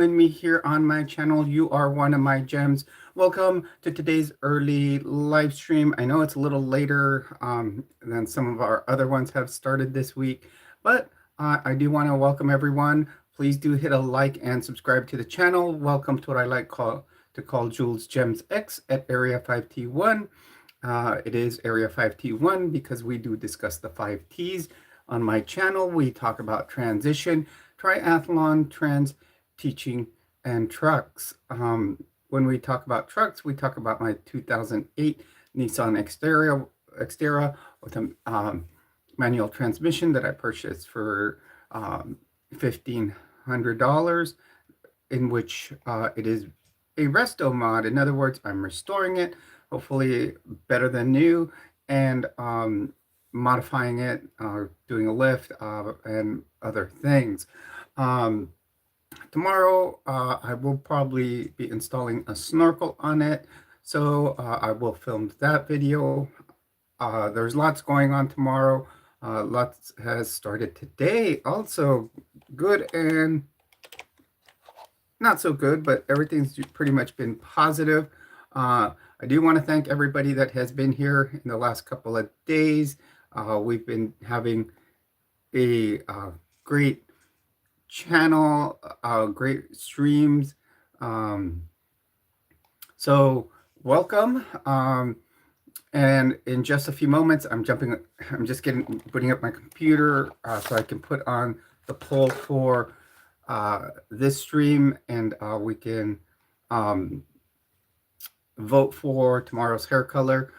Join me here on my channel. You are one of my gems. Welcome to today's early live stream. I know it's a little later than some of our other ones have started this week, but I do want to welcome everyone. Please do hit a like and subscribe to the channel. Welcome to what I like to call Jules GemsX at Area 5T1. It is Area 5T1 because we do discuss the 5Ts. On my channel, we talk about transition, triathlon, teaching, and trucks. When we talk about trucks, we talk about my 2008 Nissan Xterra with a manual transmission that I purchased for $1,500, in which it is a resto mod. In other words, I'm restoring it, hopefully better than new, and modifying it, doing a lift, and other things. Tomorrow, I will probably be installing a snorkel on it, so I will film that video. There's lots going on tomorrow. Lots has started today. Also, good and not so good, but everything's pretty much been positive. I do want to thank everybody that has been here in the last couple of days. We've been having a great channel, great streams. So welcome. And in just a few moments, I'm just putting up my computer so I can put on the poll for this stream, and we can vote for tomorrow's hair color.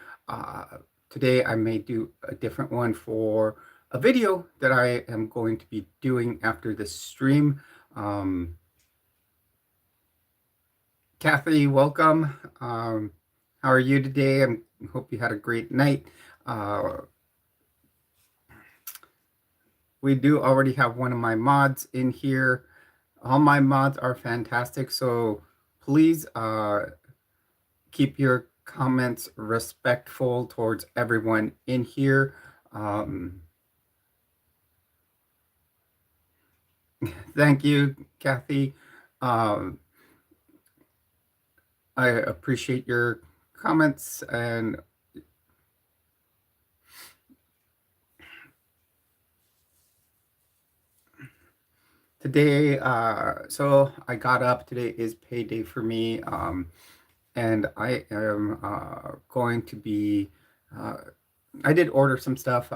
Today I may do a different one for a video that I am going to be doing after this stream. Kathy, welcome. How are you today? I hope you had a great night. We do already have one of my mods in here. All my mods are fantastic, so please keep your comments respectful towards everyone in here. Thank you, Kathy. I appreciate your comments. And today, so I got up. Today is payday for me, and I am going to be, I did order some stuff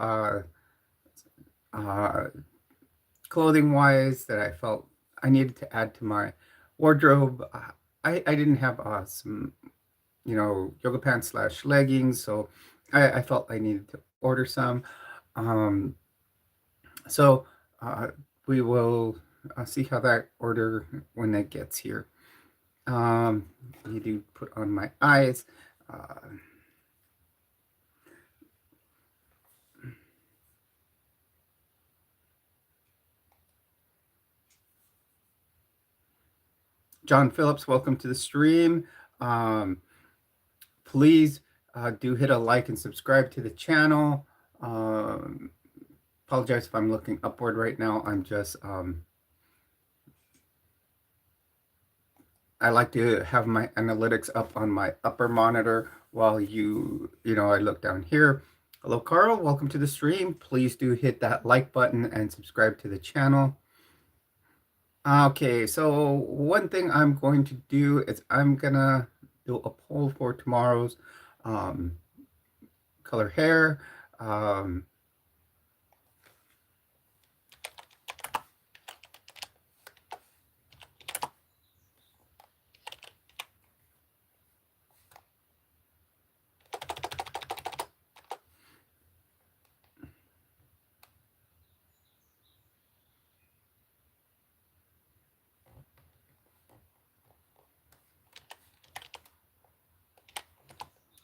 clothing wise that I felt I needed to add to my wardrobe. I didn't have some, yoga pants / leggings, so I felt I needed to order some. So we will see how that order when it gets here. I need to put on my eyes. John Phillips, welcome to the stream. Please do hit a like and subscribe to the channel. Apologize if I'm looking upward right now. I'm just, I like to have my analytics up on my upper monitor while I look down here. Hello, Carl. Welcome to the stream. Please do hit that like button and subscribe to the channel. Okay, so one thing I'm going to do is I'm gonna do a poll for tomorrow's color hair.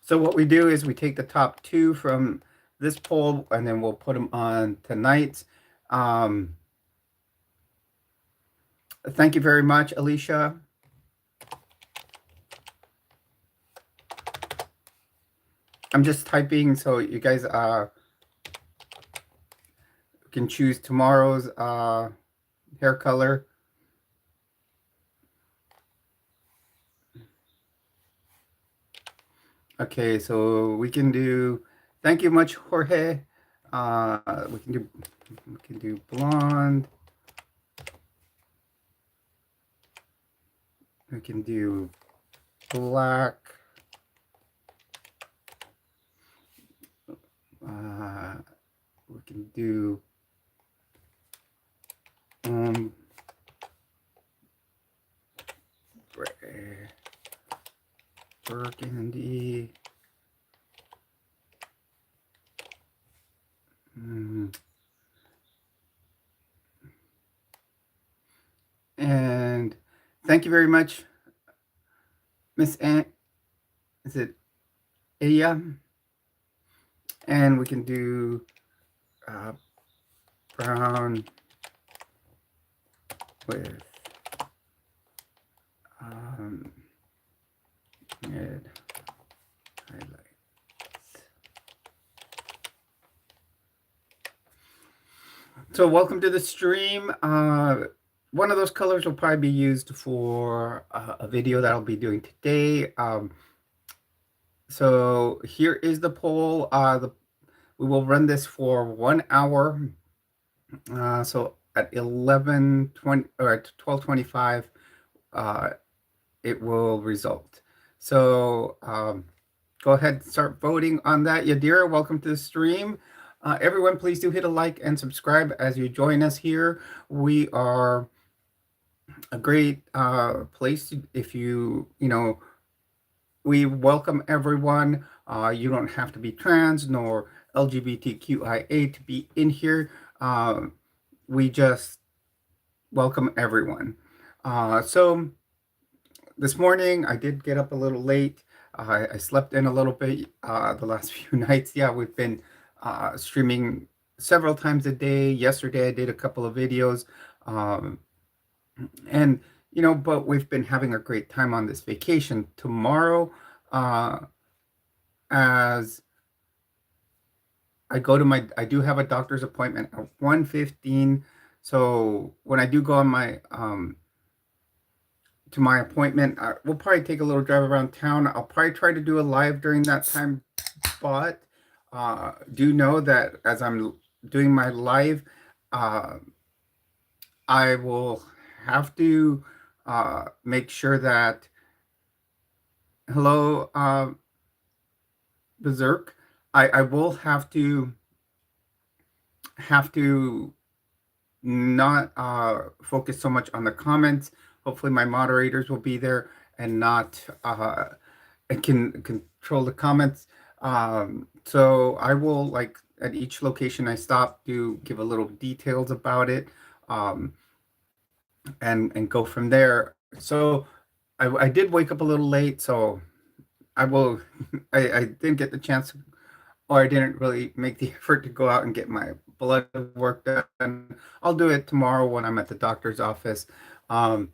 So what we do is we take the top two from this poll and then we'll put them on tonight's. Thank you very much, Alicia. I'm just typing so you guys can choose tomorrow's hair color. Okay, so we can do. Thank you much, Jorge. We can do blonde. We can do black. Uh, we can do um burgundy. Mm, and thank you very much, Miss Ant. Is it Aya? And we can do uh, brown with um, mid highlight. So welcome to the stream. One of those colors will probably be used for a video that I'll be doing today. So here is the poll. We will run this for 1 hour. So at 11:20 or at 12:25, it will result. So go ahead and start voting on that. Yadira, welcome to the stream. Everyone, please do hit a like and subscribe as you join us here. We are a great place if we welcome everyone. You don't have to be trans nor LGBTQIA to be in here. We just welcome everyone. So this morning I did get up a little late. I slept in a little bit the last few nights. Yeah, we've been streaming several times a day. Yesterday I did a couple of videos. And but we've been having a great time on this vacation. Tomorrow, as I do have a doctor's appointment at 1:15. So when I do go on my to my appointment, we'll probably take a little drive around town. I'll probably try to do a live during that time, but do know that as I'm doing my live, I will have to make sure that hello, Berserk. I will have to not focus so much on the comments. Hopefully, my moderators will be there and not and can control the comments. So I will, like, at each location I stop, to give a little details about it, um, and go from there. So I did wake up a little late, so I will. I didn't get the chance, or I didn't really make the effort to go out and get my blood work done. I'll do it tomorrow when I'm at the doctor's office. Um,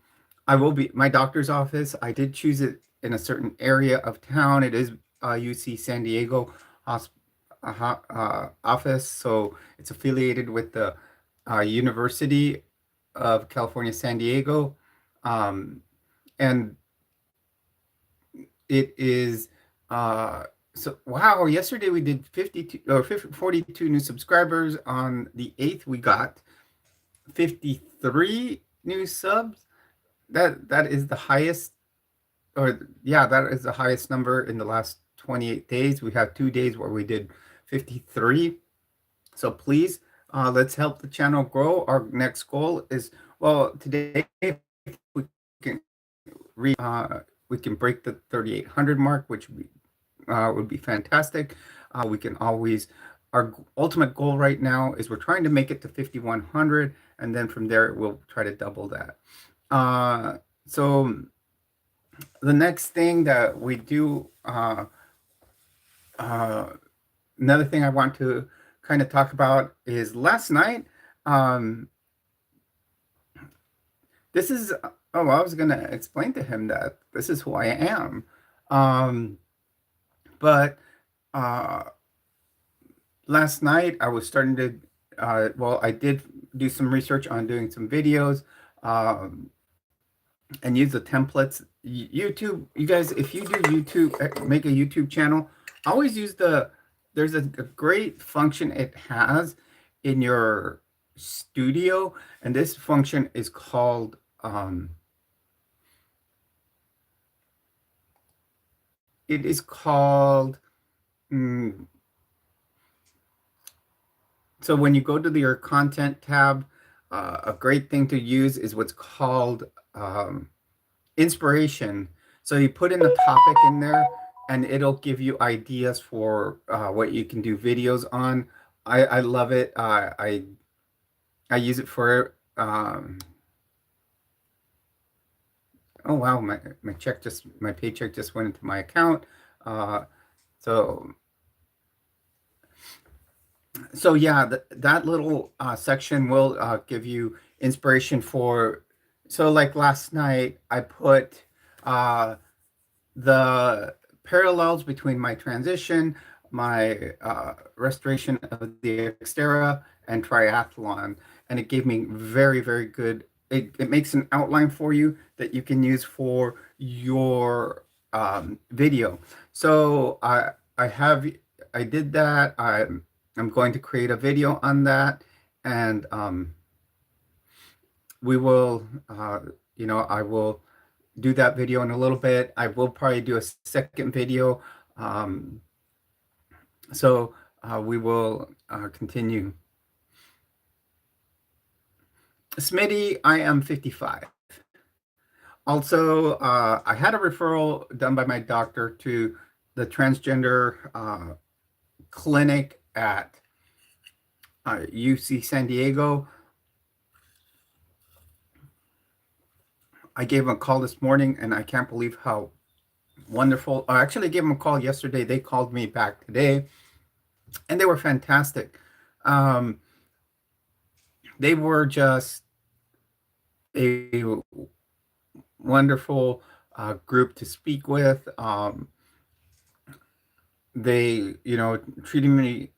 I will be my doctor's office. I did choose it in a certain area of town. It is UC San Diego office, so it's affiliated with the University of California, San Diego, um, and it is so wow, yesterday we did 52 or 42 new subscribers. On the 8th we got 53 new subs. That is the highest, or yeah, that is the highest number in the last 28 days. We have 2 days where we did 53. So please, let's help the channel grow. Our next goal is, well, today we can we can break the 3,800 mark, which would be fantastic. We can always, our ultimate goal right now is we're trying to make it to 5,100, and then from there we'll try to double that. So the next thing that we do, another thing I want to kind of talk about is last night. This is, oh, I was going to explain to him that this is who I am. But last night I was starting to, well, I did do some research on doing some videos and use the templates. YouTube, you guys, if you do YouTube, make a YouTube channel, always use there's a great function it has in your studio, and this function is called, it is called, mm, so when you go to your content tab, a great thing to use is what's called um, inspiration. So you put in a topic in there, and it'll give you ideas for what you can do videos on. I love it. I use it for. Oh wow, my paycheck just went into my account. Uh, so so yeah, that little section will give you inspiration for. So like last night, I put uh, the parallels between my transition, my restoration of the Xterra, and triathlon, and it gave me very, very good. It makes an outline for you that you can use for your video. So I did that. I'm going to create a video on that, and we will, I will do that video in a little bit. I will probably do a second video. Um, so we will continue. Smitty, I am 55. Also, I had a referral done by my doctor to the transgender clinic at UC San Diego. I gave him a call this morning, and I can't believe how wonderful. I actually gave him a call yesterday. They called me back today, and they were fantastic. Um, they were just a wonderful group to speak with. They, treating me.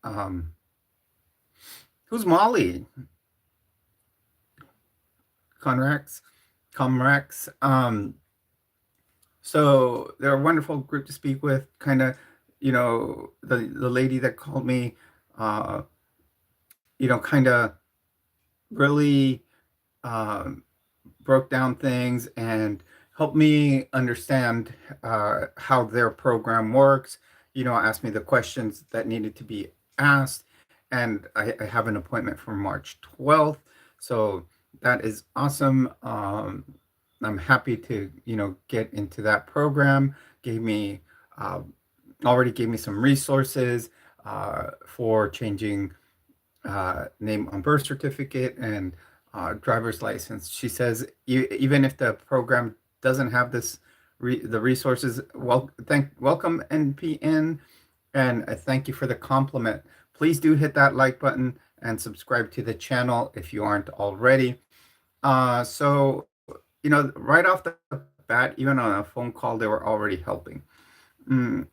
Who's Molly? Conrax, Comrex. So they're a wonderful group to speak with. Kind of, the lady that called me, uh, kind of really um, broke down things and helped me understand how their program works. Asked me the questions that needed to be asked, and I have an appointment for March 12th. So that is awesome. I'm happy to, get into that program. Gave me uh, already gave me some resources for changing name on birth certificate and driver's license. She says even if the program doesn't have the resources, welcome NPN, and I thank you for the compliment. Please do hit that like button and subscribe to the channel if you aren't already. So right off the bat, even on a phone call, they were already helping. Mm.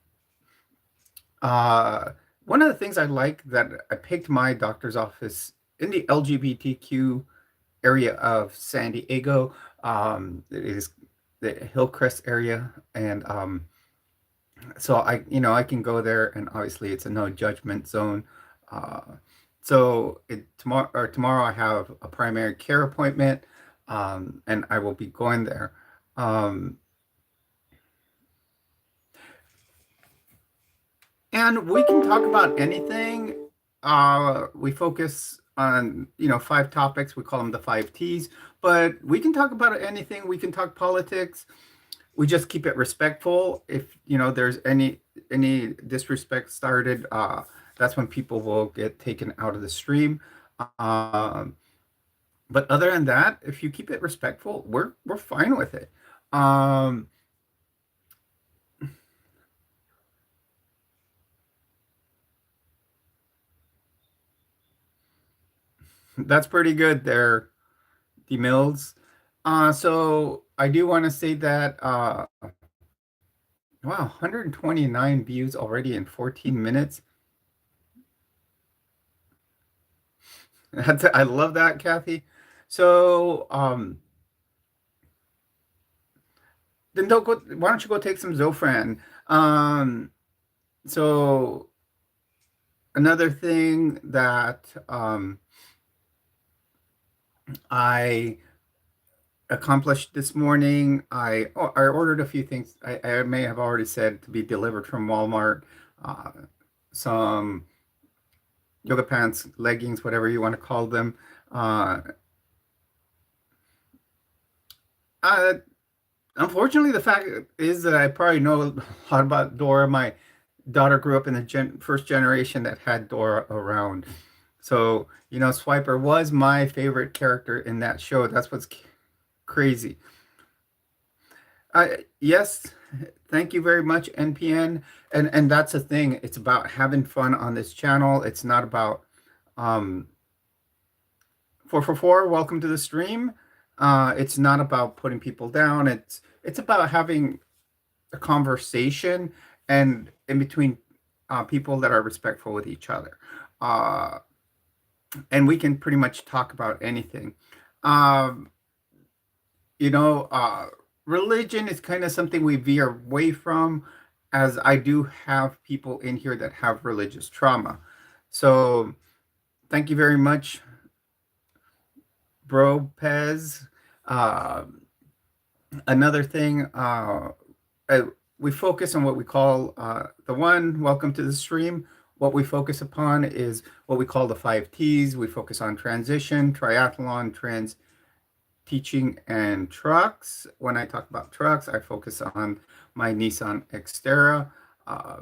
Uh, One of the things I like that I picked my doctor's office in the LGBTQ area of San Diego. It is the Hillcrest area, and so I can go there, and obviously it's a no judgment zone. Uh, tomorrow I have a primary care appointment, and I will be going there. Um, And we can talk about anything. We focus on, five topics. We call them the five T's, but we can talk about anything. We can talk politics. We just keep it respectful. If, there's any disrespect started, that's when people will get taken out of the stream. Um, but other than that, if you keep it respectful, we're fine with it. Um, that's pretty good there, D Mills. So I do want to say that wow, 129 views already in 14 minutes. I love that, Kathy. So Then don't go. Why don't you go take some Zofran? Um, so another thing that I accomplished this morning, I ordered a few things. I may have already said to be delivered from Walmart. Uh, some yoga pants, leggings, whatever you want to call them. Uh, uh, Unfortunately, the fact is that I probably know a lot about Dora. My daughter grew up in the first generation that had Dora around. So, Swiper was my favorite character in that show. That's what's crazy. Yes, thank you very much, NPN. And that's the thing. It's about having fun on this channel. It's not about um 444, welcome to the stream. It's not about putting people down. It's about having a conversation and in between people that are respectful with each other. Uh, and we can pretty much talk about anything. Um, you know, uh, Religion is kind of something we veer away from, as I do have people in here that have religious trauma. So thank you very much, Bro Pez. Uh, Another thing, uh, we focus on what we call welcome to the stream. What we focus upon is what we call the five T's. We focus on transition, triathlon, teaching, and trucks. When I talk about trucks, I focus on my Nissan Xterra uh,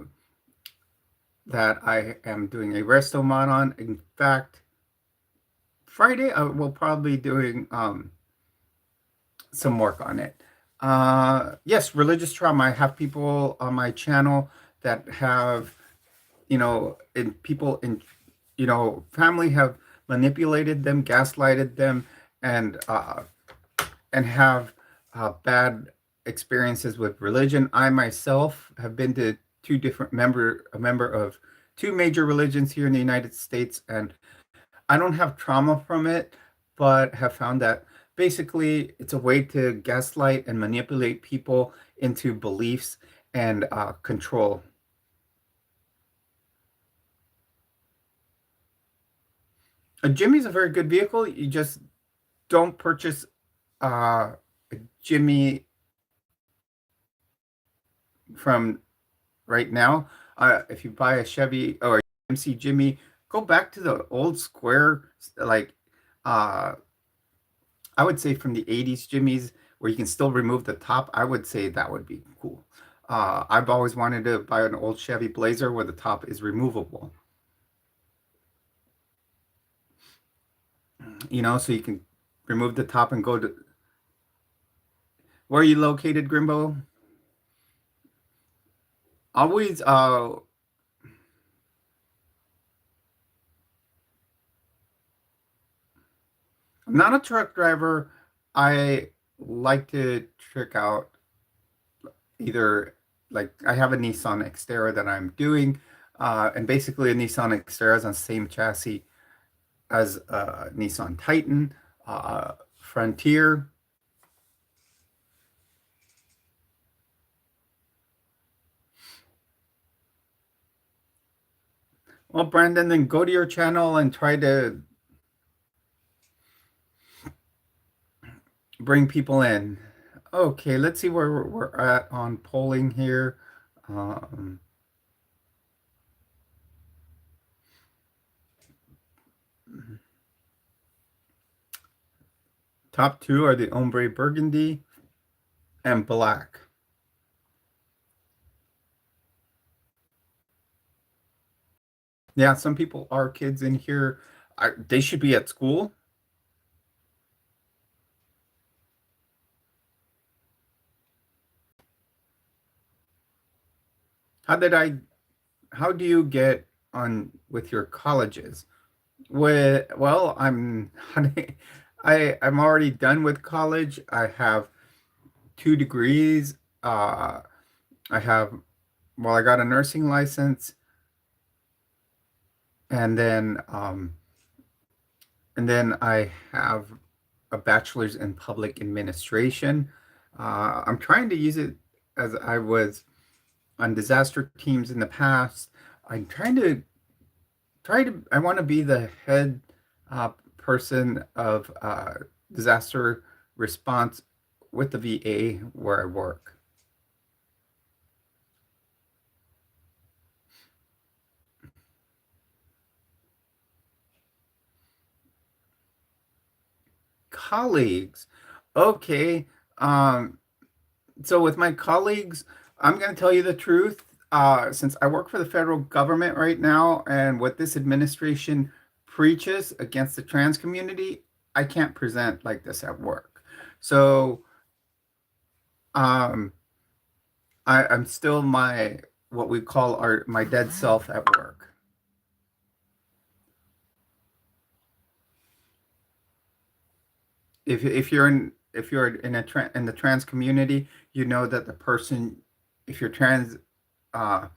that I am doing a resto mod on. In fact, Friday I will probably be doing some work on it. Yes, religious trauma. I have people on my channel that have, people in, family have manipulated them, gaslighted them, and have bad experiences with religion. I myself have been to a member of two major religions here in the United States, and I don't have trauma from it, but have found that basically it's a way to gaslight and manipulate people into beliefs and control. A Jimmy is a very good vehicle. You just don't purchase a Jimmy from right now. If you buy a Chevy or a MC Jimmy, go back to the old square, like uh, I would say from the 80s Jimmys where you can still remove the top. I would say that would be cool. I've always wanted to buy an old Chevy Blazer where the top is removable, so you can remove the top and go to where are you located, Grimbo? Always, I'm not a truck driver. I like to trick out either like I have a Nissan Xterra that I'm doing, and basically a Nissan Xterra is on the same chassis as a Nissan Titan, Frontier. Well, Brandon, then go to your channel and try to bring people in. Okay, let's see where we're at on polling here. Um, Top two are the Ombre Burgundy and Black. Yeah, some people are kids in here. They should be at school. How did I? How do you get on with your colleges? Well, I'm already done with college. I have two degrees. I have I got a nursing license, and then I have a bachelor's in public administration. I'm trying to use it as I was on disaster teams in the past. I'm I want to be the head person of disaster response with the VA where I work. Colleagues. Okay. Um, so with my colleagues, I'm going to tell you the truth. Since I work for the federal government right now, and what this administration preaches against the trans community, I can't present like this at work. So um, I'm still my what we call my dead self at work. If you're in in the trans community, you know that the person, if you're trans, uh,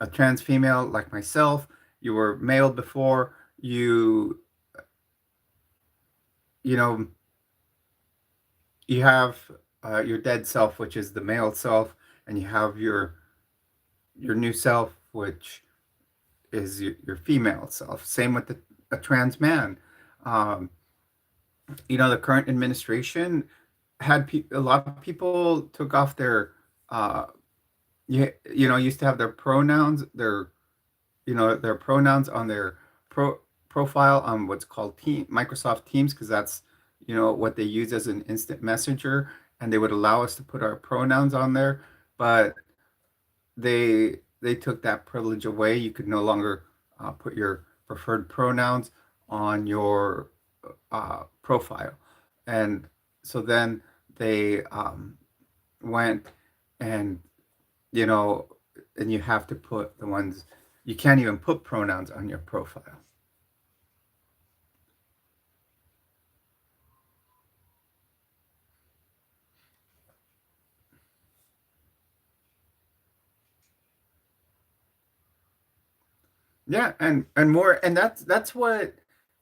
a trans female like myself, you were male before, you know you have your dead self, which is the male self, and you have your new self, which is your female self. Same with a trans man. Um, the current administration a lot of people took off their uh, used to have their pronouns, their pronouns on their profile on what's called Microsoft Teams, because that's what they use as an instant messenger, and they would allow us to put our pronouns on there, but they took that privilege away. You could no longer put your preferred pronouns on your profile, and so then they went and you know, and you have to put the ones you can't even put pronouns on your profile. Yeah, and more, and that's what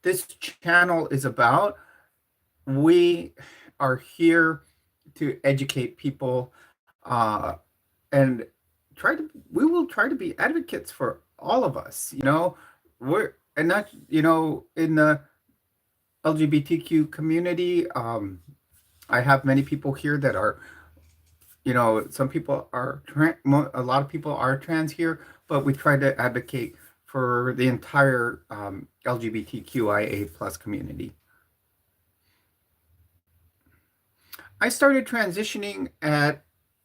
this channel is about. We are here to educate people, uh, and we will try to be advocates for all of us. We're and not in the LGBTQ community. I have many people here that are some people are a lot of people are trans here, but we try to advocate for the entire LGBTQIA plus community. I started transitioning at,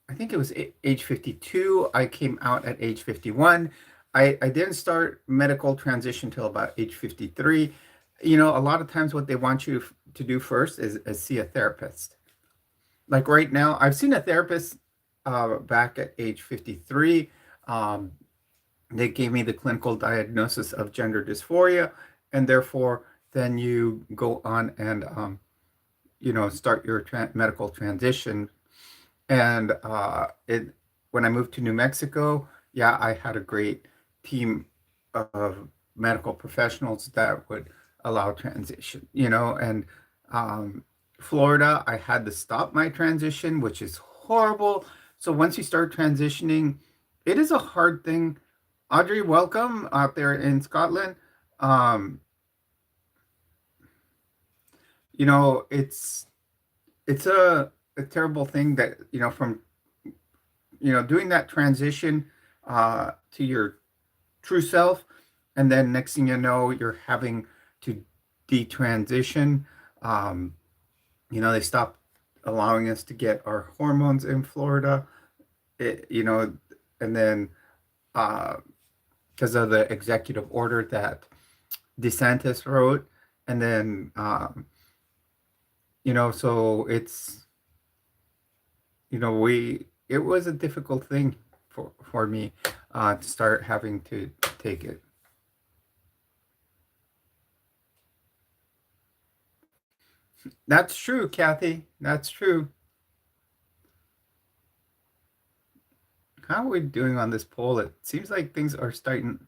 I think it was age 52. I came out at age 51. I didn't start medical transition till about age 53. A lot of times what they want you to do first is see a therapist. Like right now, I've seen a therapist back at age 53. Um, they gave me the clinical diagnosis of gender dysphoria, and therefore, then you go on and start your medical transition. And it when I moved to New Mexico, yeah, I had a great team of medical professionals that would allow transition. And um, Florida, I had to stop my transition, which is horrible. So once you start transitioning, it is a hard thing. Audrey, welcome out there in Scotland. Um, it's a terrible thing that from doing that transition to your true self, and then next thing you know, you're having to detransition. Um, they stopped allowing us to get our hormones in Florida. It, you know, and then uh, because of the executive order that DeSantis wrote, and then so we it was a difficult thing for me to start having to take it. That's true, Kathy. That's true. How are we doing on this poll? It seems like things are starting.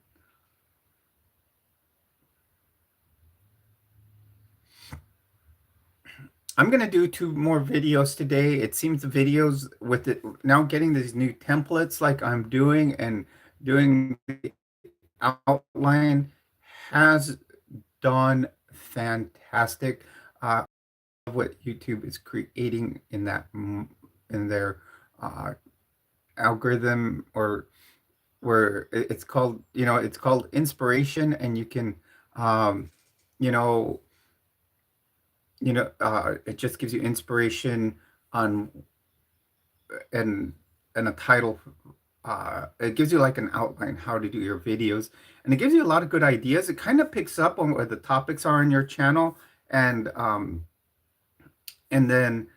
I'm gonna do two more videos today. It seems the videos with it now getting these new templates like I'm doing and doing the outline has done fantastic. What YouTube is creating in in their uh, algorithm, or where it's called, it's called inspiration, and you can, um, you know, it just gives you inspiration on and a title. It gives you like an outline how to do your videos, and it gives you a lot of good ideas. It kind of picks up on what the topics are in your channel, and and then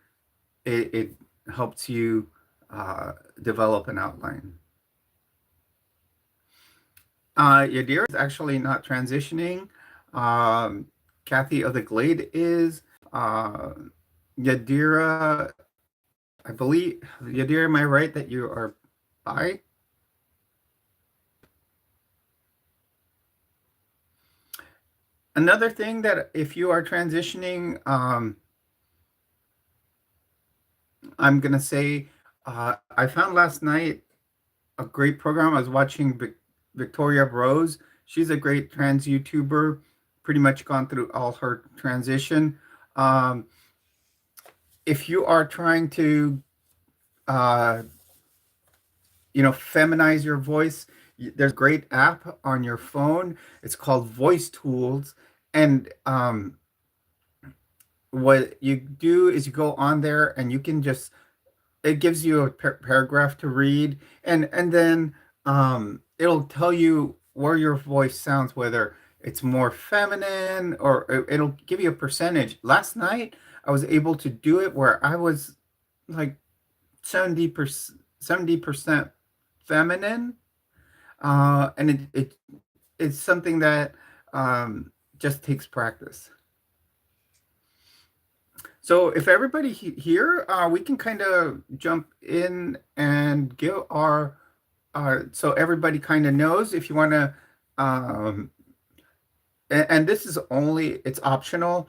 it helps you uh, develop an outline. Yadira is actually not transitioning. Um, Kathy of the Glade is. Uh, Yadira, I believe, Yadira, am I right that you are bi? Another thing that if you are transitioning, I'm gonna say, I found last night a great program. I was watching Victoria Rose. She's a great trans YouTuber, pretty much gone through all her transition. Um, if you are trying to, uh, feminize your voice, there's a great app on your phone. It's called Voice Tools, and what you do is you go on there and you can just it gives you a paragraph to read, and then it'll tell you where your voice sounds, whether it's more feminine, or it'll give you a percentage. Last night I was able to do it where I was like 70% feminine, and it's something that just takes practice. So if everybody here, we can kind of jump in and give our, so everybody kind of knows if you want to, um, and this is only, it's optional.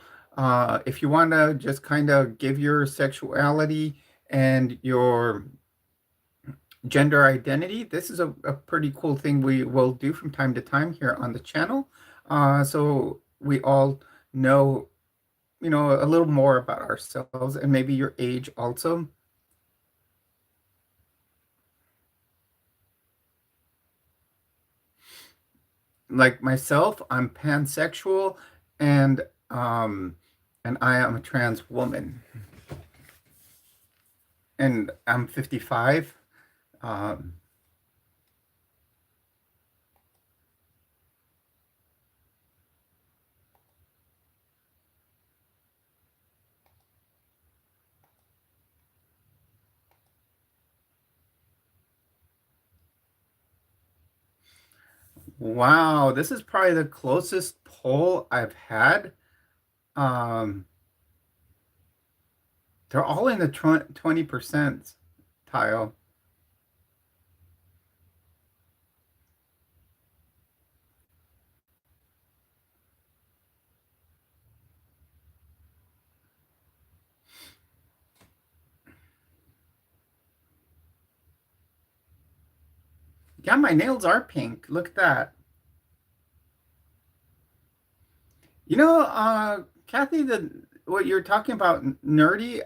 If you want to just kind of give your sexuality and your gender identity, this is a pretty cool thing we will do from time to time here on the channel. So we all know, a little more about ourselves, and maybe your age also. Like myself, I'm pansexual, and um and I am a trans woman, and I'm 55. Um wow, this is probably the closest poll I've had. Um they're all in the 20% tile. Yeah, my nails are pink. Look at that. Kathy, the what you're talking about, nerdy,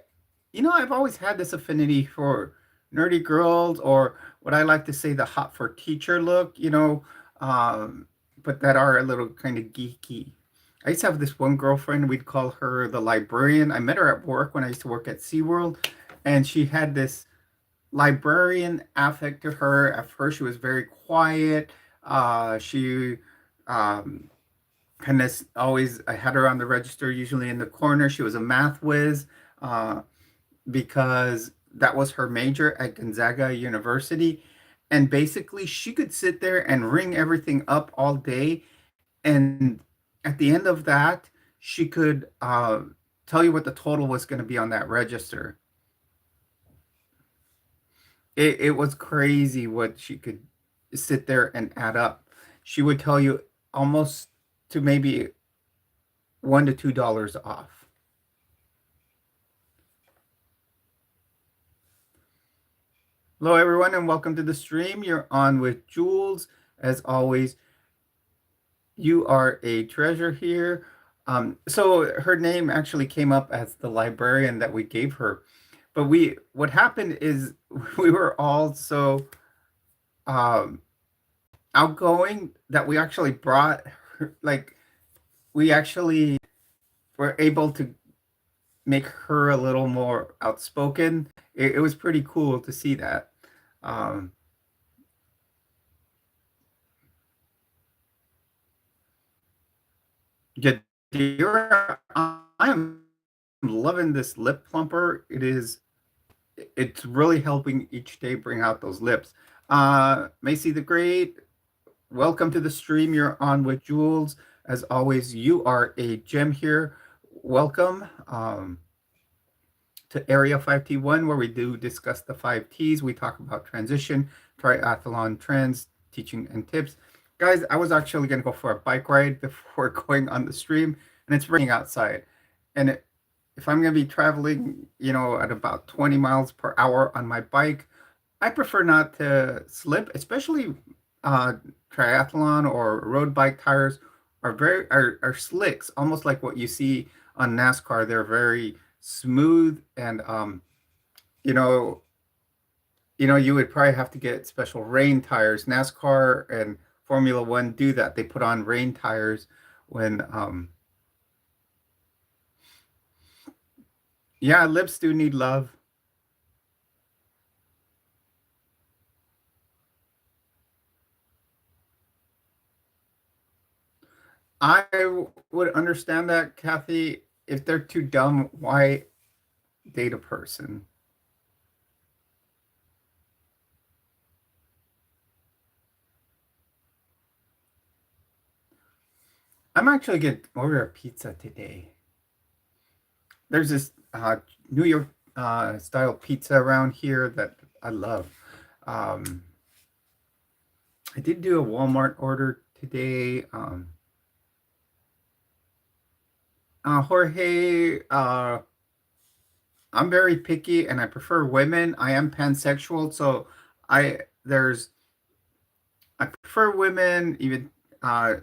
I've always had this affinity for nerdy girls, or what I like to say, the hot for teacher look, um, but that are a little kind of geeky. I used to have this one girlfriend, we'd call her the librarian. I met her at work when I used to work at SeaWorld, and she had this librarian affect to her. At first, she was very quiet. She um, kind of always, I had her on the register, usually in the corner. She was a math whiz. Because that was her major at Gonzaga University. And basically, she could sit there and ring everything up all day. And at the end of that, she could tell you what the total was going to be on that register. It was crazy what she could sit there and add up. She would tell you almost to maybe $1 to $2 off. Hello, everyone, and welcome to the stream. You're on with Jules. As always, you are a treasure here. So her name actually came up as the librarian that we gave her. But what happened is we were all so um, outgoing that we actually brought her, like, we actually were able to make her a little more outspoken. It was pretty cool to see that. Um, Jadira, I'm loving this lip plumper. It's really helping each day bring out those lips. Macy the Great, welcome to the stream. You're on with Jules. As always, you are a gem here. Welcome. To Area 5T1, where we do discuss the five T's. We talk about transition, triathlon trends, teaching, and tips. Guys, I was actually going to go for a bike ride before going on the stream, and it's raining outside. And if I'm going to be traveling, at about 20 miles per hour on my bike, I prefer not to slip, especially uh, triathlon or road bike tires are slicks, almost like what you see on NASCAR. They're very smooth and you know, you would probably have to get special rain tires. NASCAR and Formula One do that. They put on rain tires when yeah, lips do need love. I would understand that, Kathy. If they're too dumb, why date a person? I'm actually going to order a pizza today. There's this New York style pizza around here that I love. Um, I did do a Walmart order today. Jorge, I'm very picky and I prefer women. I am pansexual, so I there's I prefer women, even uh,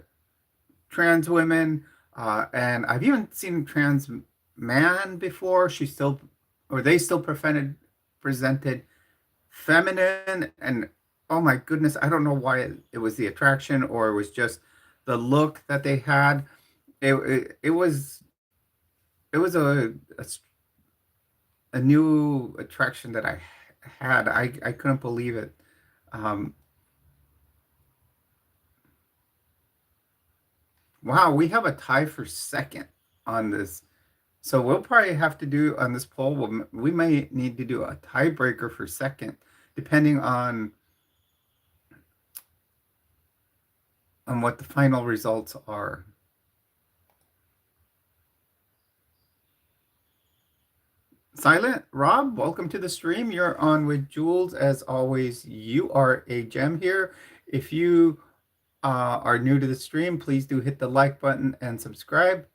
trans women, and I've even seen trans man before. They still presented feminine, and oh my goodness, I don't know why it was the attraction or it was just the look that they had. It was a new attraction that I had. I couldn't believe it. Um, wow, we have a tie for second on this. So we'll probably have to do on this poll. We may need to do a tiebreaker for second, depending on what the final results are. Silent Rob, welcome to the stream. You're on with Jules. As always, you are a gem here. If you are new to the stream, please do hit the like button and subscribe.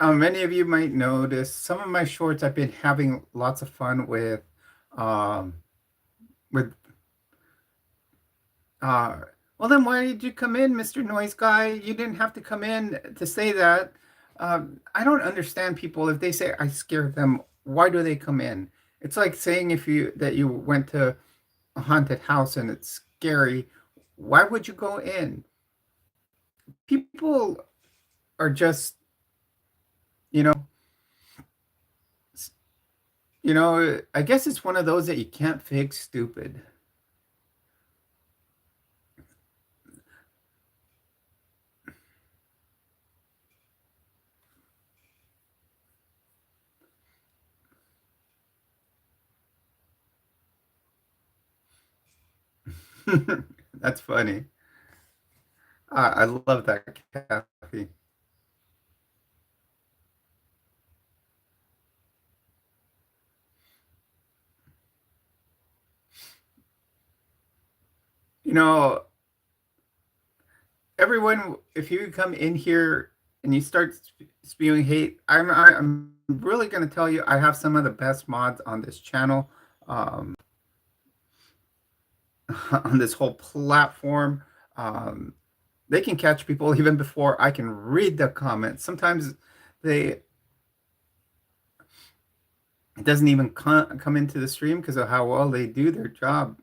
Many of you might notice some of my shorts. I've been having lots of fun um, with Uh, well, then why did you come in, Mr. Noise Guy? You didn't have to come in to say that. I don't understand people if they say I scared them. Why do they come in? It's like saying if you went to a haunted house and it's scary. Why would you go in? People are just, you know, I guess it's one of those that you can't fake stupid. That's funny. I love that, Kathy. You know, everyone, if you come in here and you start spewing hate, I'm really going to tell you I have some of the best mods on this channel, um, on this whole platform. Um, they can catch people even before I can read the comments. Sometimes they it doesn't even come into the stream because of how well they do their job.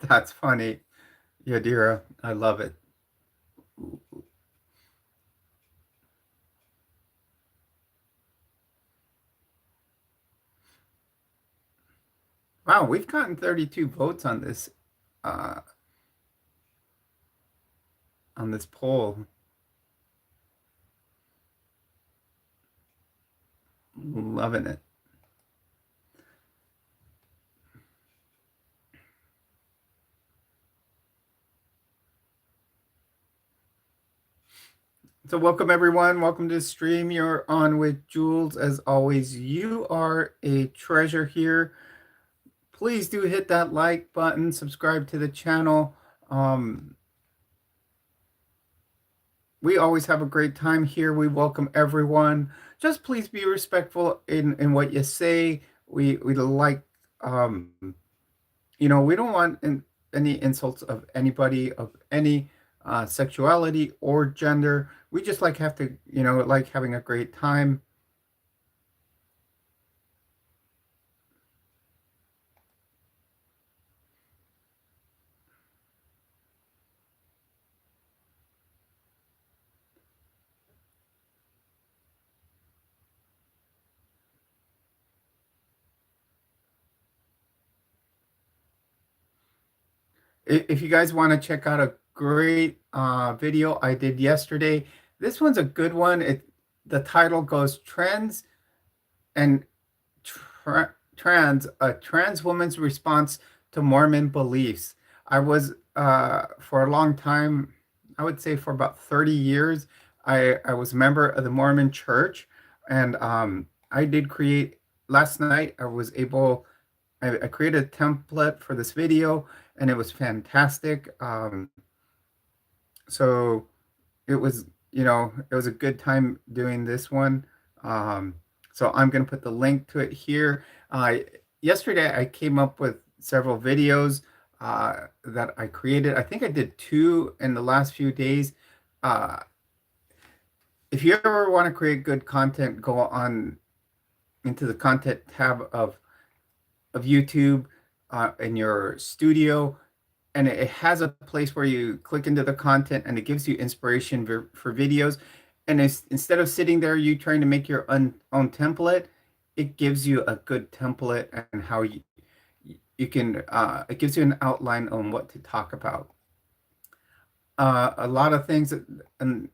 That's funny, Yadira. I love it. Wow, we've gotten 32 votes uh, on this poll. Loving it. So welcome everyone. Welcome to the stream. You're on with Jules. As always, you are a treasure here. Please do hit that like button, subscribe to the channel. Um, we always have a great time here. We welcome everyone. Just please be respectful in what you say. We like um, we don't want any insults of anybody of any sexuality or gender. We just like have to, like having a great time. If you guys want to check out a great video I did yesterday, this one's a good one. The title goes Trends and a trans woman's response to Mormon beliefs. I was for a long time, I would say for about 30 years, I was a member of the Mormon Church, and I did create last night. I created a template for this video, and it was fantastic. So it was a good time doing this one. Um, so I'm going to put the link to it here. Yesterday, I came up with several videos that I created. I think I did two in the last few days. Uh, if you ever want to create good content, go on into the content tab of YouTube in your studio, and it has a place where you click into the content and it gives you inspiration for videos. And instead of sitting there, you trying to make your own template, it gives you a good template and how you can, it gives you an outline on what to talk about. A lot of things, and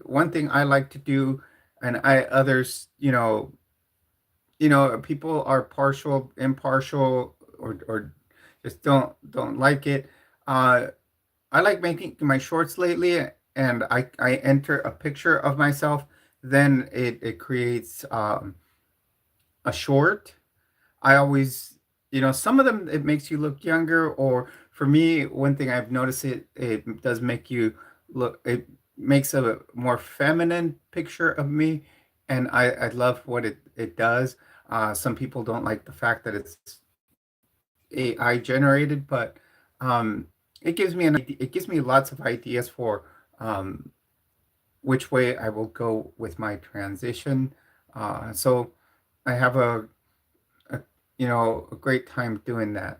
one thing I like to do, and others, people are partial, impartial, or just don't like it. Uh, I like making my shorts lately, and I enter a picture of myself. Then it creates a short. I always, some of them it makes you look younger, or for me, one thing I've noticed it does make you look. It makes a more feminine picture of me, and I love what it does. Some people don't like the fact that it's AI generated, but it gives me lots of ideas for um, which way I will go with my transition. So I have a a great time doing that.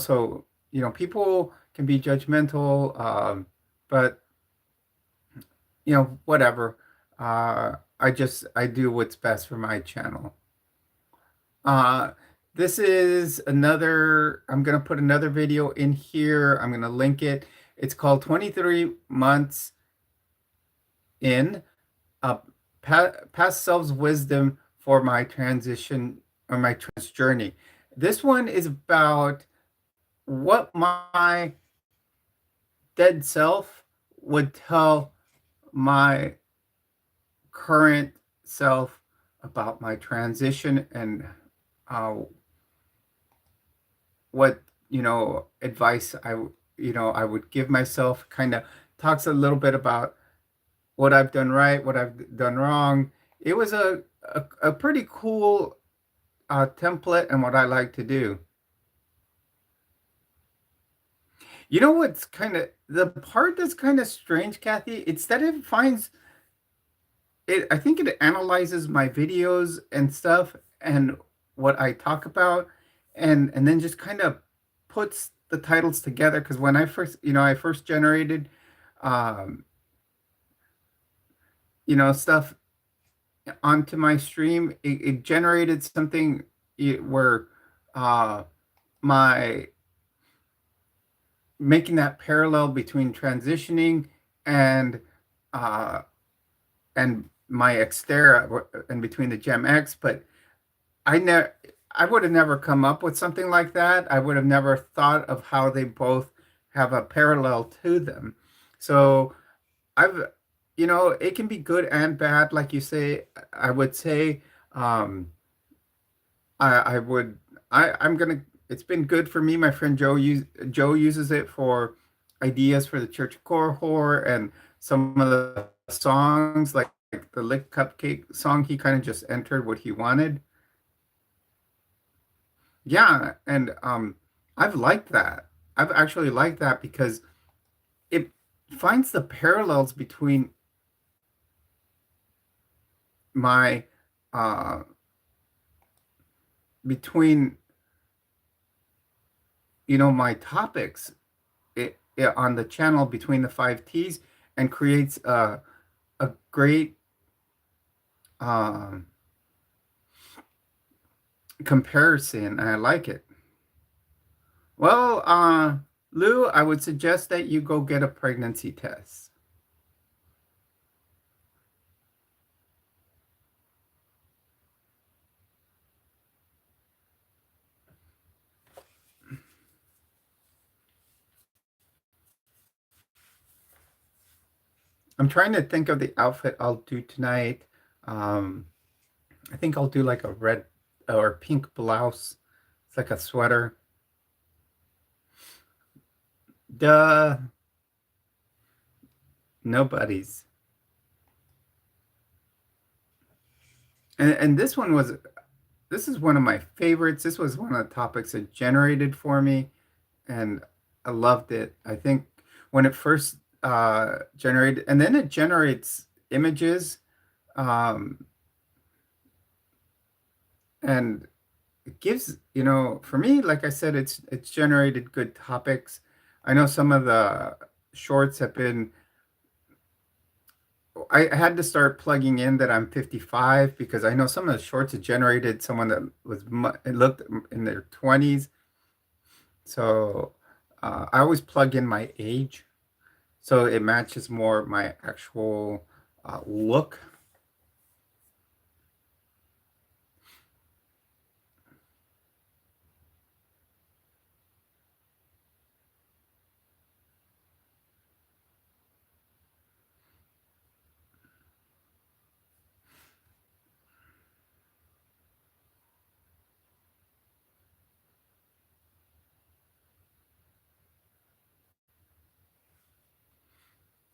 So people can be judgmental, but whatever. I do what's best for my channel. Uh, This is another, I'm going to put another video in here. I'm going to link it. It's called 23 Months in uh, Past Selves Wisdom for My Transition or My Trans Journey. This one is about what my dead self would tell my current self about my transition and uh, what advice I would give myself. Kind of talks a little bit about what I've done right, what I've done wrong. It was a pretty cool template and what I like to do. You know what's kind of the part that's kind of strange, Kathy? It's that it finds it. I think it analyzes my videos and stuff and what I talk about, and then just kind of puts the titles together. Because when I first generated, um, stuff onto my stream, it generated something where uh, my making that parallel between transitioning and uh, and my Xterra and between the GemsX, but I would have never come up with something like that. I would have never thought of how they both have a parallel to them. So I've it can be good and bad, like you say. I would say um I would I'm gonna it's been good for me. My friend Joe uses it for ideas for the church cohort and some of the songs like the Lick Cupcake song. He kind of just entered what he wanted. Yeah, and I've liked that. I've actually liked that because it finds the parallels my uh between my topics on the channel between the five T's and creates a great um comparison. I like it. Well, Lou, I would suggest that you go get a pregnancy test. I'm trying to think of the outfit I'll do tonight. Um, I think I'll do like a red or pink blouse. It's like a sweater. Duh, nobody's. And this is one of my favorites. This was one of the topics that generated for me, and I loved it. I think when it first generated, and then it generates images, um, and it gives, for me, like I said, it's generated good topics. I know some of the shorts have been. I had to start plugging in that I'm 55 because I know some of the shorts had generated someone that it looked in their 20s. So I always plug in my age so it matches more my actual look.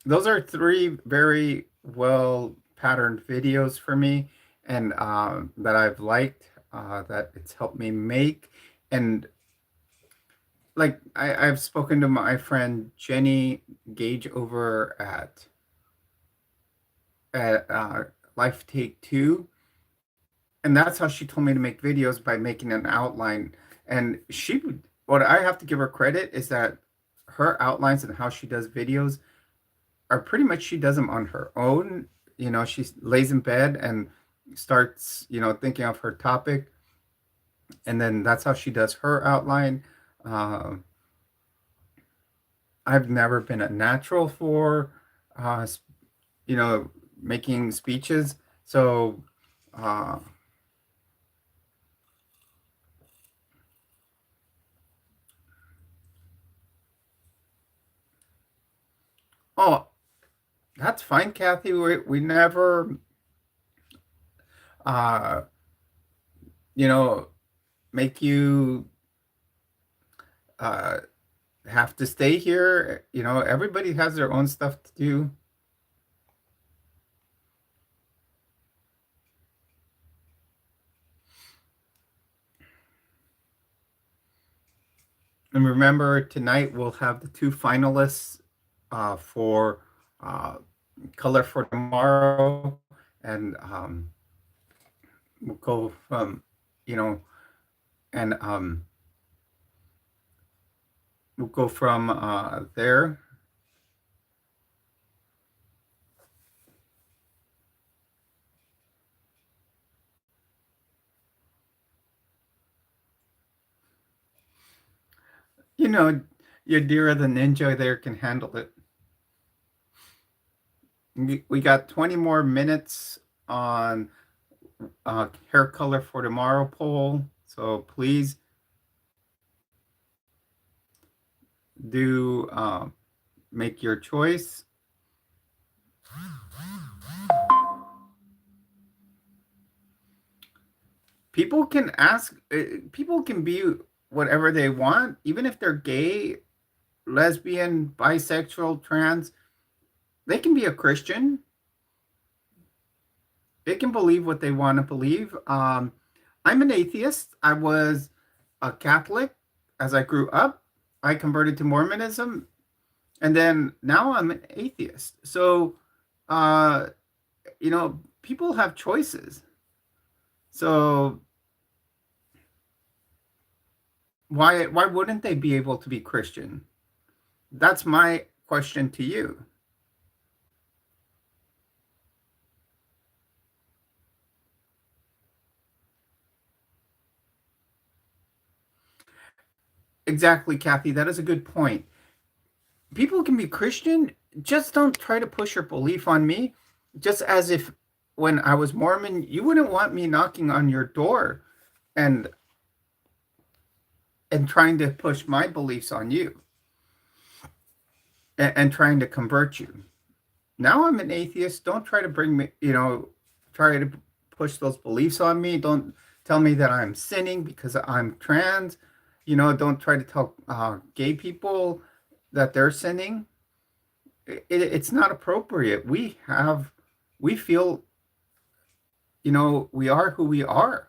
Those are three very well patterned videos for me and that I've liked, that it's helped me make. And like I've spoken to my friend Jenny Gage over at Life Take Two, and that's how she told me to make videos by making an outline. And what I have to give her credit is that her outlines and how she does videos are pretty much she does them on her own. She lays in bed and starts, thinking of her topic. and then that's how she does her outline. Uh, I've never been a natural for, uh, you know, making speeches. So, uh, oh, that's fine, Kathy. We never, uh, you know, make you uh, have to stay here. You know, everybody has their own stuff to do. And remember, tonight we'll have the two finalists for uh, Color for Tomorrow, and we'll go from, you know, and we'll go from there. You know, Yadira the ninja there can handle it. We got 20 more minutes on hair color for tomorrow poll. So please do make your choice. People can ask, people can be whatever they want, even if they're gay, lesbian, bisexual, trans. They can be a Christian. They can believe what they want to believe. I'm an atheist. I was a Catholic as I grew up. I converted to Mormonism, and then now I'm an atheist. So, uh, people have choices. So why wouldn't they be able to be Christian? That's my question to you. Exactly, Kathy. That is a good point. People can be Christian, just don't try to push your belief on me. Just as if when I was Mormon, you wouldn't want me knocking on your door and trying to push my beliefs on you, and trying to convert you. Now I'm an atheist. Don't try to bring me, try to push those beliefs on me. Don't tell me that I'm sinning because I'm trans. Don't try to tell gay people that they're sinning. It's not appropriate. We feel, we are who we are.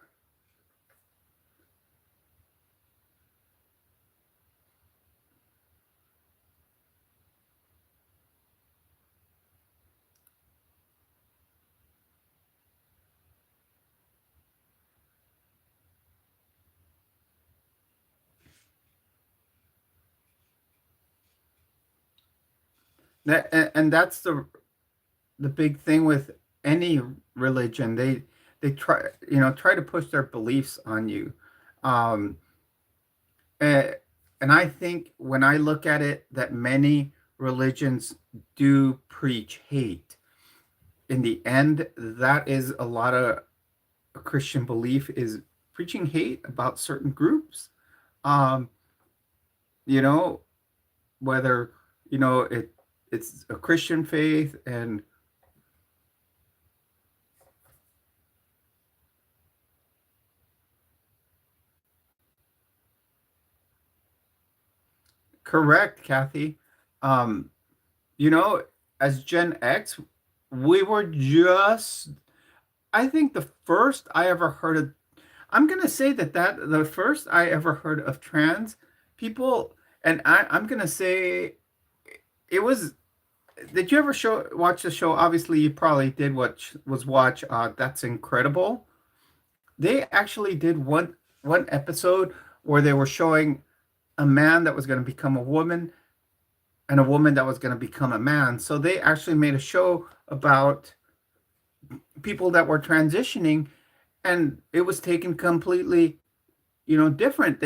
And that's the big thing with any religion. They try to push their beliefs on you. Um, and, and I think when I look at it, that many religions do preach hate. In the end, that is a lot of a Christian belief is preaching hate about certain groups. Um, you know, whether it's a Christian faith, and correct, Kathy. Um, you know, as Gen X, we were just, I think the first I ever heard of, I'm gonna say that the first I ever heard of trans people, and I'm gonna say it was. Did you ever watch the show? Obviously, you probably did. Watch That's Incredible. They actually did one episode where they were showing a man that was going to become a woman and a woman that was going to become a man. So they actually made a show about people that were transitioning, and it was taken completely. different.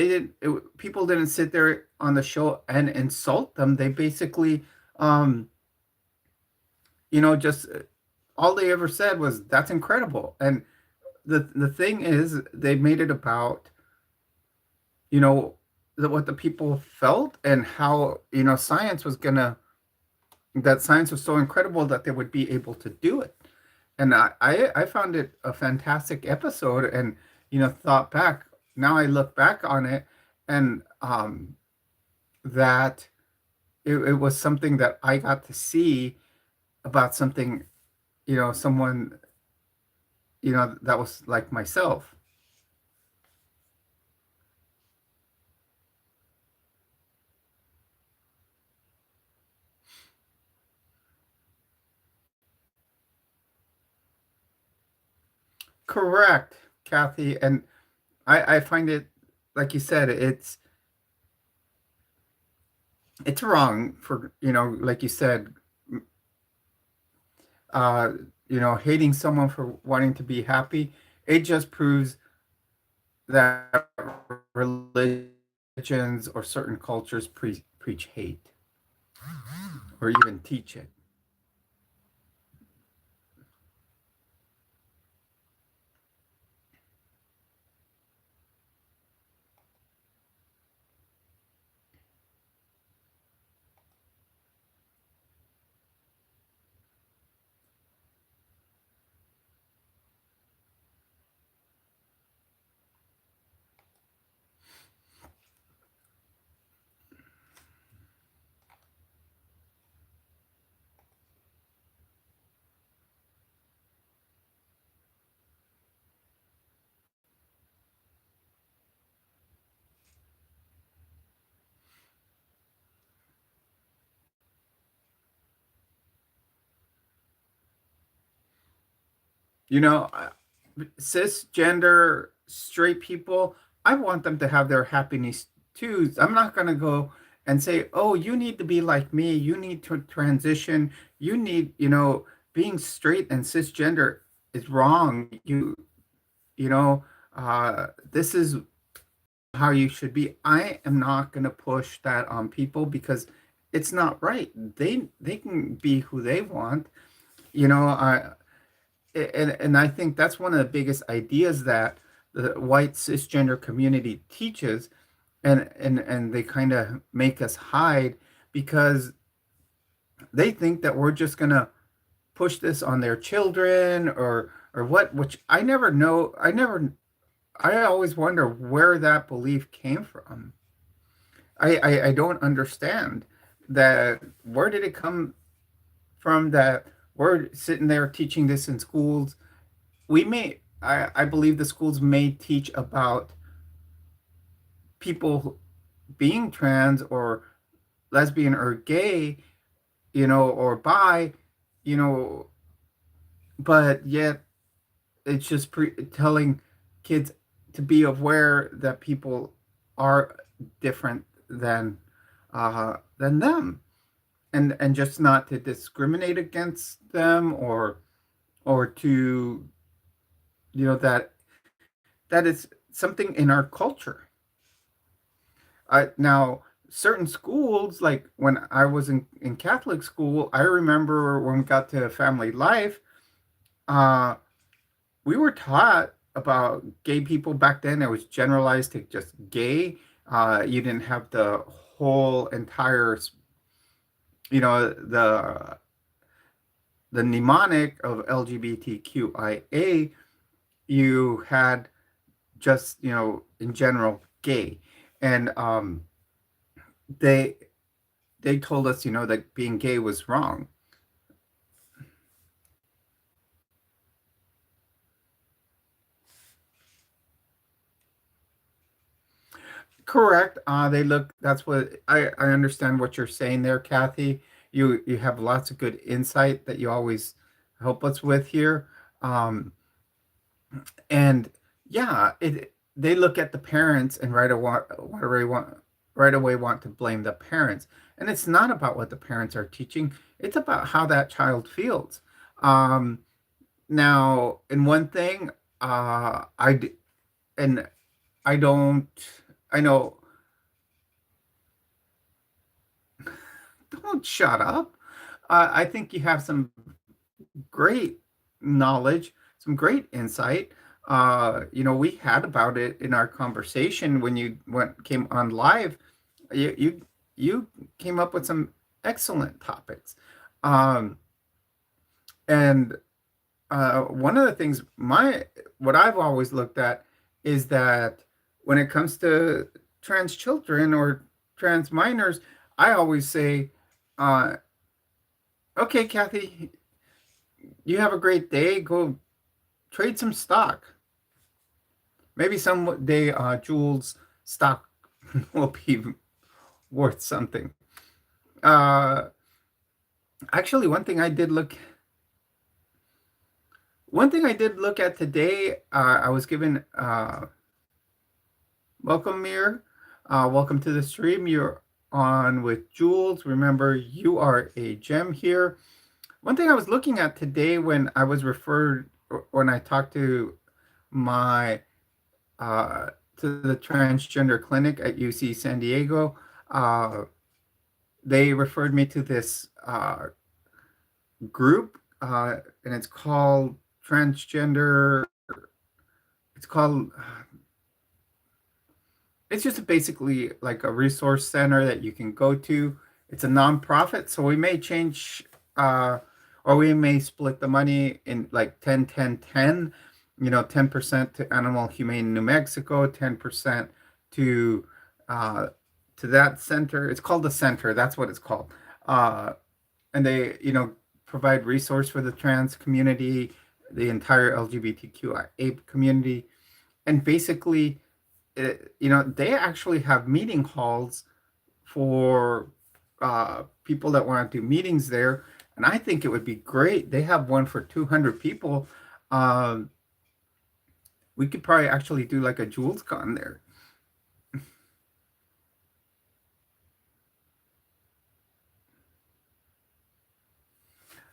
People didn't sit there on the show and insult them. They basically, um, just all they ever said was, "That's incredible." And the thing is, they made it about, you know, what the people felt and how, that science was so incredible that they would be able to do it. And I found it a fantastic episode, and thought back. Now I look back on it, and that it was something that I got to see about something, someone, that was like myself. Correct, Kathy. And I find it, like you said, it's wrong for, like you said, uh, hating someone for wanting to be happy. It just proves that religions or certain cultures preach hate or even teach it. You know, cisgender straight people, I want them to have their happiness too. I'm not going to go and say, "Oh, you need to be like me. You need to transition. You need, being straight and cisgender is wrong. You know, this is how you should be." I am not going to push that on people because it's not right. They can be who they want. You know, I and I think that's one of the biggest ideas that the white cisgender community teaches, and they kind of make us hide because they think that we're just gonna push this on their children or what, which I never know. I always wonder where that belief came from. I don't understand that. Where did it come from that we're sitting there teaching this in schools? I believe the schools may teach about people being trans or lesbian or gay, or bi, you know, but yet it's just telling kids to be aware that people are different than them, and just not to discriminate against them, or to, that is something in our culture. Now, certain schools, like when I was in Catholic school, I remember when we got to family life, uh, we were taught about gay people back then. It was generalized to just gay. You didn't have the whole entire, the mnemonic of LGBTQIA. You had just, in general, gay. And they they told us, that being gay was wrong. Correct. That's what I understand what you're saying there, Kathy. You have lots of good insight that you always help us with here. And yeah, they look at the parents and right away want to blame the parents. And it's not about what the parents are teaching. It's about how that child feels. Um, Now, in one thing, I d- and I don't, I know, don't shut up. I think you have some great knowledge, some great insight. We had about it in our conversation when you came on live. You came up with some excellent topics. Um, and one of the things what I've always looked at is that when it comes to trans children or trans minors, I always say, uh, "Okay, Kathy, you have a great day. Go trade some stock. Maybe someday Jules stock will be worth something." Uh, actually, one thing I did look at today. I was given welcome, Mir. Welcome to the stream. You're on with Jules. Remember, you are a gem here. One thing I was looking at today when I was referred, when I talked to my to the transgender clinic at UC San Diego, uh, they referred me to this group, and it's called transgender. It's called it's just basically like a resource center that you can go to. It's a nonprofit, so we may change or we may split the money in like 10, 10, 10. 10% to Animal Humane New Mexico, 10% to uh, that center. It's called the center. That's what it's called. Uh, and they, provide resource for the trans community, the entire LGBTQIA community, and basically they actually have meeting halls for people that want to do meetings there. And I think it would be great. They have one for 200 people. Um, we could probably actually do like a Jules Con there.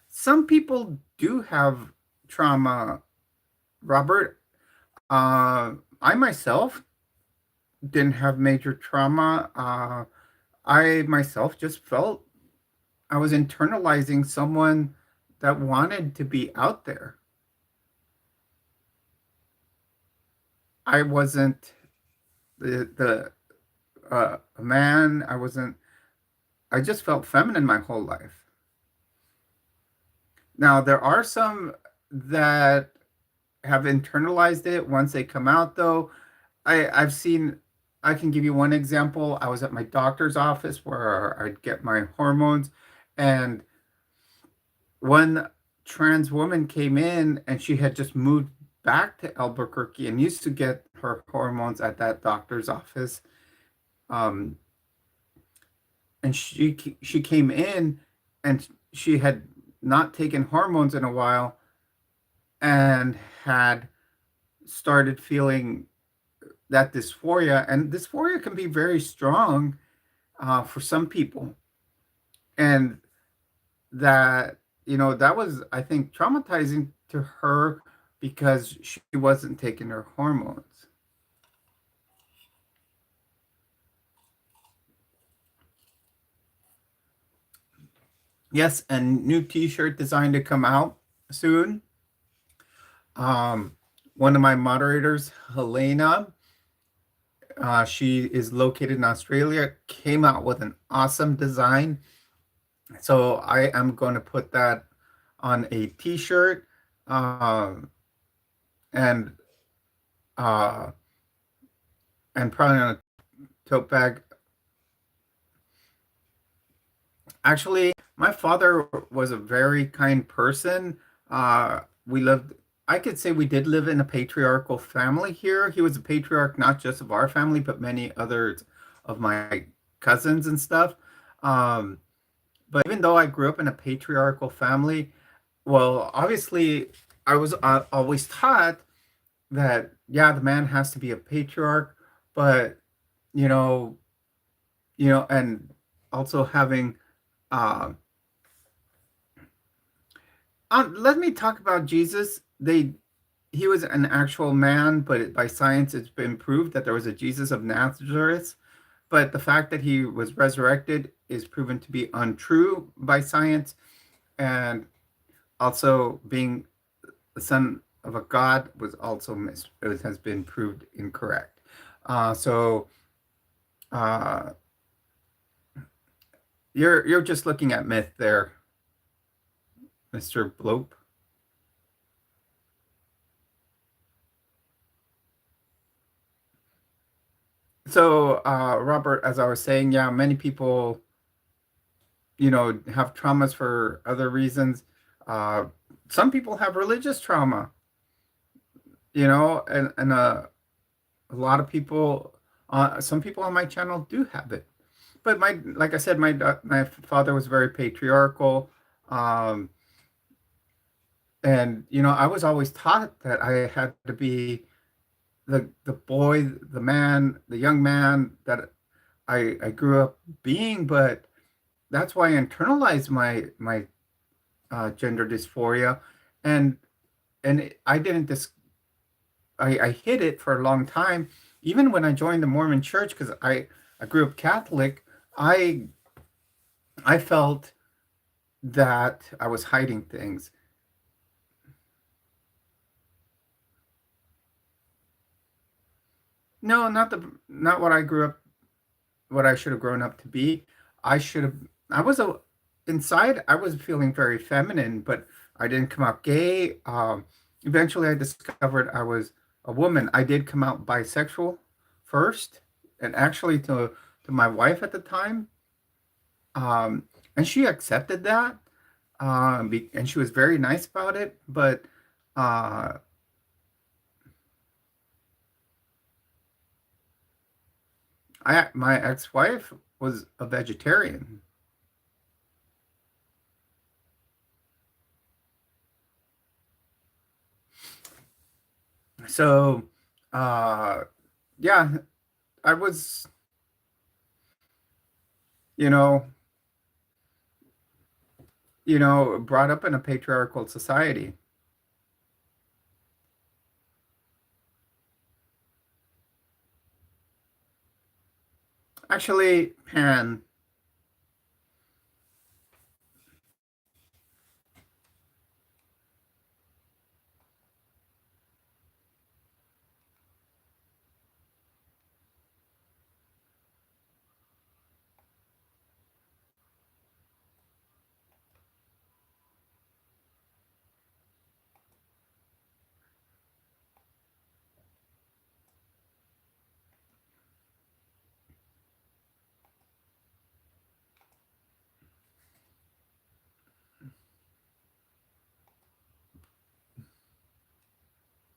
Some people do have trauma, Robert. I myself didn't have major trauma. I myself just felt I was internalizing someone that wanted to be out there. I wasn't the a man. I wasn't. I just felt feminine my whole life. Now there are some that have internalized it once they come out, though. I've seen. I can give you one example. I was at my doctor's office where I'd get my hormones, and one trans woman came in and she had just moved back to Albuquerque and used to get her hormones at that doctor's office. Um, and she came in and she had not taken hormones in a while and had started feeling that dysphoria. And dysphoria can be very strong for some people. And that, that was, I think, traumatizing to her because she wasn't taking her hormones. Yes, and new t-shirt design to come out soon. One of my moderators, Helena, she is located in Australia, came out with an awesome design. So I am going to put that on a t-shirt, um, and uh, probably on a tote bag. Actually, my father was a very kind person. We lived, I could say we did live in a patriarchal family here. He was a patriarch, not just of our family, but many others of my cousins and stuff. Um, but even though I grew up in a patriarchal family, well, obviously, I was always taught that, yeah, the man has to be a patriarch, but, you know, and also having, uh, let me talk about Jesus. he was an actual man, but by science it's been proved that there was a Jesus of Nazareth. But the fact that he was resurrected is proven to be untrue by science, and also being the son of a god was also it has been proved incorrect. So uh, you're just looking at myth there, Mr. Blope. So Robert, as I was saying, yeah, many people, have traumas for other reasons. Uh, some people have religious trauma, and a lot of people, some people on my channel do have it. But like I said, my father was very patriarchal, um, and I was always taught that I had to be the boy, the man, the young man that I grew up being. But that's why I internalized my gender dysphoria, and I didn't I hid it for a long time. Even when I joined the Mormon Church, because I grew up Catholic, I I felt that I was hiding things. No, not what I grew up, what I should have grown up to be. I should have. I was a inside. I was feeling very feminine, but I didn't come out gay. Eventually, I discovered I was a woman. I did come out bisexual first, and actually to my wife at the time, and she accepted that, and she was very nice about it. But uh, my ex-wife was a vegetarian. So, uh, yeah, I was, you know, brought up in a patriarchal society. Actually, pan.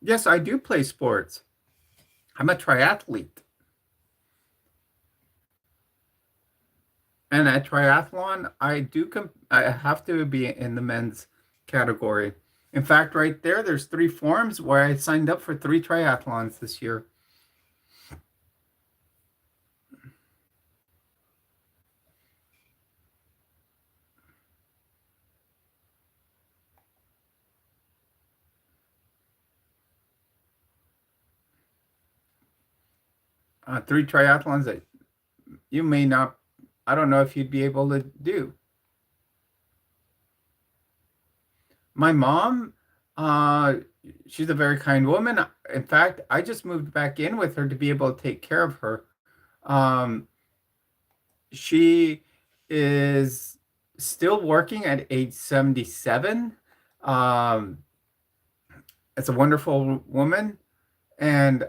Yes, I do play sports. I'm a triathlete, and at triathlon, I have to be in the men's category. In fact, right there, there's three forms where I signed up for three triathlons this year. Three triathlons that you may not, I don't know if you'd be able to do. My mom, uh, she's a very kind woman. In fact, I just moved back in with her to be able to take care of her. Um, she is still working at age 77. Um, it's a wonderful woman, and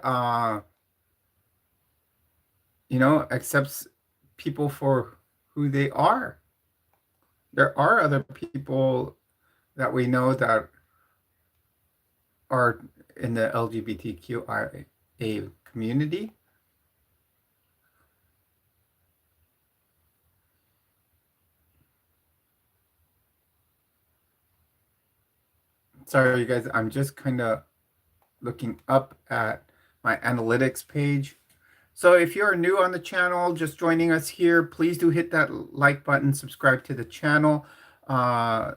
accepts people for who they are. There are other people that we know that are in the LGBTQIA community. Sorry, you guys, I'm just kind of looking up at my analytics page. So if you're new on the channel, just joining us here, please do hit that like button, subscribe to the channel. Uh,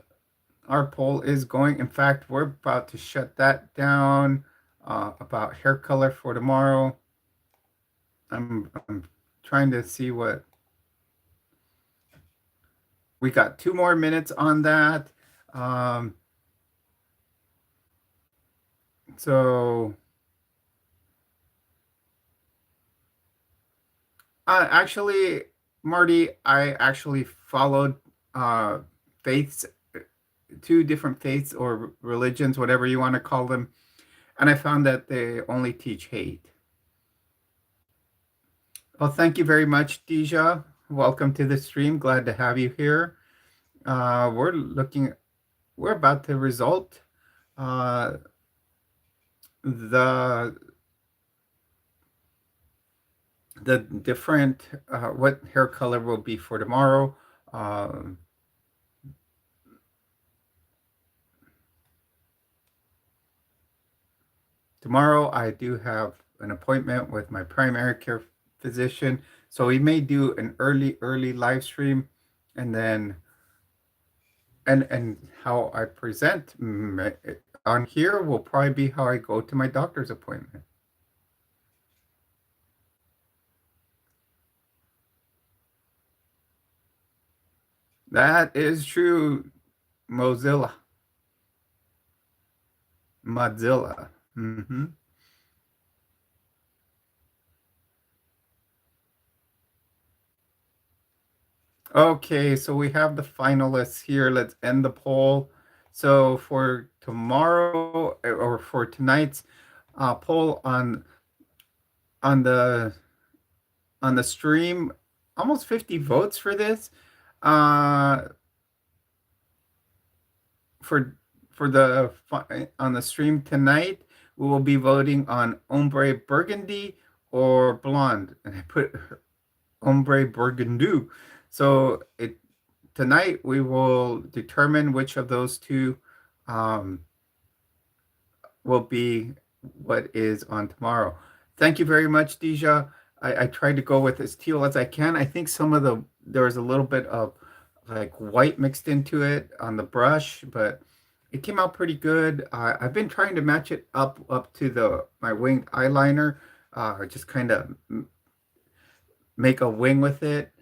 Our poll is going. In fact, we're about to shut that down about hair color for tomorrow. I'm trying to see what we got. 2 more minutes on that. Um, so actually, Marty, I actually followed uh, faiths, two different faiths or religions, whatever you want to call them, and I found that they only teach hate. Well, thank you very much, Deja. Welcome to the stream. Glad to have you here. We're about to result uh, the the different what hair color will be for tomorrow. Um, Tomorrow, I do have an appointment with my primary care physician, so we may do an early live stream, and then and how I present on here will probably be how I go to my doctor's appointment. That is true, Mozilla, Mozilla. Okay, so we have the finalists here. Let's end the poll. So for tomorrow or for tonight's poll on the on the stream, almost 50 votes for this. Uh, for on the stream tonight, we will be voting on ombre burgundy or blonde, and I put ombre burgundy. So tonight we will determine which of those two um, will be what is on tomorrow. Thank you very much, Deja. I tried to go with as teal as I can. I think there was a little bit of like white mixed into it on the brush, but it came out pretty good. I've been trying to match it up to my winged eyeliner, just kind of make a wing with it.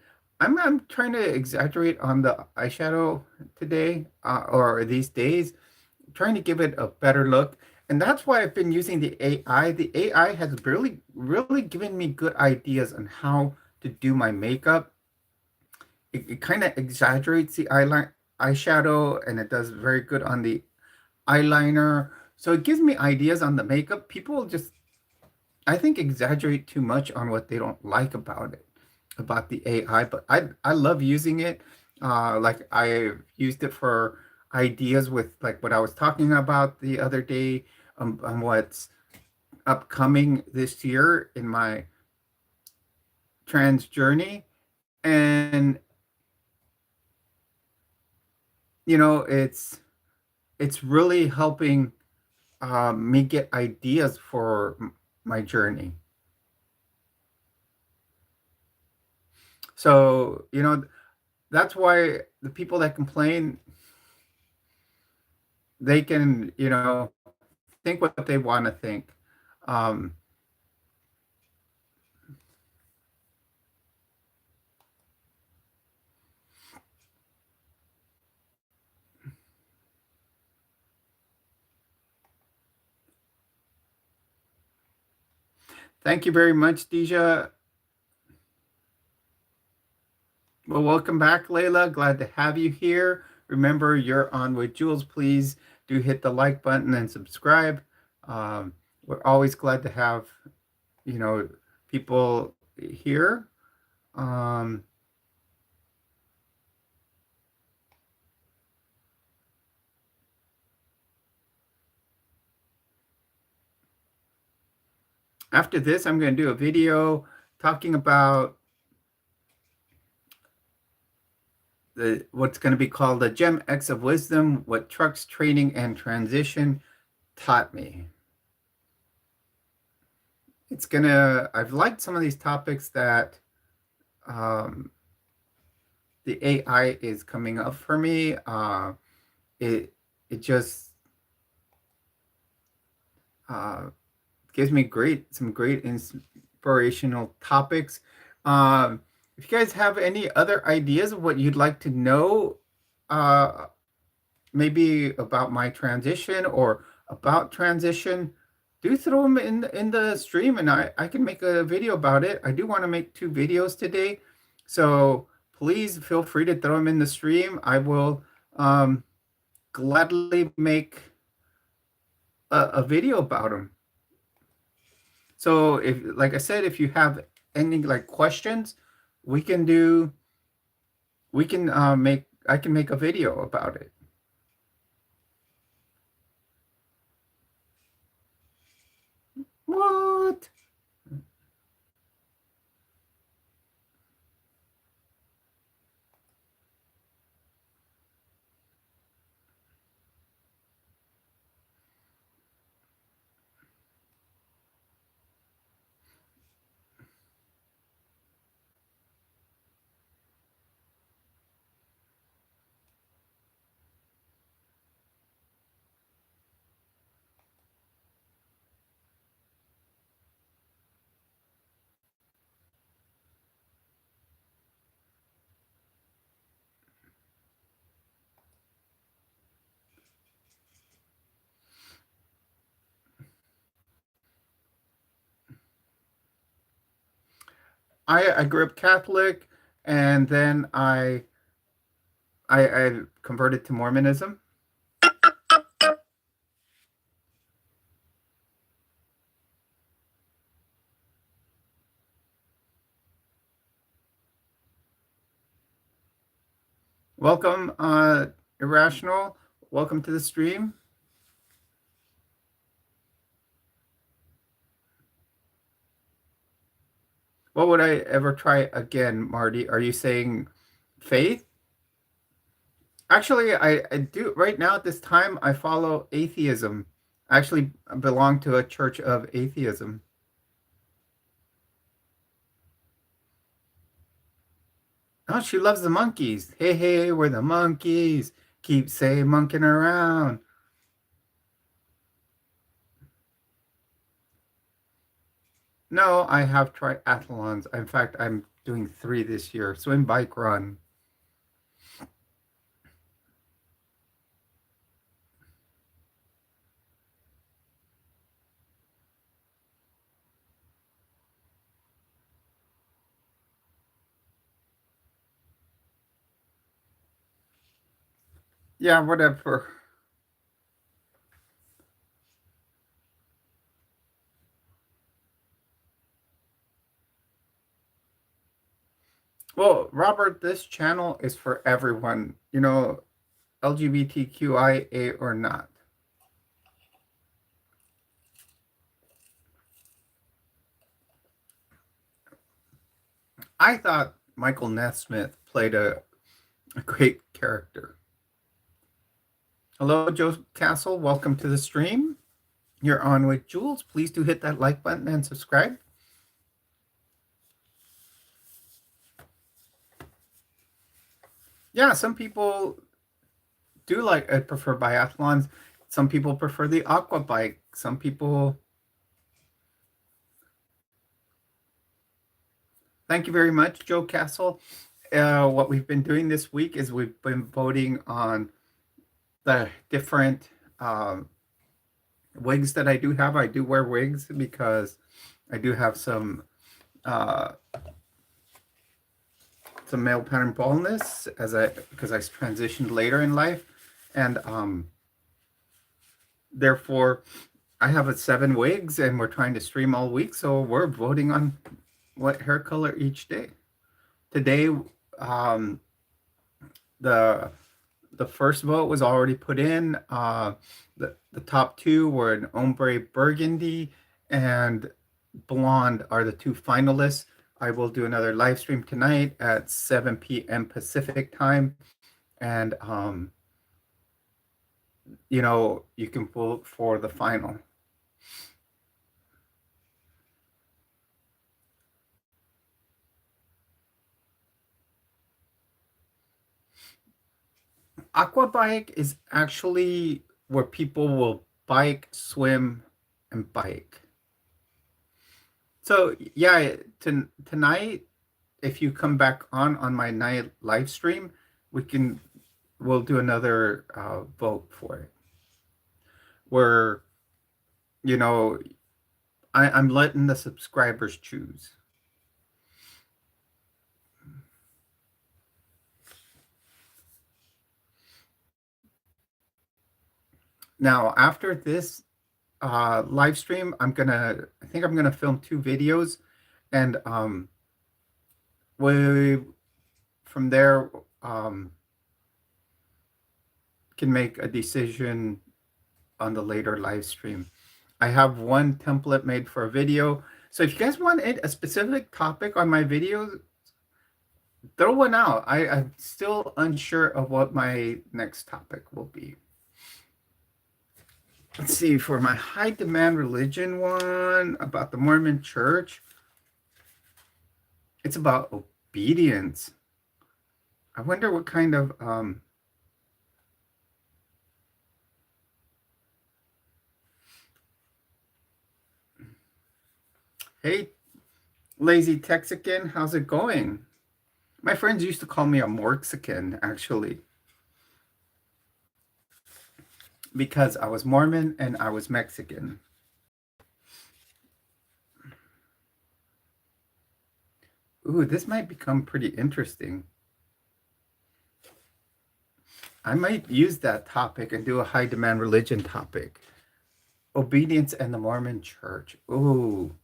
I'm trying to exaggerate on the eyeshadow today, or these days, trying to give it a better look. And that's why I've been using the AI. The AI has really given me good ideas on how to do my makeup. It kind of exaggerates the eyeshadow, and it does very good on the eyeliner. So it gives me ideas on the makeup. People just, I think, exaggerate too much on what they don't like about it, about the AI. But I love using it. Like I used it for ideas with like what I was talking about the other day, on what's upcoming this year in my trans journey. And it's really helping me get ideas for my journey. So, that's why the people that complain, they can, think what they want to think. Um, Thank you very much, Deja. Well, welcome back, Layla. Glad to have you here. Remember, you're on with Jules. Please do hit the like button and subscribe. We're always glad to have, you know, people here. Um, After this, I'm going to do a video talking about what's going to be called the GemsX of Wisdom, what trucks, training, and transition taught me. I've liked some of these topics that the AI is coming up for me. it just uh, gives me some great inspirational topics. Um, if you guys have any other ideas of what you'd like to know, uh, maybe about my transition or about transition, do throw them in the stream, and I can make a video about it. I do want to make two videos today, so please feel free to throw them in the stream. I will gladly make a video about them. So if, like I said, if you have any like questions, we can do we can make I can make a video about it. What? I grew up Catholic, and then I converted to Mormonism. Welcome, Irrational. Welcome to the stream. What would I ever try again, Marty? Are you saying faith? Actually, I do right now at this time. I follow atheism. I actually belong to a church of atheism. Oh, she loves the monkeys. Hey, hey, we're the monkeys. Keep saying monkeying around. No, I have triathlons. In fact, I'm doing three this year: swim, bike, run. Yeah, whatever. Well, Robert, this channel is for everyone, LGBTQIA or not. I thought Michael Nesmith played a great character. Hello, Joe Castle. Welcome to the stream. You're on with Jules. Please do hit that like button and subscribe. Yeah, some people do prefer biathlons. Some people prefer the aqua bike. Some people. Thank you very much, Joe Castle. What we've been doing this week is we've been voting on the different wigs that I do have. I do wear wigs because I do have uh, some male pattern baldness because I transitioned later in life, and therefore I have 7 wigs, and we're trying to stream all week. So we're voting on what hair color each day. Today, um, the the first vote was already put in. The top two were an ombre burgundy and blonde are the two finalists. I will do another live stream tonight at 7 p.m. Pacific time, and you can vote for the final. Aqua bike is actually where people will bike, swim, and bike. So yeah, tonight, if you come back on my night live stream, we can we'll do another vote for it. Where you know I'm letting the subscribers choose. Now after this live stream, I think I'm gonna film two videos, and we from there um, can make a decision on the later live stream. I have one template made for a video. So if you guys want a specific topic on my videos, throw one out. I'm still unsure of what my next topic will be. Let's see, for my high demand religion one about the Mormon church, it's about obedience. I wonder what kind of hey, lazy Texican, how's it going? My friends used to call me a Morxican, actually, because I was Mormon and I was Mexican. Ooh, this might become pretty interesting. I might use that topic and do a high demand religion topic. Obedience and the Mormon church. Ooh.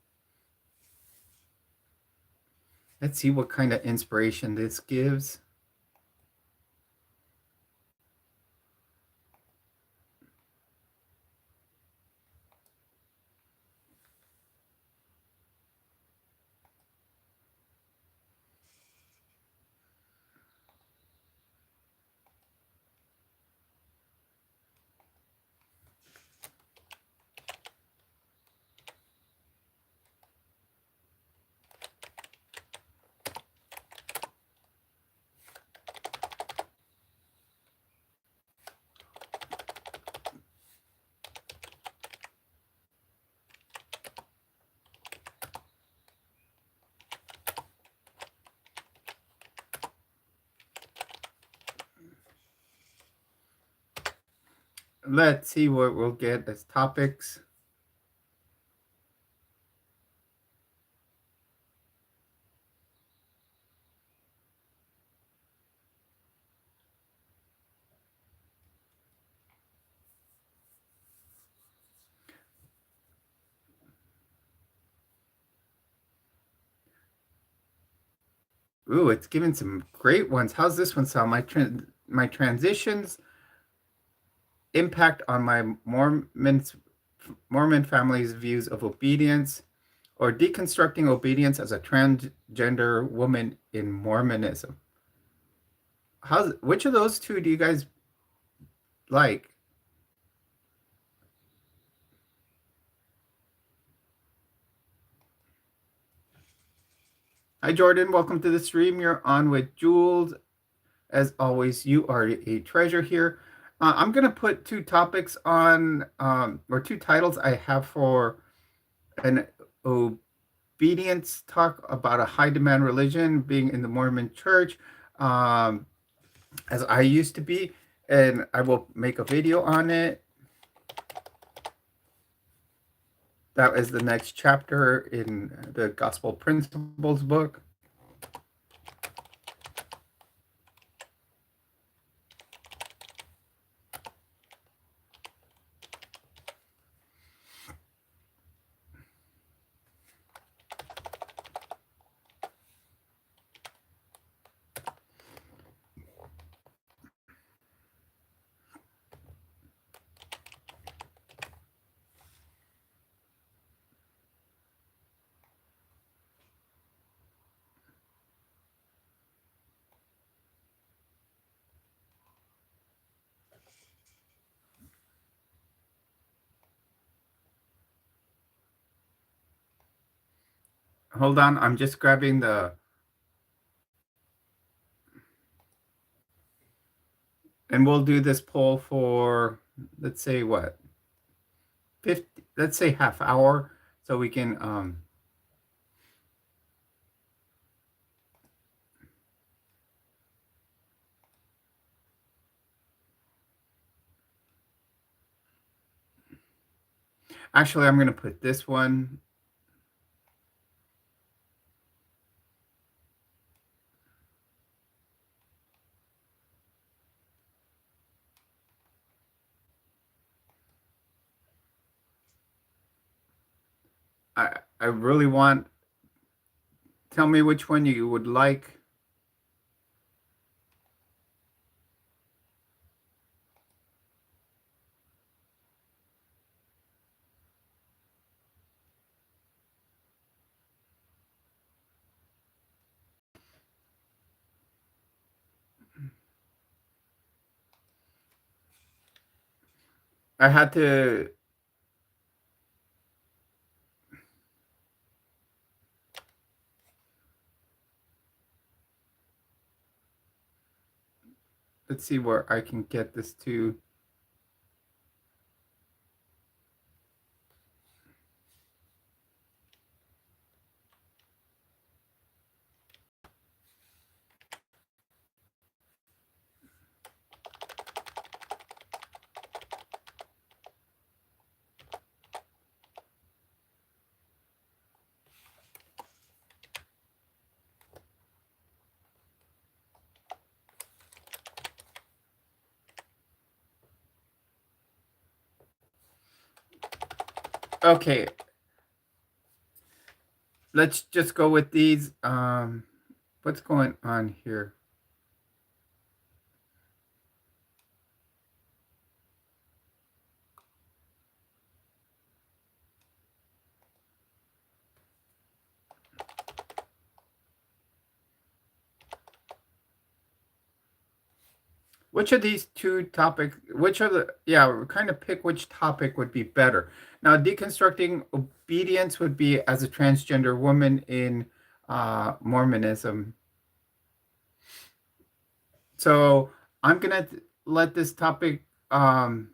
Let's see what kind of inspiration this gives. Let's see what we'll get as topics. Ooh, it's giving some great ones. How's this one sound? My transitions impact on my Mormon family's views of obedience, or deconstructing obedience as a transgender woman in Mormonism. Which of those two do you guys like? Hi Jordan, welcome to the stream. You're on with Jules. As always, you are a treasure here. I'm gonna put two topics on, or two titles I have for an obedience talk about a high demand religion being in the Mormon church, um, as I used to be, and I will make a video on it. That is the next chapter in the Gospel Principles book. Hold on, I'm just grabbing the And we'll do this poll for, let's say what, 50, let's say half hour, so we can actually I'm going to put this one. I really want, tell me which one you would like. I had to, let's see where I can get this to. Okay, let's just go with these. What's going on here? Which of these two topics, which of the, yeah, kind of pick which topic would be better. Now, deconstructing obedience would be as a transgender woman in Mormonism. So I'm gonna let this topic go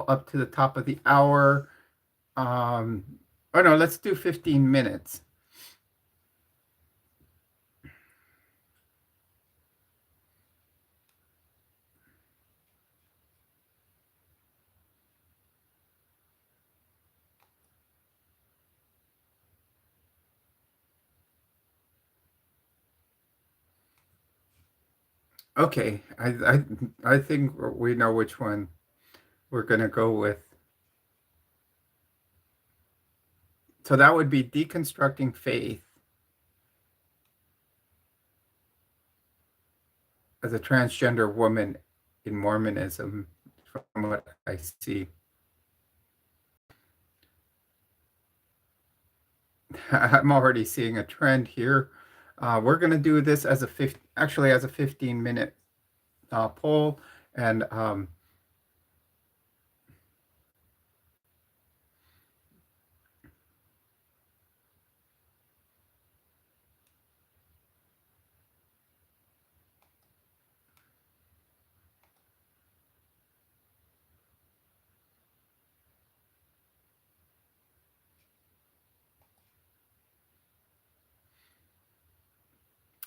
up to the top of the hour. Um, oh no, let's do 15 minutes. Okay, I think we know which one we're gonna go with. So that would be deconstructing faith as a transgender woman in Mormonism, from what I see. I'm already seeing a trend here. We're going to do this as a actually as a 15-minute poll, and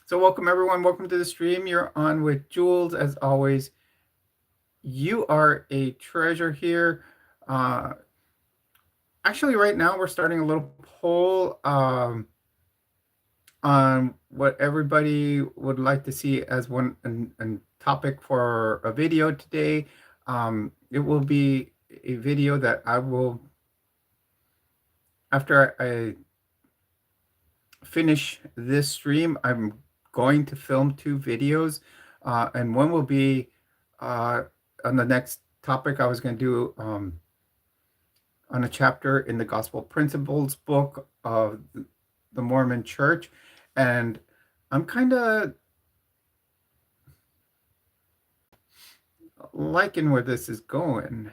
so welcome everyone. Welcome to the stream. You're on with Jules, as always. You are a treasure here. Uh, Actually, right now we're starting a little poll on what everybody would like to see as a topic for a video today. It will be a video that I will, after I finish this stream, I'm going to film 2 videos, and one will be on the next topic I was going to do on a chapter in the Gospel Principles book of the Mormon Church, and I'm kind of liking where this is going,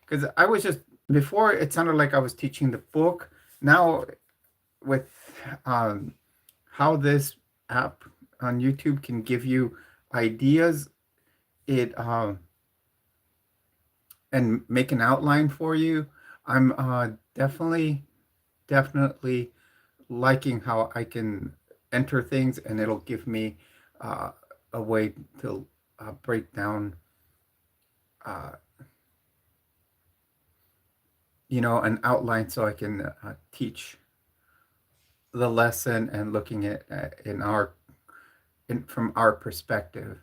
because I was just, before it sounded like I was teaching the book. Now with how this app on YouTube can give you ideas, it and make an outline for you. I'm definitely liking how I can enter things and it'll give me uh, a way to break down, uh, an outline so I can teach the lesson and looking at from our perspective.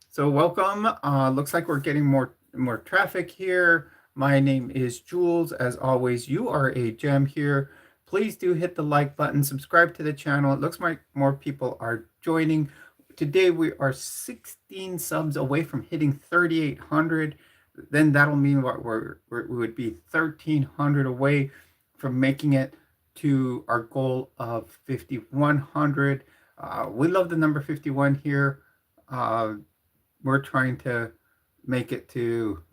So welcome. Looks like we're getting more traffic here. My name is Jules. As always, you are a gem here. Please do hit the like button, subscribe to the channel. It looks like more people are joining. Today we are 16 subs away from hitting 3,800. Then that'll mean what we would be 1,300 away from making it to our goal of 5,100. We love the number 51 here. We're trying to make it to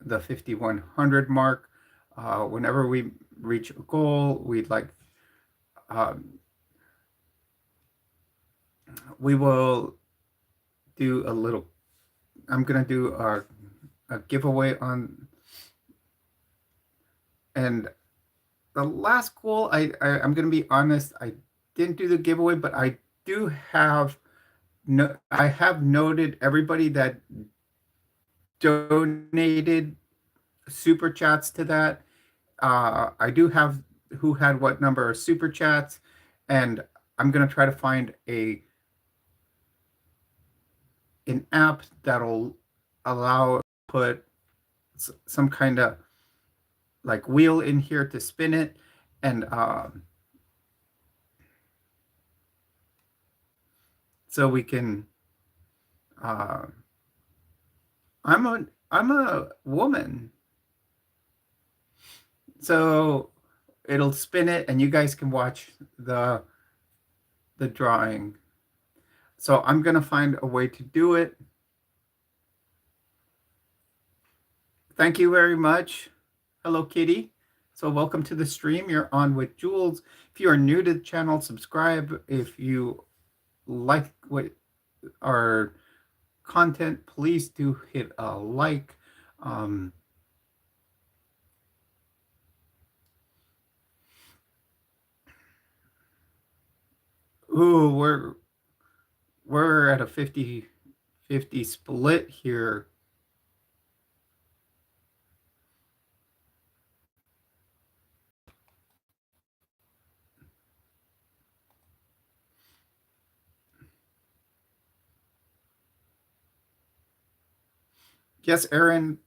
the 5,100 mark. Whenever we reach a goal, um, we will do a little. I'm gonna do a giveaway on, and the last goal. I'm gonna be honest. I didn't do the giveaway, but I do have no. I have noted everybody that donated super chats to that. I do have who had what number of super chats, and I'm gonna try to find an app that'll allow put some kind of like wheel in here to spin it, and so we can. Uh, I'm a woman, so it'll spin it, and you guys can watch the drawing. So I'm gonna find a way to do it. Thank you very much. Hello, Kitty. So welcome to the stream. You're on with Jules. If you are new to the channel, subscribe. If you like what our content, please do hit a like. Um, ooh, we're at a 50-50 split here. Yes, Aaron,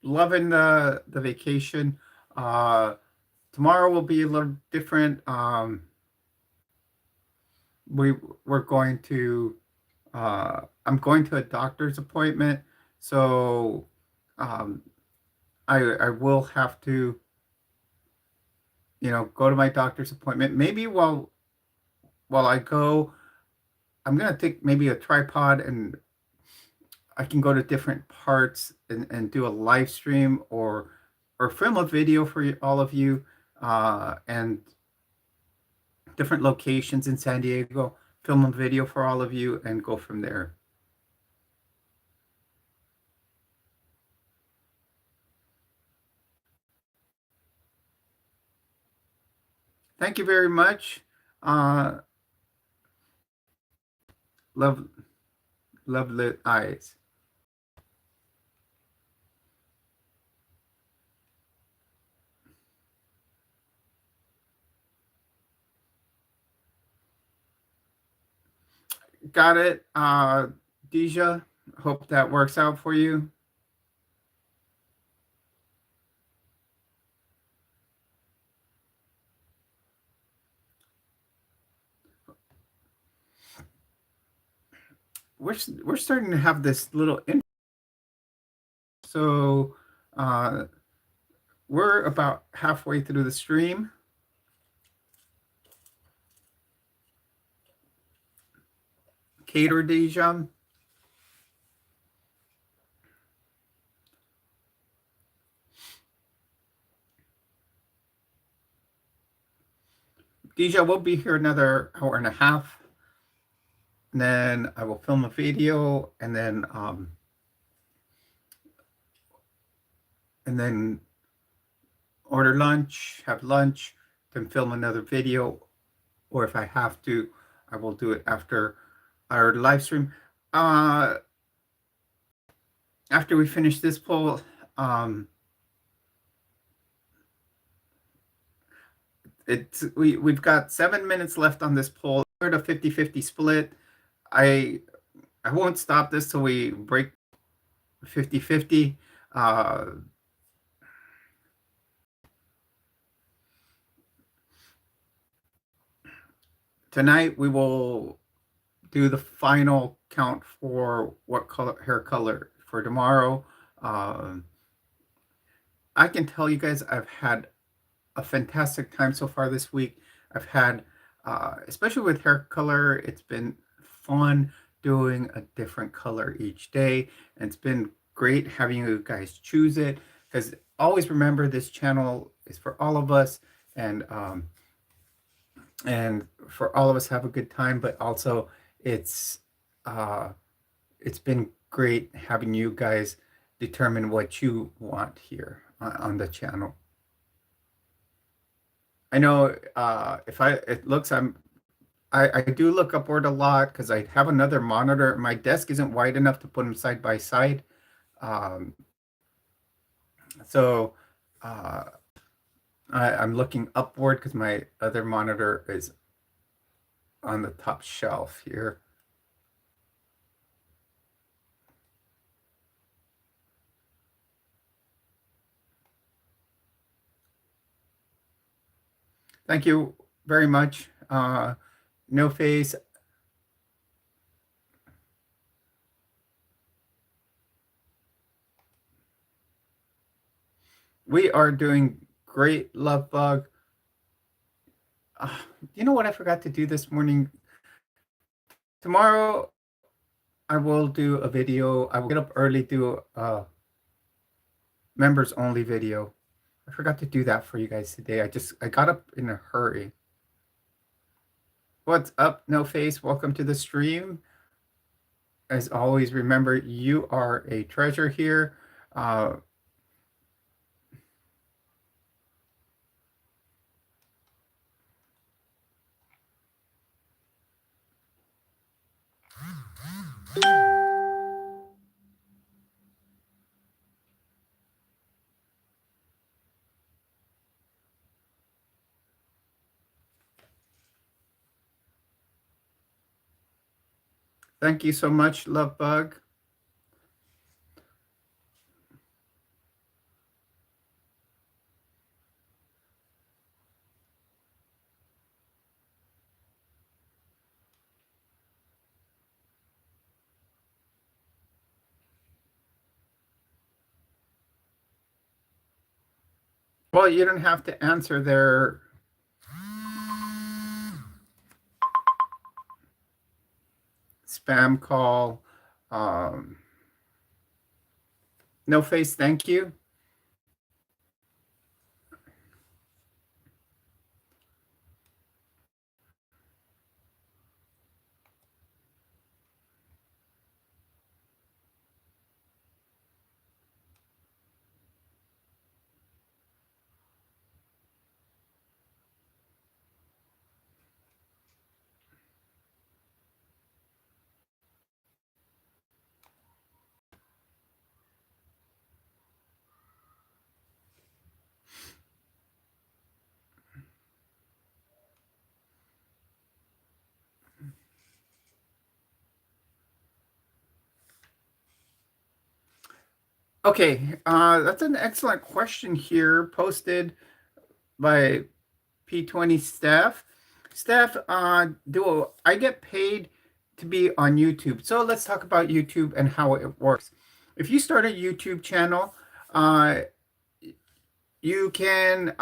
loving the vacation. Uh, Tomorrow will be a little different. We we're going to I'm going to a doctor's appointment, so um, I will have to go to my doctor's appointment. Maybe while I go, I'm gonna take maybe a tripod and I can go to different parts and do a live stream or film a video for all of you and different locations in San Diego, film a video for all of you and go from there. Thank you very much. Uh, love, love lit eyes. Got it. Deja, hope that works out for you. We're starting to have this little so uh, we're about halfway through the stream. Cater Deja. Deja will be here another hour and a half. And then I will film a video and then order lunch, have lunch, then film another video. Or if I have to, I will do it after our live stream. Uh, After we finish this poll, um, we've got 7 minutes left on this poll. We're at a 50-50 split. I won't stop this till we break 50-50. Tonight we will do the final count for what hair color for tomorrow. I can tell you guys I've had a fantastic time so far this week. I've had, especially with hair color, it's been fun doing a different color each day. And it's been great having you guys choose it, because always remember this channel is for all of us, and for all of us have a good time, but also it's it's been great having you guys determine what you want here on the channel. I know I do look upward a lot because I have another monitor. My desk isn't wide enough to put them side by side. Um, so uh, I'm looking upward because my other monitor is on the top shelf here. Thank you very much. No face. We are doing great, Love Bug. You know what I forgot to do this morning? Tomorrow, I will do a video. I will get up early, do a members only video. I forgot to do that for you guys today. I got up in a hurry. What's up, No Face? Welcome to the stream. As always, remember you are a treasure here. Thank you so much, Love Bug. Well, you don't have to answer their spam call. No Face, thank you. Okay, that's an excellent question here, posted by P20 Steph. Steph, do I get paid to be on YouTube? So let's talk about YouTube and how it works. If you start a YouTube channel, you can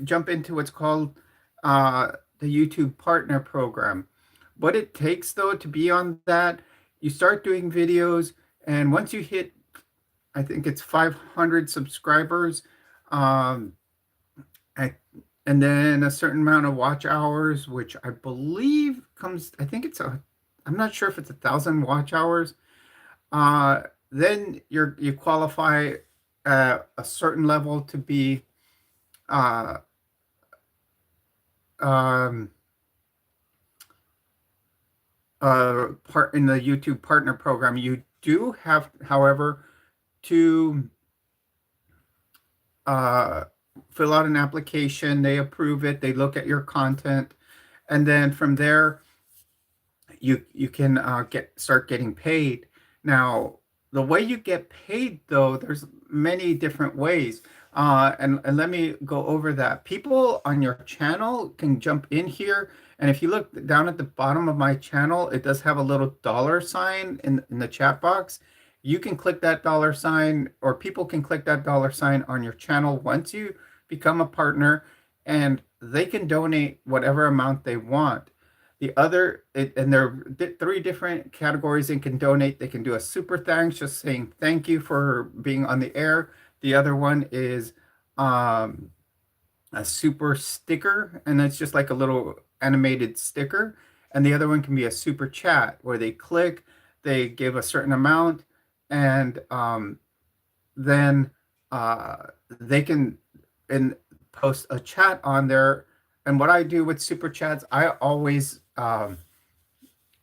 jump into what's called the YouTube Partner Program. What it takes, though, to be on that, you start doing videos, and once you hit, I think it's 500 subscribers, and and then a certain amount of watch hours, which I believe comes, I think I'm not sure if it's 1,000 watch hours. Uh, then you qualify at a certain level to be uh, um, part in the YouTube partner program. You do have, however, to uh, fill out an application. They approve it. They look at your content, and then from there, you can get start getting paid. Now, the way you get paid, though, there's many different ways. And let me go over that. People on your channel can jump in here, and if you look down at the bottom of my channel, it does have a little dollar sign in the chat box. You can click that dollar sign, or people can click that dollar sign on your channel once you become a partner, and they can donate whatever amount they want. And there are three different categories they can donate. They can do a super thanks, just saying thank you for being on the air. The other one is um, a super sticker, and it's just like a little animated sticker. And the other one can be a super chat where they click, they give a certain amount, and then they can and post a chat on there. And what I do with super chats, I always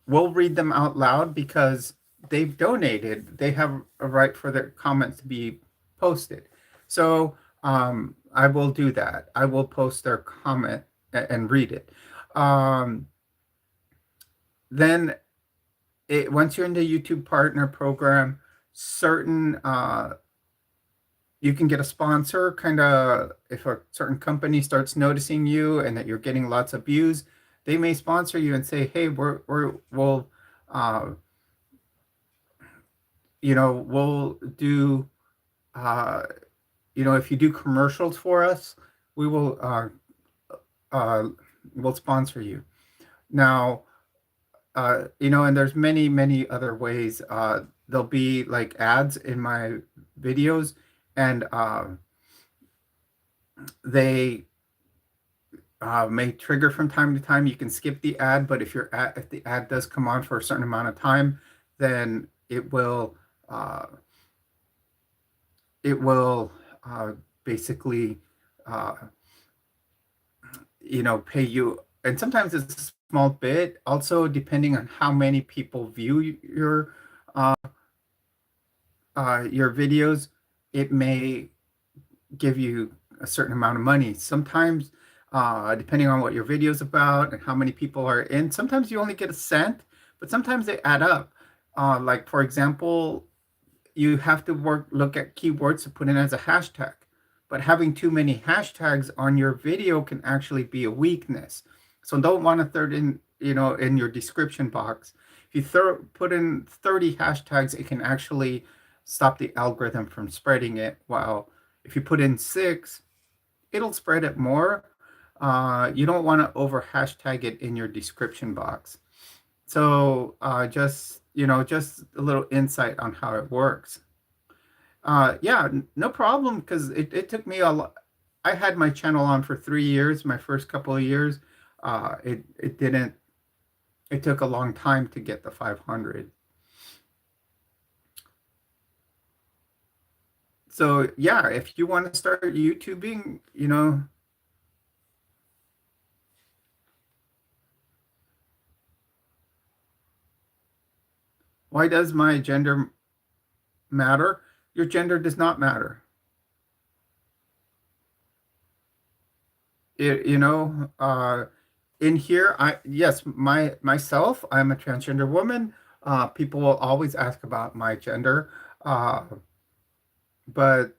will read them out loud because they've donated. They have a right for their comments to be posted. So I will do that. I will post their comment and read it. Um, then once you're in the YouTube Partner Program, certain you can get a sponsor. Kind of, if a certain company starts noticing you and that you're getting lots of views, they may sponsor you and say, "Hey, we'll uh, we'll do uh, if you do commercials for us, we will uh, we'll sponsor you." Now, and there's many other ways. There'll be like ads in my videos, and they may trigger from time to time. You can skip the ad, but if the ad does come on for a certain amount of time, then uh, it will basically uh, pay you. And sometimes it's a small bit. Also, depending on how many people view your videos, it may give you a certain amount of money. Sometimes, depending on what your video is about and how many people are in, sometimes you only get a cent, but sometimes they add up. Like for example, you have to look at keywords to put in as a hashtag. But having too many hashtags on your video can actually be a weakness. So don't want to third in your description box. If you put in 30 hashtags, it can actually stop the algorithm from spreading it. While if you put in six, it'll spread it more. You don't want to over hashtag it in your description box. So just a little insight on how it works. Yeah, no problem, because it took me a lot. I had my channel on for 3 years, my first couple of years. It didn't, it took a long time to get the 500. So yeah, if you want to start YouTubing, why does my gender matter? Your gender does not matter. In here, yes, myself, I'm a transgender woman. People will always ask about my gender, uh, but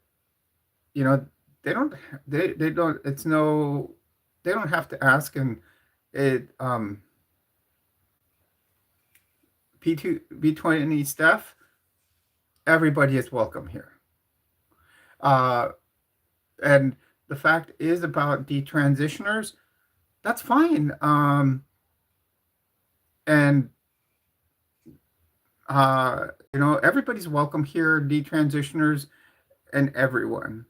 you know, they don't, they don't, it's no, they don't have to ask. And it, B20 staff, everybody is welcome here. Uh, and the fact is about detransitioners, that's fine. And everybody's welcome here, detransitioners and everyone.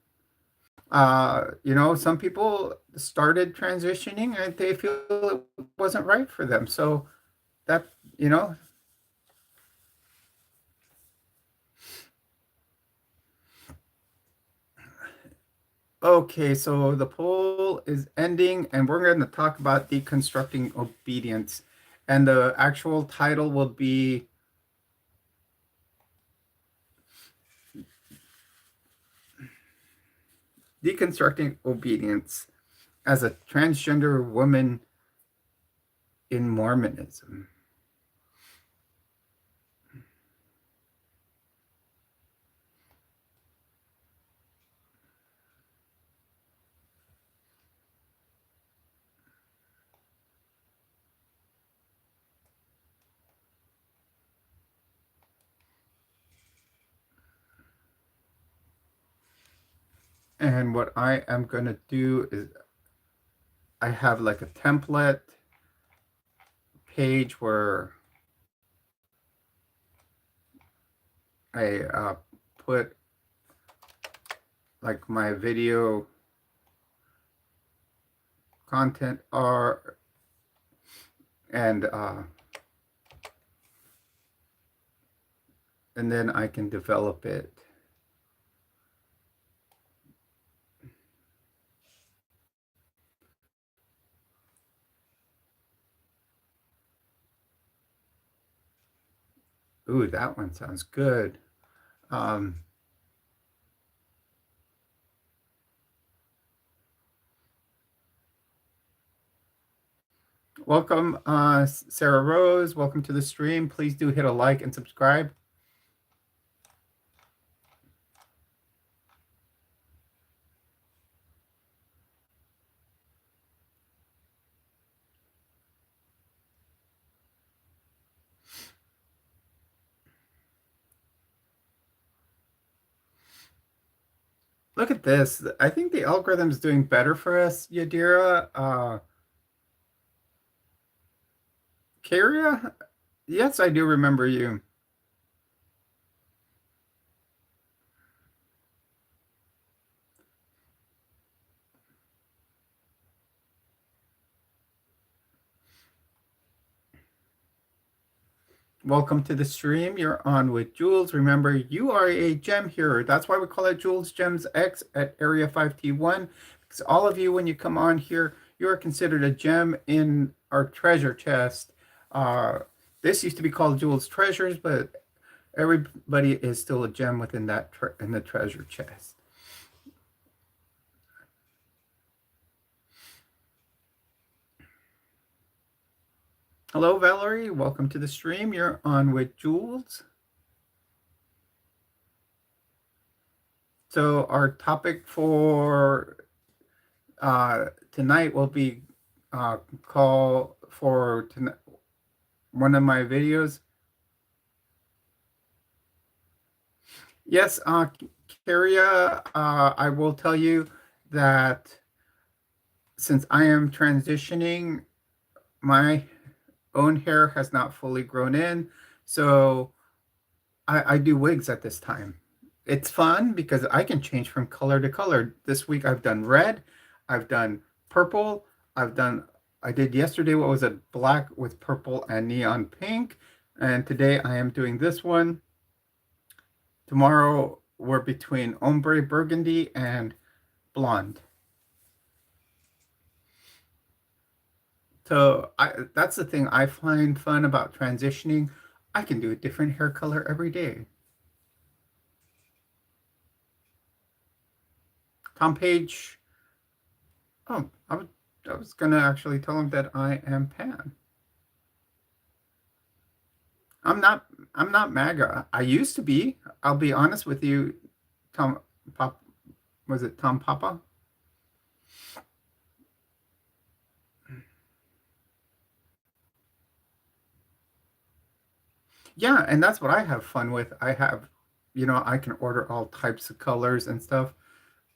Some people started transitioning and they feel it wasn't right for them. So that, you know, okay, so the poll is ending and we're going to talk about deconstructing obedience. And the actual title will be Deconstructing Obedience as a Transgender Woman in Mormonism. And what I am going to do is I have like a template page where I put like my video content are and and then I can develop it. Ooh, that one sounds good. Um, Welcome, Sarah Rose. Welcome to the stream. Please do hit a like and subscribe. Look at this. I think the algorithm is doing better for us, Yadira. Karia? Yes, I do remember you. Welcome to the stream. You're on with Jules. Remember, you are a gem here. That's why we call it Jules GemsX at Area 5T1. Because all of you, when you come on here, you are considered a gem in our treasure chest. Uh, this used to be called Jules Treasures, but everybody is still a gem within that in the treasure chest. Hello, Valerie. Welcome to the stream. You're on with Jules. So our topic for tonight will be call for one of my videos. Yes, Karia, I will tell you that since I am transitioning, my own hair has not fully grown in. So I do wigs at this time. It's fun because I can change from color to color. This week I've done red, I've done purple, I did yesterday what was it, black with purple and neon pink, and today I am doing this one. Tomorrow we're between ombre burgundy and blonde. So that's the thing I find fun about transitioning. I can do a different hair color every day. Tom Page. Oh, I was gonna actually tell him that I am Pan. I'm not I'm not MAGA. I used to be. I'll be honest with you, Tom Pop was it Tom Papa? Yeah, and that's what I have fun with. I can order all types of colors and stuff.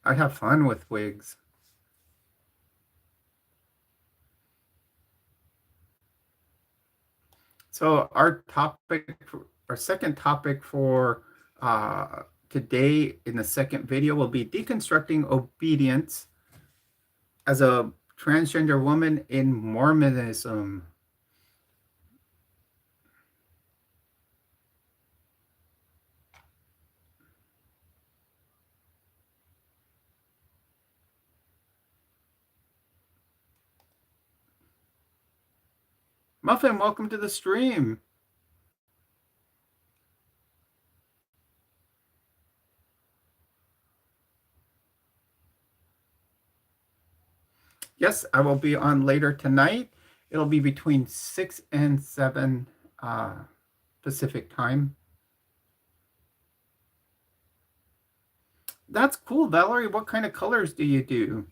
I have fun with wigs. So our second topic for today in the second video will be deconstructing obedience as a transgender woman in Mormonism. Muffin, welcome to the stream. Yes, I will be on later tonight. It'll be between 6 and 7 Pacific time. That's cool, Valerie. What kind of colors do you do?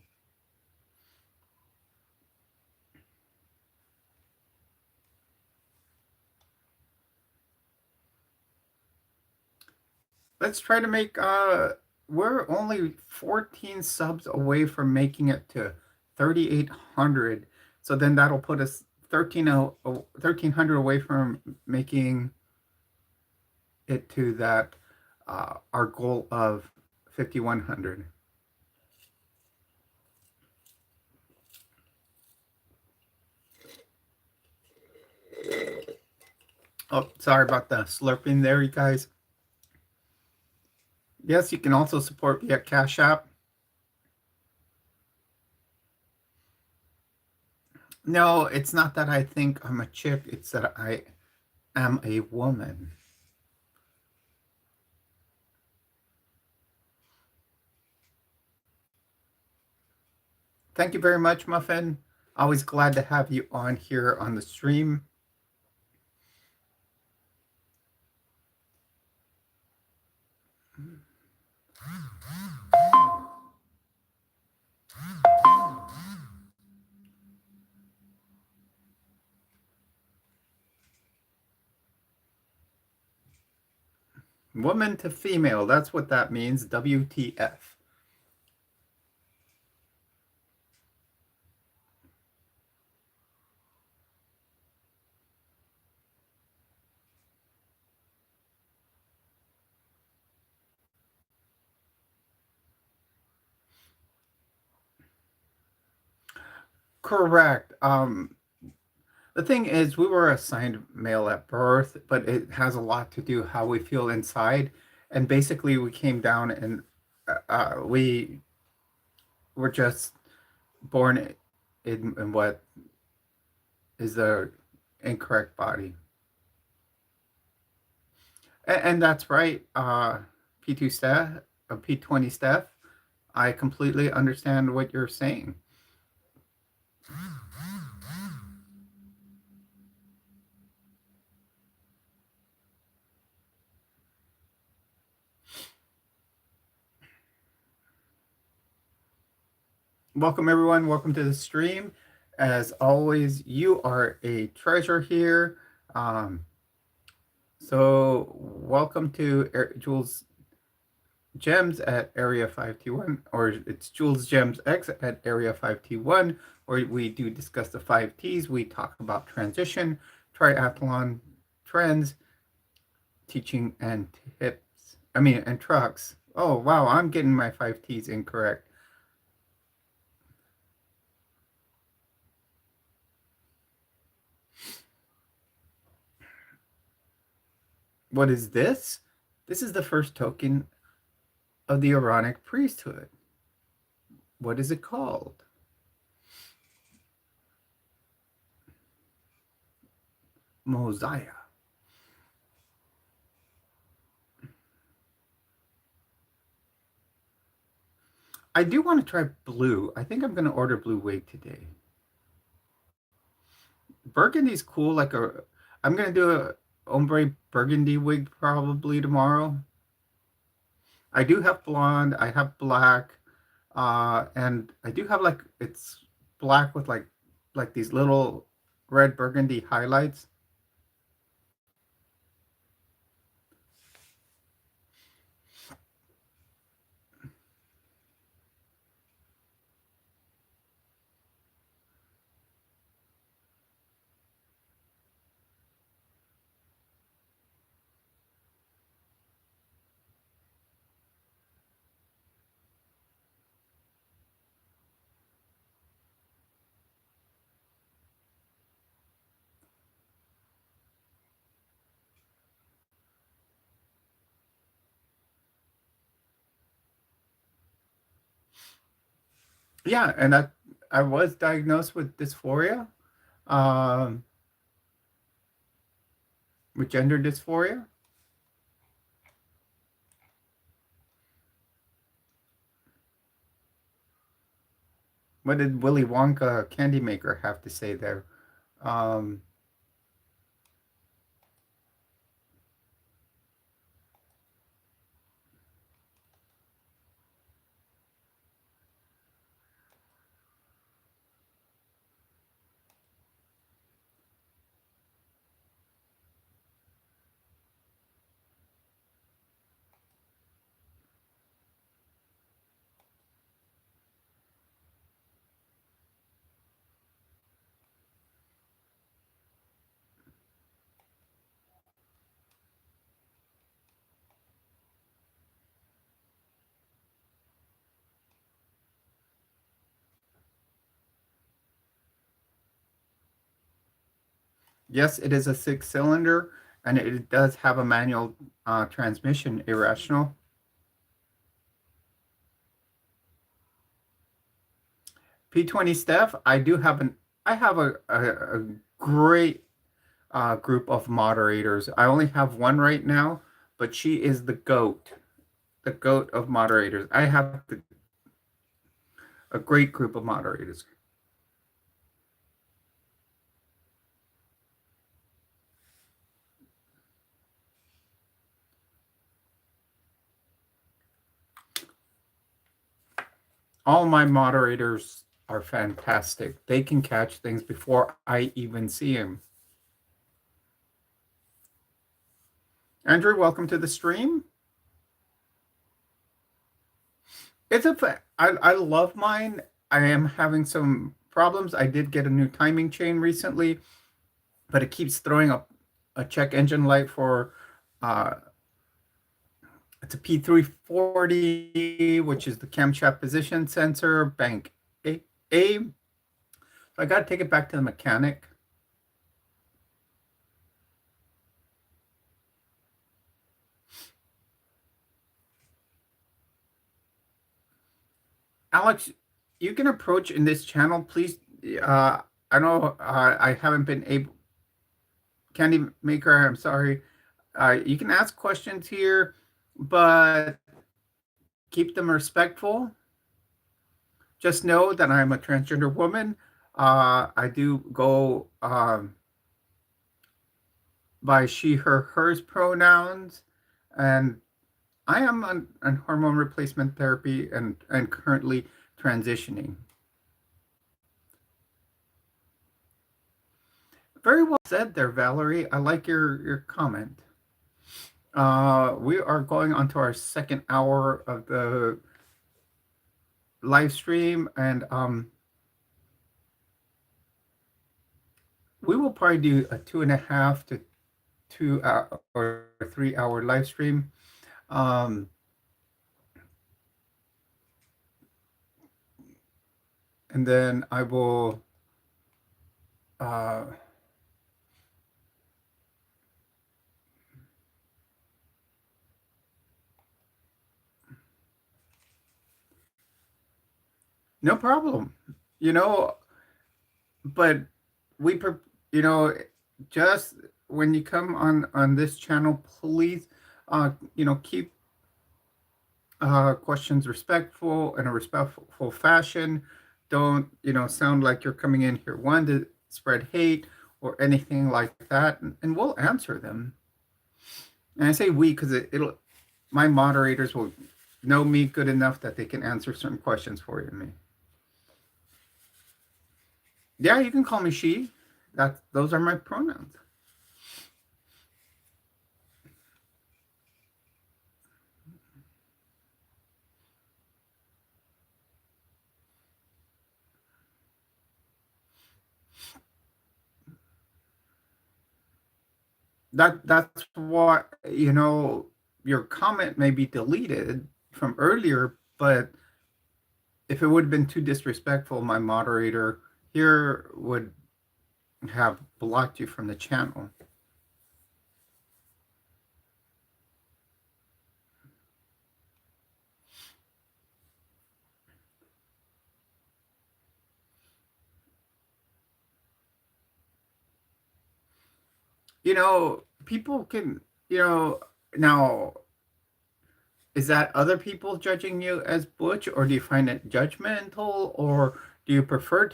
Let's try to make we're only 14 subs away from making it to 3,800. So then that'll put us 1,300 away from making it to that our goal of 5,100. Oh, sorry about the slurping there, you guys. Yes, you can also support via Cash App. No, it's not that I think I'm a chick, it's that I am a woman. Thank you very much, Muffin. Always glad to have you on here on the stream. Woman to female, that's what that means, WTF. Correct. The thing is, we were assigned male at birth, but it has a lot to do how we feel inside. And basically, we came down and we were just born in what is the incorrect body. And that's right, P2 Steph, P20 Steph. I completely understand what you're saying. Welcome, everyone. Welcome to the stream. As always, you are a treasure here. So welcome to Jules Gems at Area 5T1, or it's Jules GemsX at Area 5T1, where we do discuss the 5Ts. We talk about transition, triathlon trends, teaching and tips. And trucks. Oh, wow, I'm getting my 5Ts incorrect. What is this? This is the first token of the Aaronic priesthood. What is it called? Mosiah. I do want to try blue. I think I'm going to order blue wig today. Burgundy's cool. I'm going to do a ombre burgundy wig probably tomorrow. I do have blonde. I have black. And I do have it's black with like these little red burgundy highlights. Yeah, and I was diagnosed with dysphoria, um, with gender dysphoria. What did Willy Wonka candy maker have to say there? Um, yes, it is a six cylinder, and it does have a manual transmission, irrational. P20 Steph, I have a great group of moderators. I only have one right now, but she is the goat of moderators. I have a great group of moderators. All my moderators are fantastic. They can catch things before I even see them. Andrew, welcome to the stream. I love mine. I am having some problems. I did get a new timing chain recently, but it keeps throwing up a check engine light for uh, it's a P340, which is the camshaft position sensor, bank A. So I got to take it back to the mechanic. Alex, you can approach in this channel, please. I know I haven't been able, Candy Maker, I'm sorry. You can ask questions here, but keep them respectful. Just know that I'm a transgender woman. I do go by she, her, hers pronouns, and I am on hormone replacement therapy and currently transitioning. Very well said there, Valerie. I like your comment. We are going on to our second hour of the live stream, and we will probably do a 2.5 to 2 hour or 3 hour live stream. Um, and then I will, uh, no problem. You know, but we, you know, just when you come on this channel, please, keep questions respectful in a respectful fashion. Don't, sound like you're coming in here one to spread hate or anything like that, and we'll answer them. And I say we because it'll my moderators will know me good enough that they can answer certain questions for you and me. Yeah, you can call me she. Those are my pronouns. That's what your comment may be deleted from earlier, but if it would have been too disrespectful, my moderator here would have blocked you from the channel. People can, now, is that other people judging you as butch, or do you find it judgmental, or do you prefer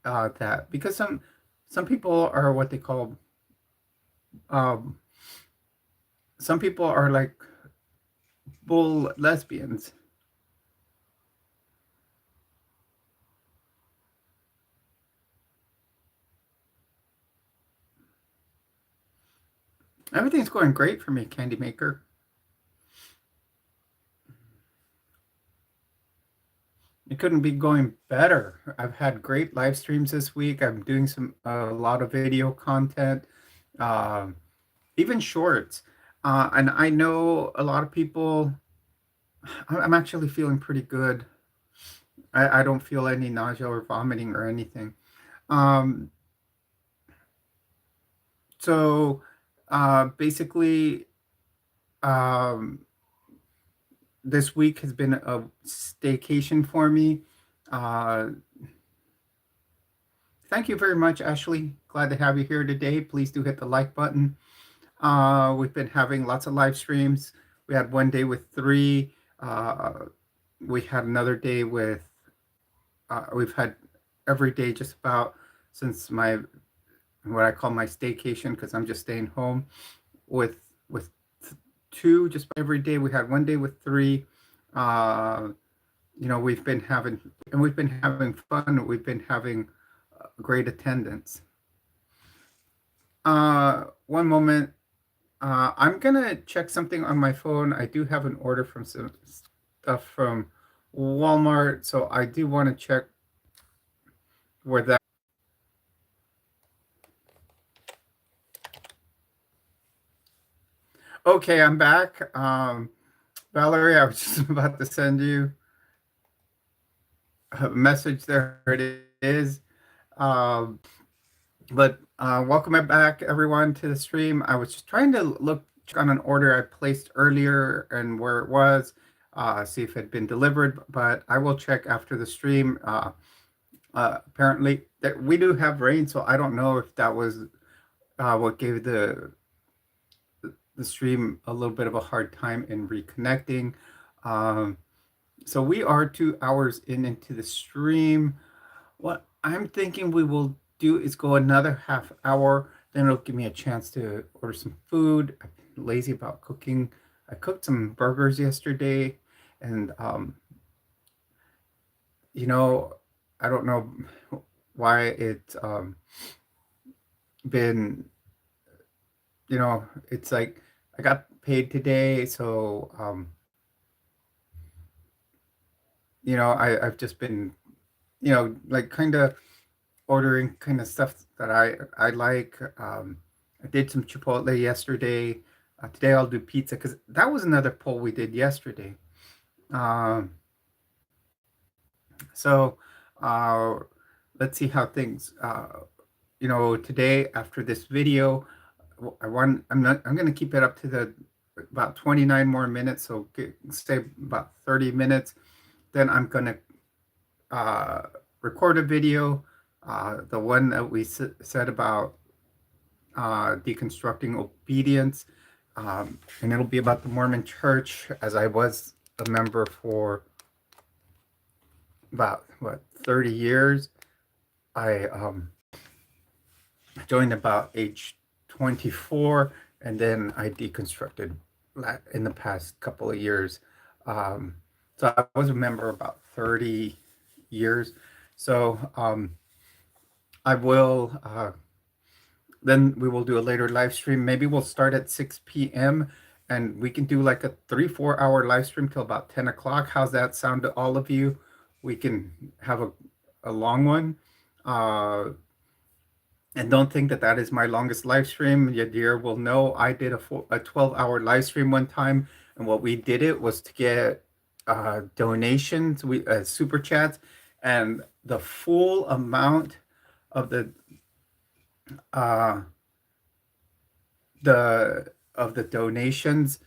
that? Because some people are what they call, um, some people are like bull lesbians. Everything's going great for me, Candy Maker. It couldn't be going better. I've had great live streams this week. I'm doing a lot of video content, um, even shorts. And I know a lot of people. I'm actually feeling pretty good. I don't feel any nausea or vomiting or anything. Um, so basically, um, this week has been a staycation for me. Uh, Thank you very much, Ashley. Glad to have you here today. Please do hit the like button. We've been having lots of live streams. We had one day with three. We had another day with, we've had every day just about since my, what I call my staycation, because I'm just staying home with, with two just every day. We had one day with three. Uh, we've been having, and we've been having fun. We've been having great attendance. One moment. I'm gonna check something on my phone. I do have an order from some stuff from Walmart, so I do want to check where that. Okay, I'm back. Valerie, I was just about to send you a message. There it is. Um, but welcome back, everyone, to the stream. I was just trying to look on an order I placed earlier and where it was, see if it had been delivered. But I will check after the stream. Apparently, that we do have rain, so I don't know if that was what gave the stream a little bit of a hard time in reconnecting. Um, so we are 2 hours into the stream. What I'm thinking we will do is go another half hour. Then it'll give me a chance to order some food. I've been lazy about cooking. I cooked some burgers yesterday, and you know, I don't know why it's been, it's like I got paid today, so I've just been, like kind of ordering kind of stuff that I like. I did some Chipotle yesterday. Today I'll do pizza because that was another poll we did yesterday. Um, so uh, let's see how things. Today after this video, I'm going to keep it up to the about 29 more minutes. So stay about 30 minutes. Then I'm going to uh, record a video. The one that we said about deconstructing obedience, and it'll be about the Mormon Church, as I was a member for about 30 years. I joined about age 24, and then I deconstructed in the past couple of years. Um, so I was a member about 30 years. So I will then we will do a later live stream. Maybe we'll start at 6 p.m. and we can do like a 3-4 hour live stream till about 10 o'clock. How's that sound to all of you? We can have a long one. And don't think that that is my longest live stream. Yadir will know I did a 12-hour live stream one time. And what we did it was to get donations, super chats, and the full amount of uh, the donations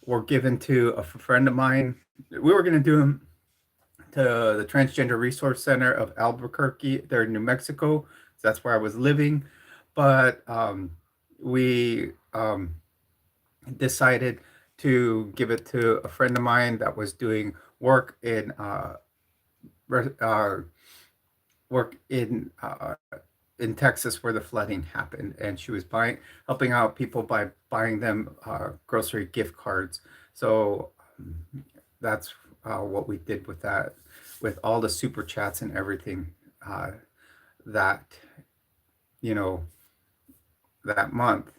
were given to a friend of mine. We were going to do them to the Transgender Resource Center of Albuquerque, there in New Mexico. So that's where I was living. But we decided to give it to a friend of mine that was doing uh, work in Texas where the flooding happened, and she was helping out people by buying them grocery gift cards. So that's what we did with that, with all the super chats and everything uh, that you know that month.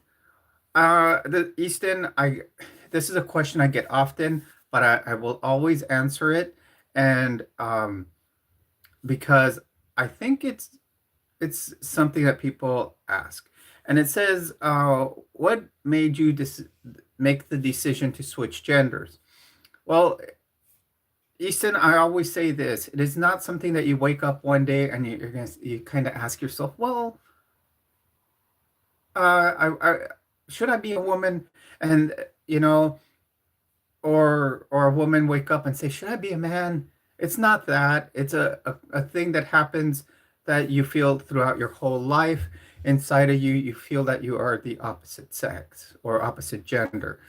The Easton, I this is a question I get often, but I will always answer it, and because I think it's something that people ask, and it says, "What made you make the decision to switch genders?" Well, Easton, I always say this: it is not something that you wake up one day and you kind of ask yourself, "Well, I should I be a woman?" And you know, or a woman wake up and say, "Should I be a man?" It's not that. It's a thing that happens that you feel throughout your whole life. Inside of you, you feel that you are the opposite sex or opposite gender.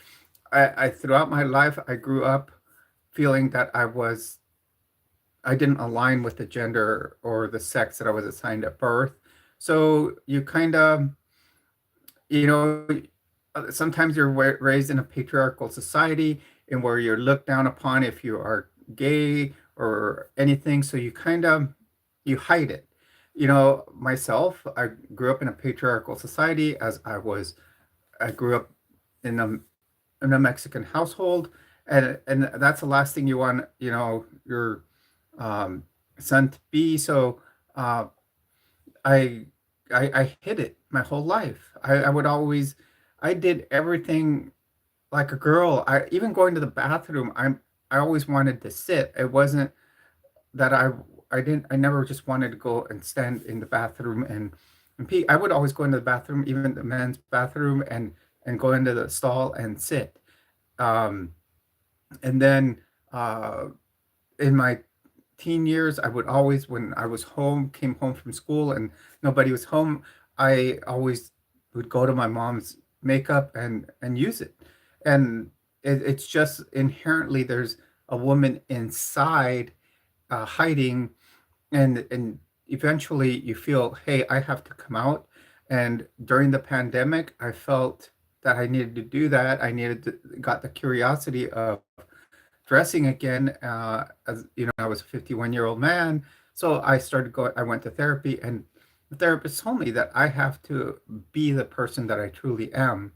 I throughout my life, I grew up feeling that I didn't align with the gender or the sex that I was assigned at birth. So you kind of, you know, sometimes you're raised in a patriarchal society and where you're looked down upon if you are gay or anything. So you kind of you hide it. You know, myself, I grew up in a patriarchal society as I grew up in a Mexican household, and that's the last thing you want, your um, son to be. So uh, I, I hid it my whole life. I would always, I did everything like a girl. I even going to the bathroom. I always wanted to sit. It wasn't that I never just wanted to go and stand in the bathroom and pee. I would always go into the bathroom, even the men's bathroom, and go into the stall and sit. Um, and then uh, in my teen years, I would always, when I was home, came home from school and nobody was home, I always would go to my mom's makeup and use it. And it's just inherently there's a woman inside hiding, and eventually you feel, hey, I have to come out. And during the pandemic, I felt that I needed to do that. Got the curiosity of dressing again. As you know, I was a 51-year-old man, so I started going. I went to therapy, and the therapist told me that I have to be the person that I truly am.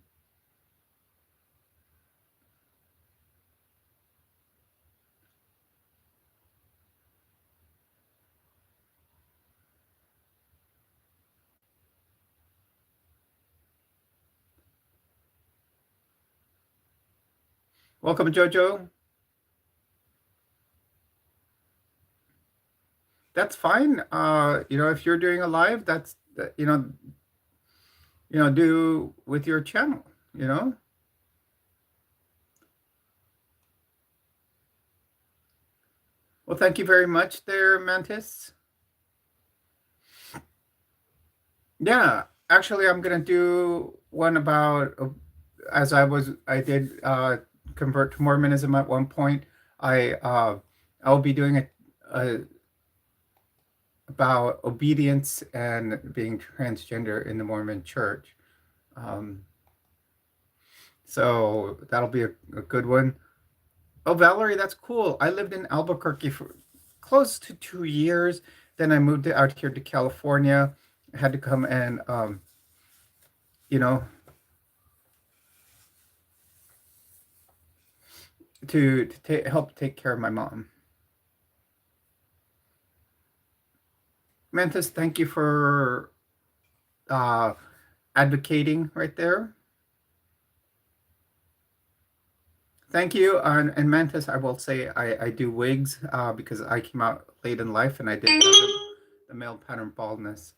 Welcome, Jojo. That's fine. If you're doing a live, do with your channel. You know. Well, thank you very much, there, Mantis. Yeah, actually, I'm gonna do one about as I did convert to Mormonism at one point. I'll be doing a about obedience and being transgender in the Mormon Church. Um, so that'll be a good one. Oh, Valerie, that's cool. I lived in Albuquerque for close to 2 years. Then I moved out here to California. I had to come and you know, help take care of my mom. Mantis, thank you for uh, advocating right there. Thank you. And Mantis, I will say I do wigs because I came out late in life and I did have the male pattern baldness.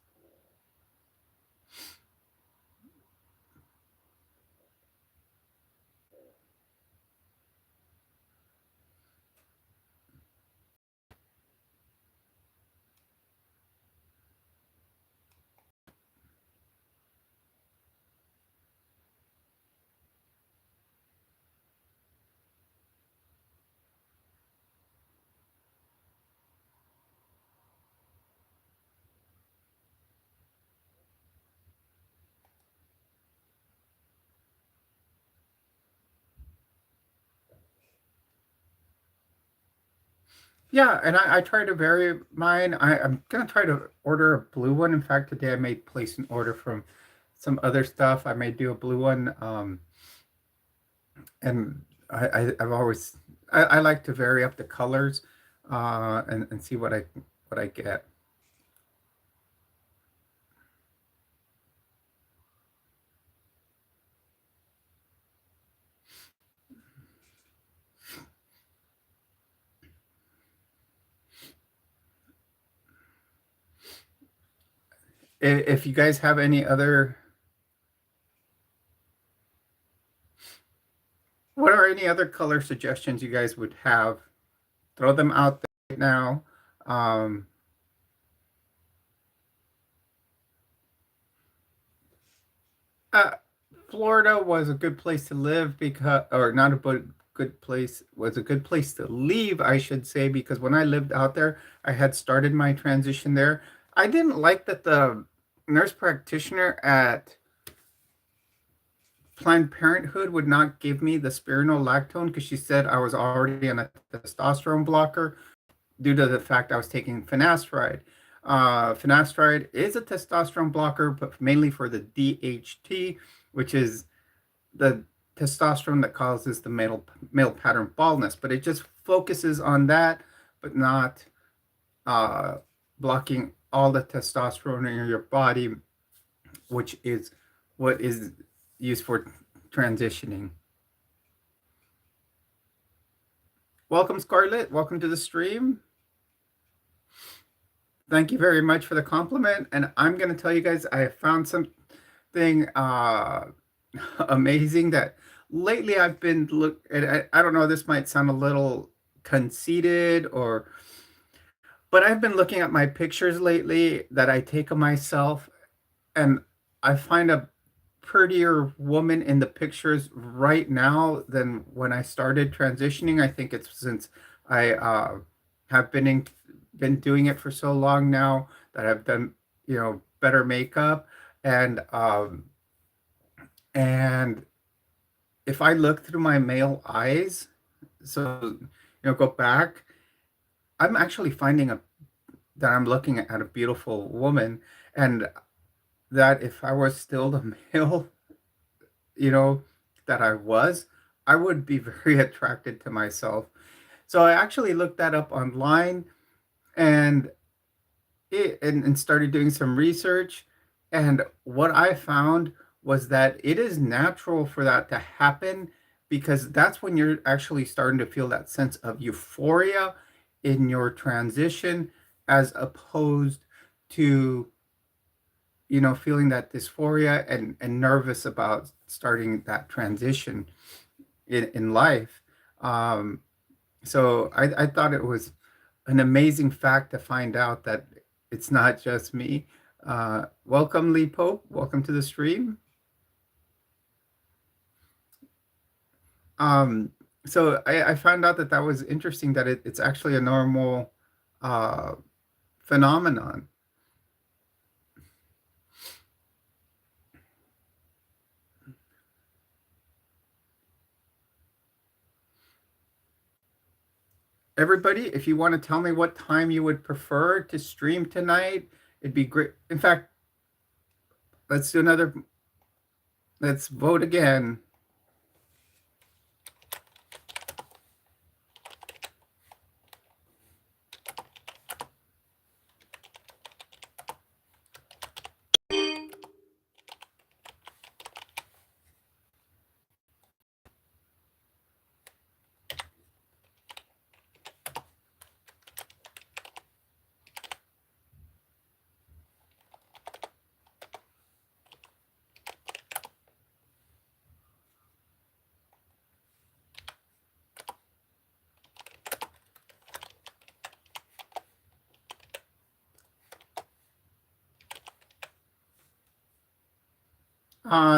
Yeah, and I try to vary mine. I'm gonna try to order a blue one. In fact, today I may place an order from some other stuff. I may do a blue one. And I've always I like to vary up the colors, and see what I get. If you guys have any other, what are any other color suggestions you guys would have? Throw them out there right now. Um, uh, Florida was a good place to live because, or not a good place, was a good place to leave, I should say, because when I lived out there, I had started my transition there. I didn't like that the nurse practitioner at Planned Parenthood would not give me the spironolactone because she said I was already on a testosterone blocker due to the fact I was taking finasteride. Finasteride is a testosterone blocker, but mainly for the DHT, which is the testosterone that causes the male pattern baldness. But it just focuses on that, but not uh, blocking all the testosterone in your body, which is what is used for transitioning. Welcome, Scarlett. Welcome to the stream. Thank you very much for the compliment. And I'm going to tell you guys, I have found something amazing that lately I've been I don't know, this might sound a little conceited but I've been looking at my pictures lately that I take of myself, and I find a prettier woman in the pictures right now than when I started transitioning. I think it's since I have been doing it for so long now that I've done, better makeup, and and if I look through my male eyes, so go back, I'm actually finding a that I'm looking at a beautiful woman, and that if I was still the male, you know, that I was, I would be very attracted to myself. So I actually looked that up online, and and started doing some research. And what I found was that it is natural for that to happen because that's when you're actually starting to feel that sense of euphoria in your transition, as opposed to feeling that dysphoria and nervous about starting that transition in life. Um, so I thought it was an amazing fact to find out that it's not just me. Welcome, Lee Pope. Welcome to the stream. Um, so I found out that that was interesting, that it's actually a normal uh, phenomenon. Everybody, if you want to tell me what time you would prefer to stream tonight, it'd be great. In fact, let's do another, let's vote again.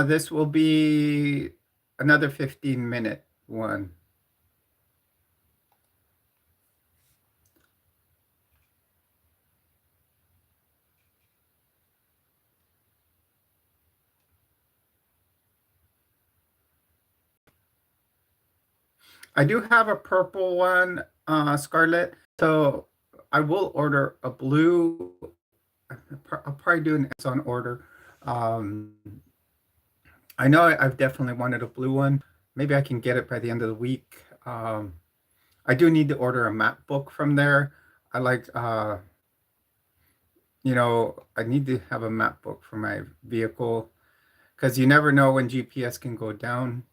This will be another 15-minute one. I do have a purple one, Scarlett. So I will order a blue. I'll probably do an Amazon order. Um, I know I've definitely wanted a blue one. Maybe I can get it by the end of the week. I do need to order a map book from there. I like, I need to have a map book for my vehicle because you never know when GPS can go down.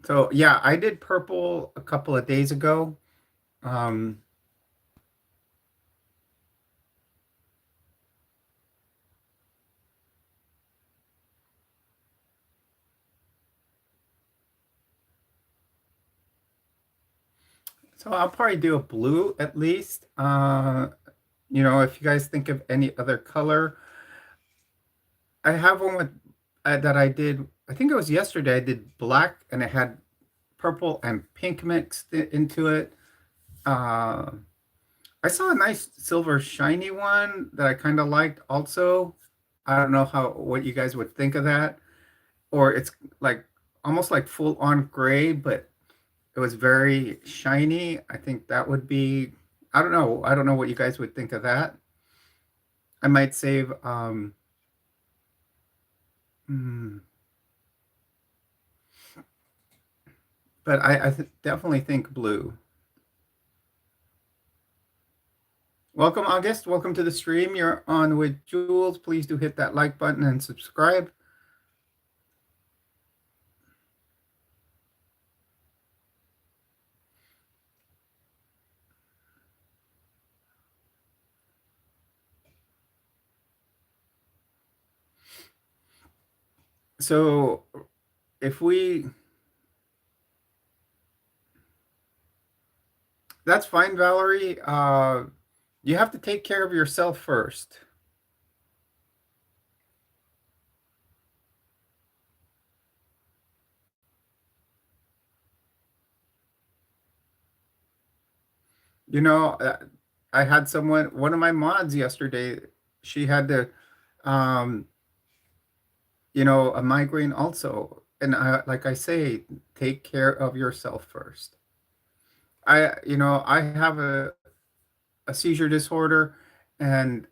So yeah, I did purple a couple of days ago. Um, so I'll probably do a blue at least. If you guys think of any other color, I have one that I did. I think it was yesterday. I did black and it had purple and pink mixed into it. Uh, I saw a nice silver shiny one that I kind of liked also. I don't know what you guys would think of that. Or it's like almost like full on gray, but it was very shiny. I think that would be, I don't know. I don't know what you guys would think of that. I might save, hmm, but I definitely think blue. Welcome, August. Welcome to the stream. You're on with Jules. Please do hit that like button and subscribe. So if we, that's fine, Valerie. You have to take care of yourself first. You know, I had one of my mods yesterday, she had to, um, a migraine also. And like I say, take care of yourself first. I have a seizure disorder, and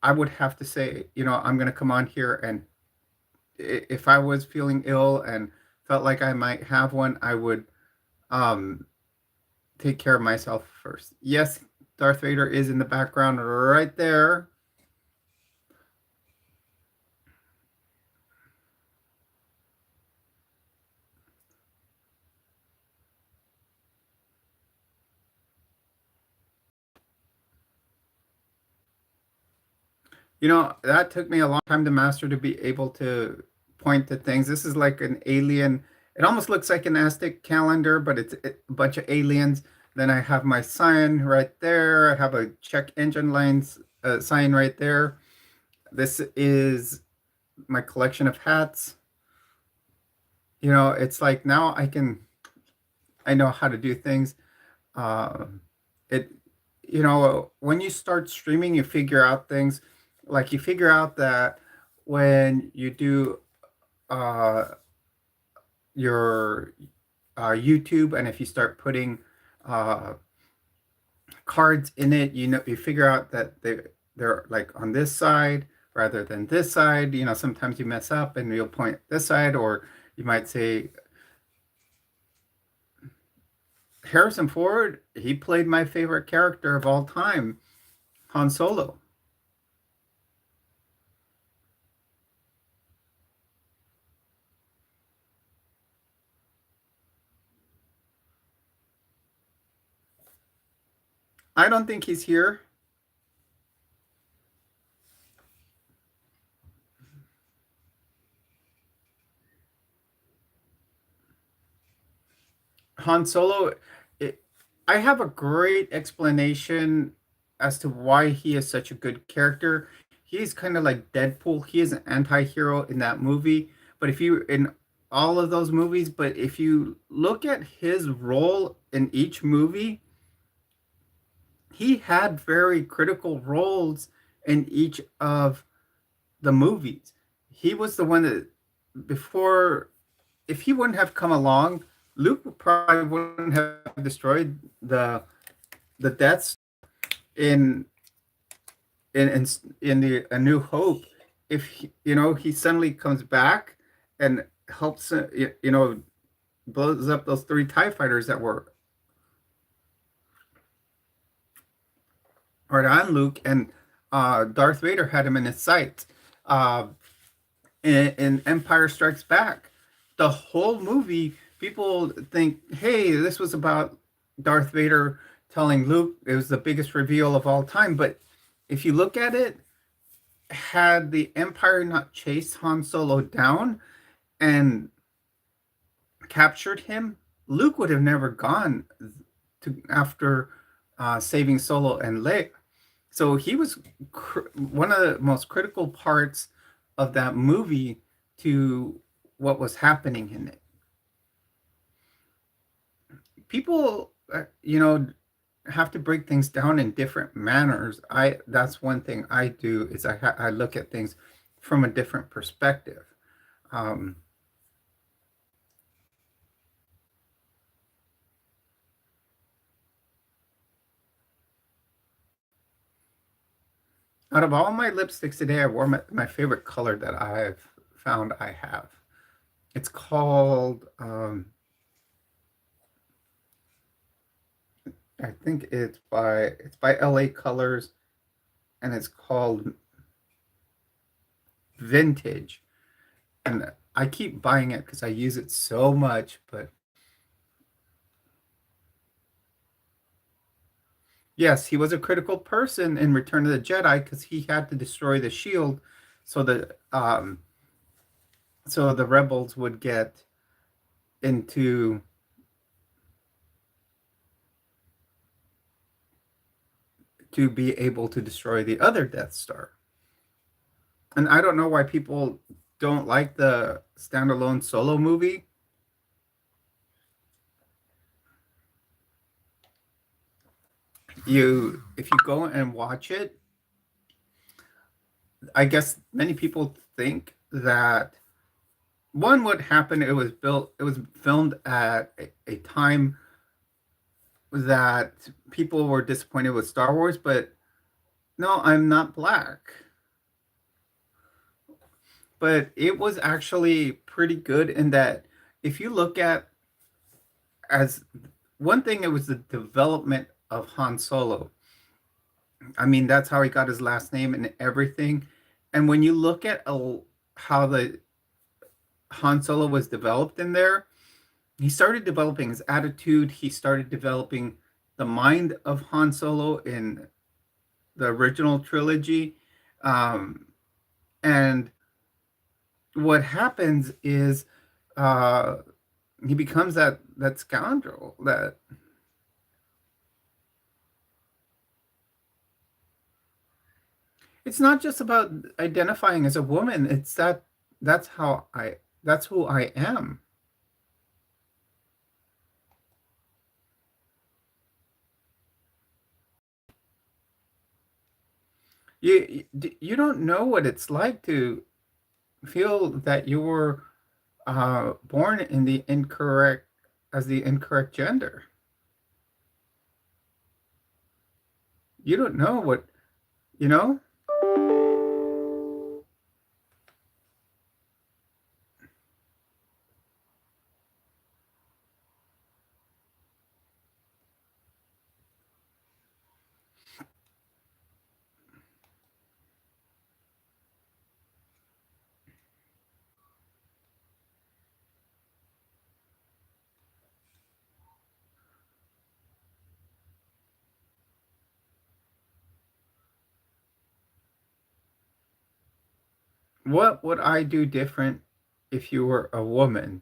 I would have to say, I'm going to come on here and if I was feeling ill and felt like I might have one, I would um, take care of myself first. Yes, Darth Vader is in the background right there. That took me a long time to master to be able to point to things. This is like an alien. It almost looks like an Aztec calendar, but it's a bunch of aliens. Then I have my sign right there. I have a check engine lines sign right there. This is my collection of hats. It's like now I know how to do things. Uh, it, when you start streaming, you figure out things. Like you figure out that when you do uh, your YouTube, and if you start putting uh, cards in it, you figure out that they're like on this side rather than this side. Sometimes you mess up and you'll point this side, or you might say Harrison Ford. He played my favorite character of all time, Han Solo. I don't think he's here. Han Solo, it, I have a great explanation as to why he is such a good character. He's kind of like Deadpool. He is an anti-hero in that movie, but if you in all of those movies, but if you look at his role in each movie, he had very critical roles in each of the movies. He was the one that before, if he wouldn't have come along, Luke probably wouldn't have destroyed the Death in in in the A New Hope. If he, he suddenly comes back and helps, blows up those three TIE fighters that were right on Luke, and Darth Vader had him in his sights. Uh, in Empire Strikes Back, the whole movie, people think, hey, this was about Darth Vader telling Luke it was the biggest reveal of all time. But if you look at it, had the Empire not chased Han Solo down and captured him, Luke would have never gone to after saving Solo and Leia. So he was one of the most critical parts of that movie to what was happening in it. People, have to break things down in different manners. That's one thing I do is I look at things from a different perspective. Um, Out of all my lipsticks today, I wore my favorite color that I've found I have. It's called, I think it's by LA Colors, and it's called Vintage. And I keep buying it because I use it so much. But yes, he was a critical person in Return of the Jedi because he had to destroy the shield so that so the rebels would get into to be able to destroy the other Death Star. And I don't know why people don't like the standalone Solo movie. If you go and watch it, I guess many people think that one, what happened, it was filmed at a time that people were disappointed with Star Wars, but no, I'm not black. But it was actually pretty good in that if you look at as one thing, it was the development of Han Solo. I mean, that's how he got his last name and everything. And when you look at how the Han Solo was developed in there, he started developing his attitude. He started developing the mind of Han Solo in the original trilogy. And what happens is uh, he becomes that scoundrel that it's not just about identifying as a woman. It's that's how that's who I am. You don't know what it's like to feel that you were born in the incorrect as the incorrect gender. You don't know you know what would I do different if you were a woman?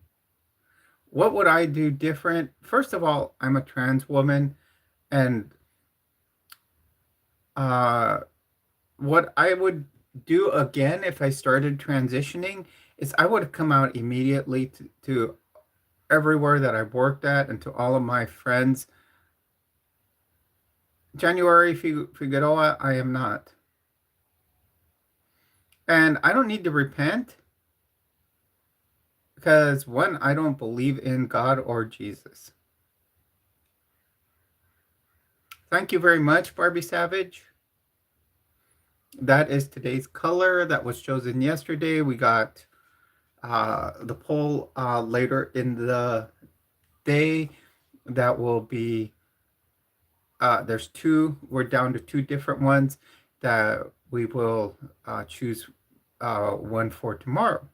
What would I do different? First of all, I'm a trans woman, and uh, what I would do again if I started transitioning is I would come out immediately to everywhere that I've worked at and to all of my friends. January Figueroa, I am not. And I don't need to repent because one, I don't believe in God or Jesus. Thank you very much, Barbie Savage. That is today's color that was chosen yesterday. We got the poll later in the day. That will be, there's two, we're down to two different ones that we will choose one for tomorrow.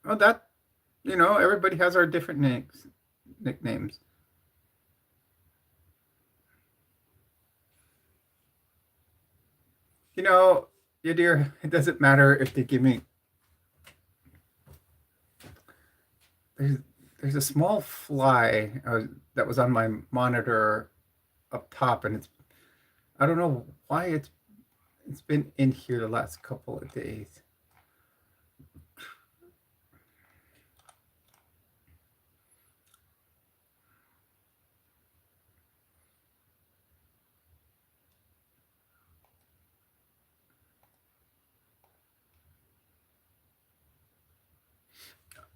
Oh, that, everybody has our different nicknames. You know, yeah, dear, it doesn't matter if they give me, there's, there's a small fly that was on my monitor up top, and I don't know why it's been in here the last couple of days.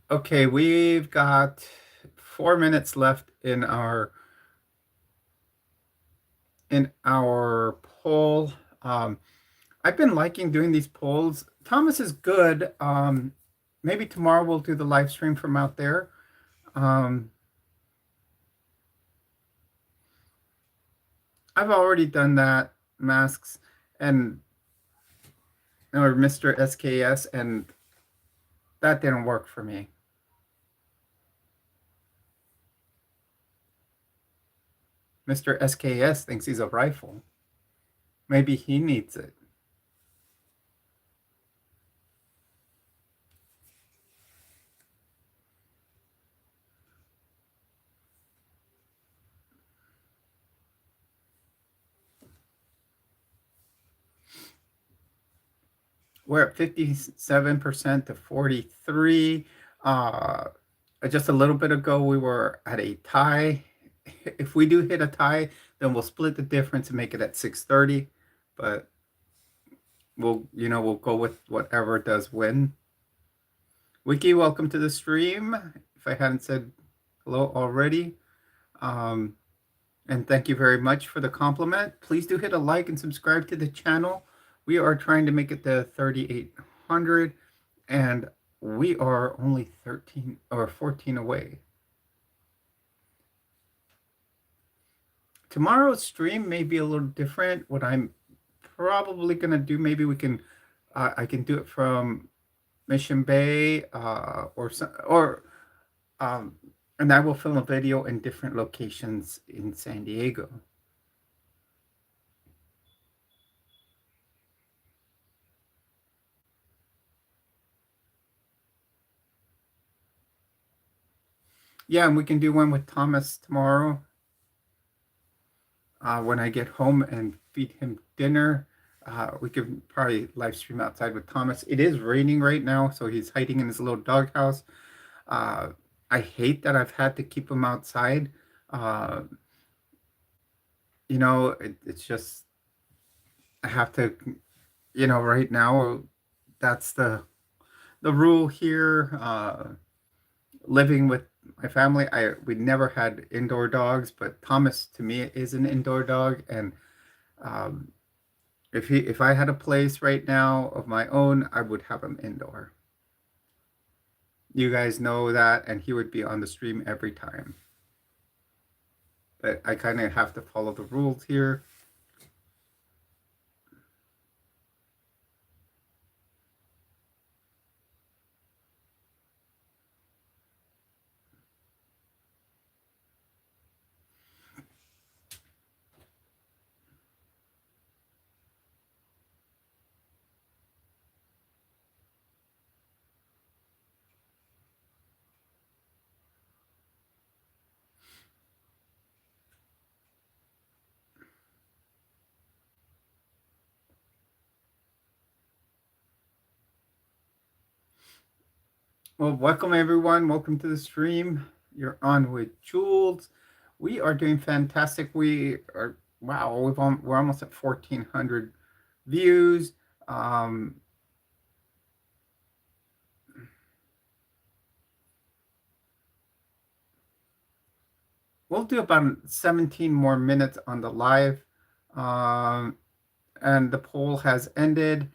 Okay, we've got 4 minutes left in our poll. I've been liking doing these polls. Thomas is good. Maybe tomorrow we'll do the live stream from out there. Um, I've already done that, masks and or Mr. SKS, and that didn't work for me. Mr. SKS thinks he's a rifle. Maybe he needs it. We're at 57% to 43. Uh, just a little bit ago, we were at a tie. If we do hit a tie, then we'll split the difference and make it at 630. But we'll go with whatever does win. Wiki, welcome to the stream. If I hadn't said hello already. Um, and thank you very much for the compliment. Please do hit a like and subscribe to the channel. We are trying to make it to 3,800, and we are only 13 or 14 away. Tomorrow's stream may be a little different. What I'm probably gonna do, maybe I can do it from Mission Bay, or um, and I will film a video in different locations in San Diego. Yeah, and we can do one with Thomas tomorrow when I get home and feed him dinner. We could probably live stream outside with Thomas. It is raining right now, so he's hiding in his little doghouse. Uh, I hate that I've had to keep him outside. Uh, it's just I have to. Right now that's the rule here. Living with my family, we never had indoor dogs, but Thomas to me is an indoor dog, and um, if I had a place right now of my own, I would have him indoor. You guys know that, and he would be on the stream every time. But I kind of have to follow the rules here. Well, welcome everyone. Welcome to the stream. You're on with Jules. We are doing fantastic. We are wow. We're almost at 1,400 views. Um, we'll do about 17 more minutes on the live, um, and the poll has ended.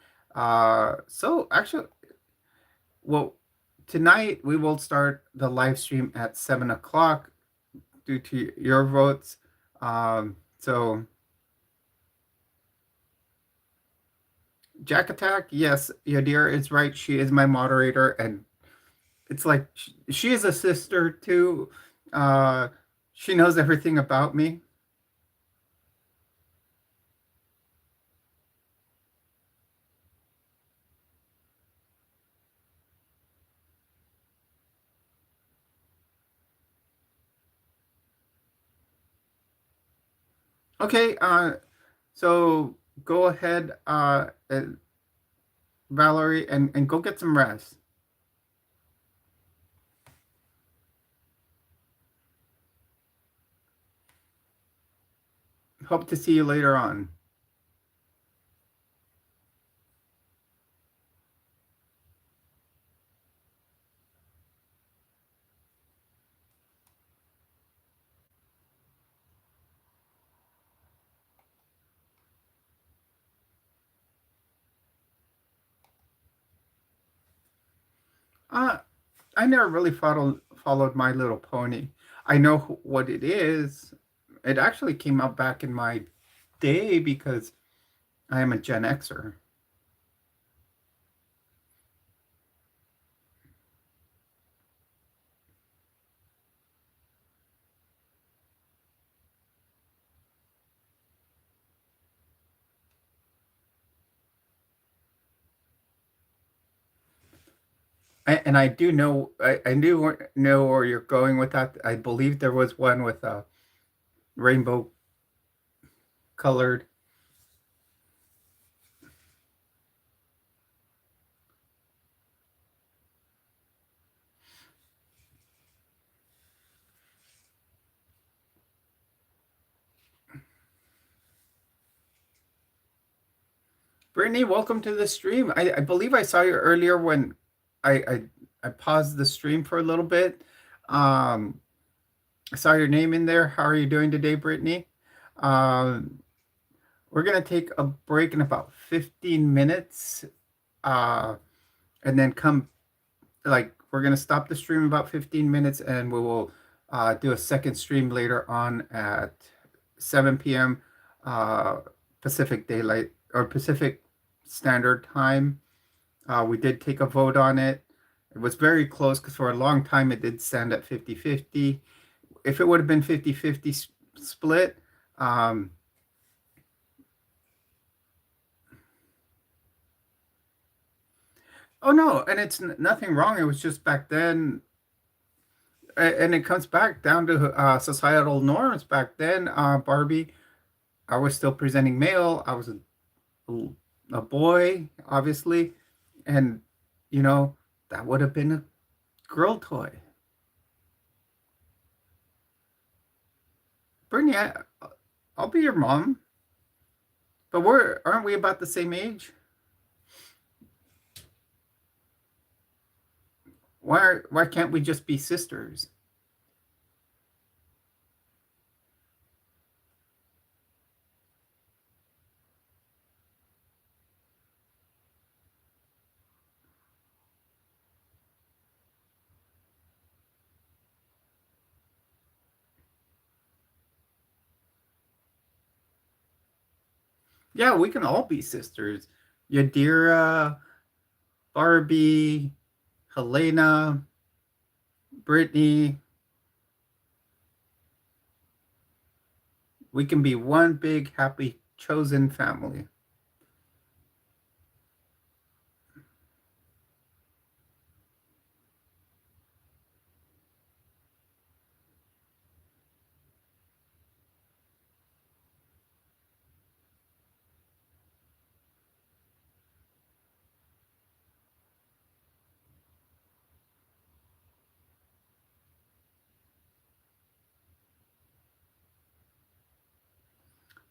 So actually, well, tonight we will start the live stream at 7 o'clock due to your votes. So Jack Attack, yes, Yadira is right. She is my moderator, and it's like she is a sister too. Uh, she knows everything about me. Okay, so go ahead, Valerie, and go get some rest. Hope to see you later on. Uh, I never really followed My Little Pony. I know what it is. It actually came out back in my day because I am a Gen Xer. And I do know, I do know where you're going with that. I believe there was one with a rainbow colored. Brittany, welcome to the stream. I believe I saw you earlier when I, I I paused the stream for a little bit. Um, I saw your name in there. How are you doing today, Brittany? Um, we're gonna take a break in about 15 minutes, uh, and then come like we're gonna stop the stream in about 15 minutes, and we will do a second stream later on at 7 p.m. Uh, Pacific Daylight or Pacific Standard Time. We did take a vote on it. It was very close because for a long time it did stand at 50-50. If it would have been 50-50 split, um, oh no, and it's nothing wrong. It was just back then, and it comes back down to societal norms. Back then, Barbie, I was still presenting male. I was a boy, obviously, and you know that would have been a girl toy. Brittany, I'll be your mom, but we're aren't we about the same age? Why can't we just be sisters? Yeah, we can all be sisters. Yadira, Barbie, Helena, Brittany. We can be one big happy chosen family.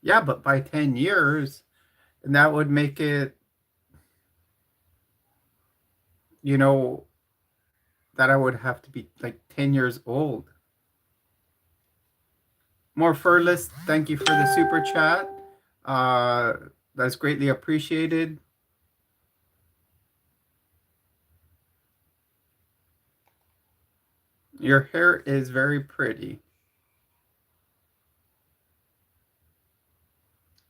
Yeah, but by 10 years, and that would make it, you know, that I would have to be like 10 years old. More Furless, thank you for the super chat. Uh, that's greatly appreciated. Your hair is very pretty.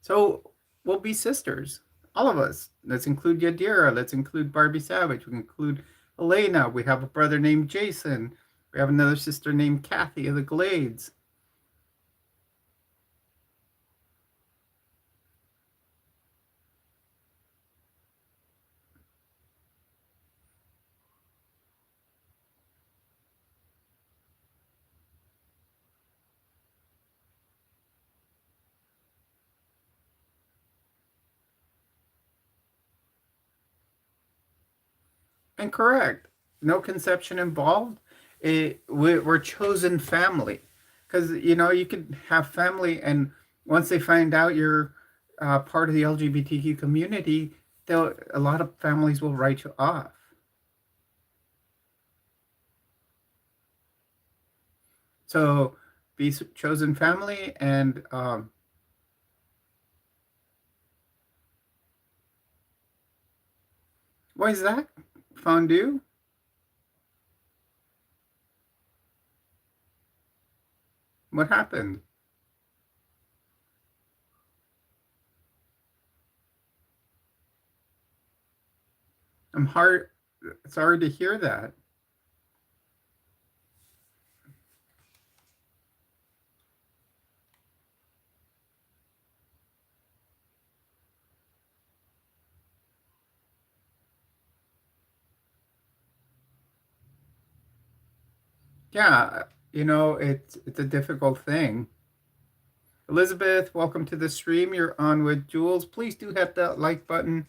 So we'll be sisters, all of us. Let's include Yadira. Let's include Barbie Savage. We include Elena. We have a brother named Jason. We have another sister named Kathy of the Glades. And correct, no conception involved. We're chosen family because you can have family, and once they find out you're part of the LGBTQ community, a lot of families will write you off. So be chosen family, and what is that? Fondue? What happened? I'm hard. Sorry to hear that. Yeah, it's a difficult thing. Elizabeth, welcome to the stream. You're on with Jules. Please do hit that like button.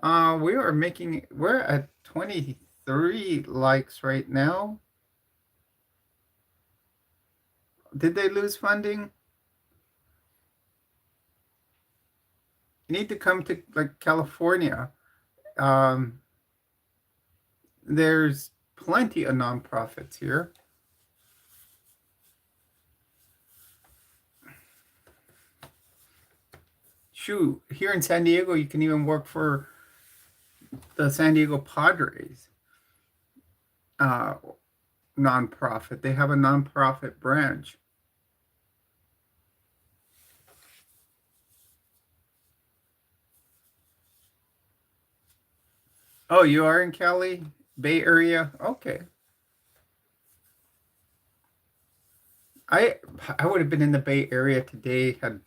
We're at 23 likes right now. Did they lose funding? You need to come to like California. Um, there's plenty of nonprofits here. Shoot, here in San Diego, you can even work for the San Diego Padres uh, nonprofit. They have a nonprofit branch. Oh, you are in Cali, Bay Area. Okay, I I would have been in the Bay Area today had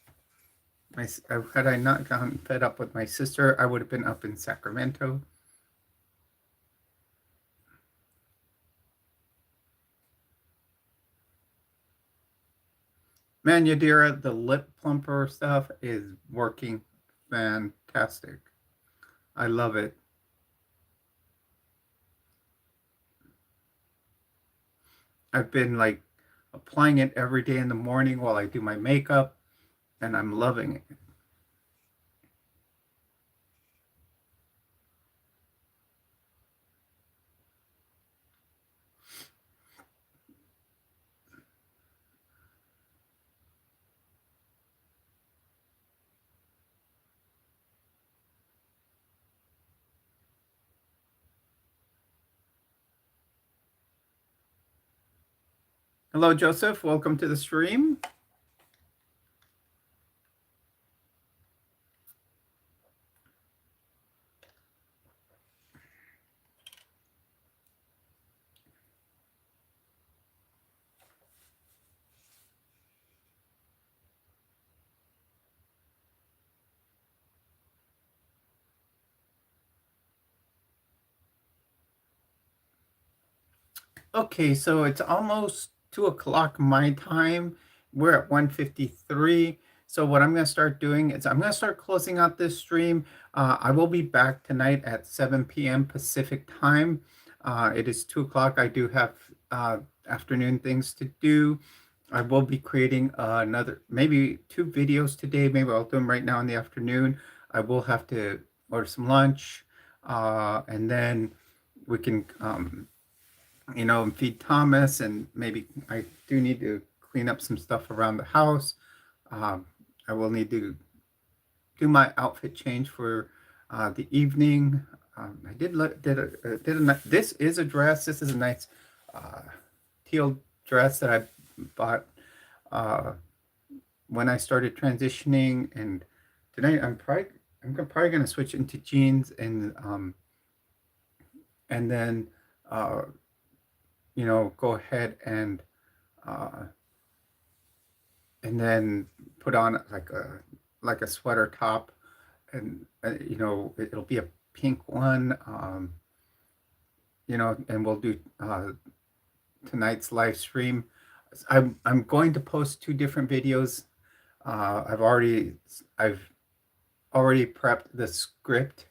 I not gotten fed up with my sister. I would have been up in Sacramento. Man, Yadira, the lip plumper stuff is working fantastic. I love it. I've been like applying it every day in the morning while I do my makeup, and I'm loving it. Hello, Joseph. Welcome to the stream. Okay, so it's almost 2 o'clock my time. We're at 1:53. So what I'm going to start doing is I'm going to start closing out this stream. I will be back tonight at 7 p.m. Pacific time. It is 2 o'clock. I do have afternoon things to do. I will be creating maybe two videos today. Maybe I'll do them right now in the afternoon. I will have to order some lunch, and then we can, feed Thomas, and maybe I do need to clean up some stuff around the house. Um, I will need to do my outfit change for the evening. I this is a dress. This is a nice uh, teal dress that I bought uh, when I started transitioning, and tonight I'm probably gonna switch into jeans, and then uh, go ahead uh, and then put on like a sweater top, and it'll be a pink one, and we'll do tonight's live stream. I'm going to post two different videos. I've already prepped the script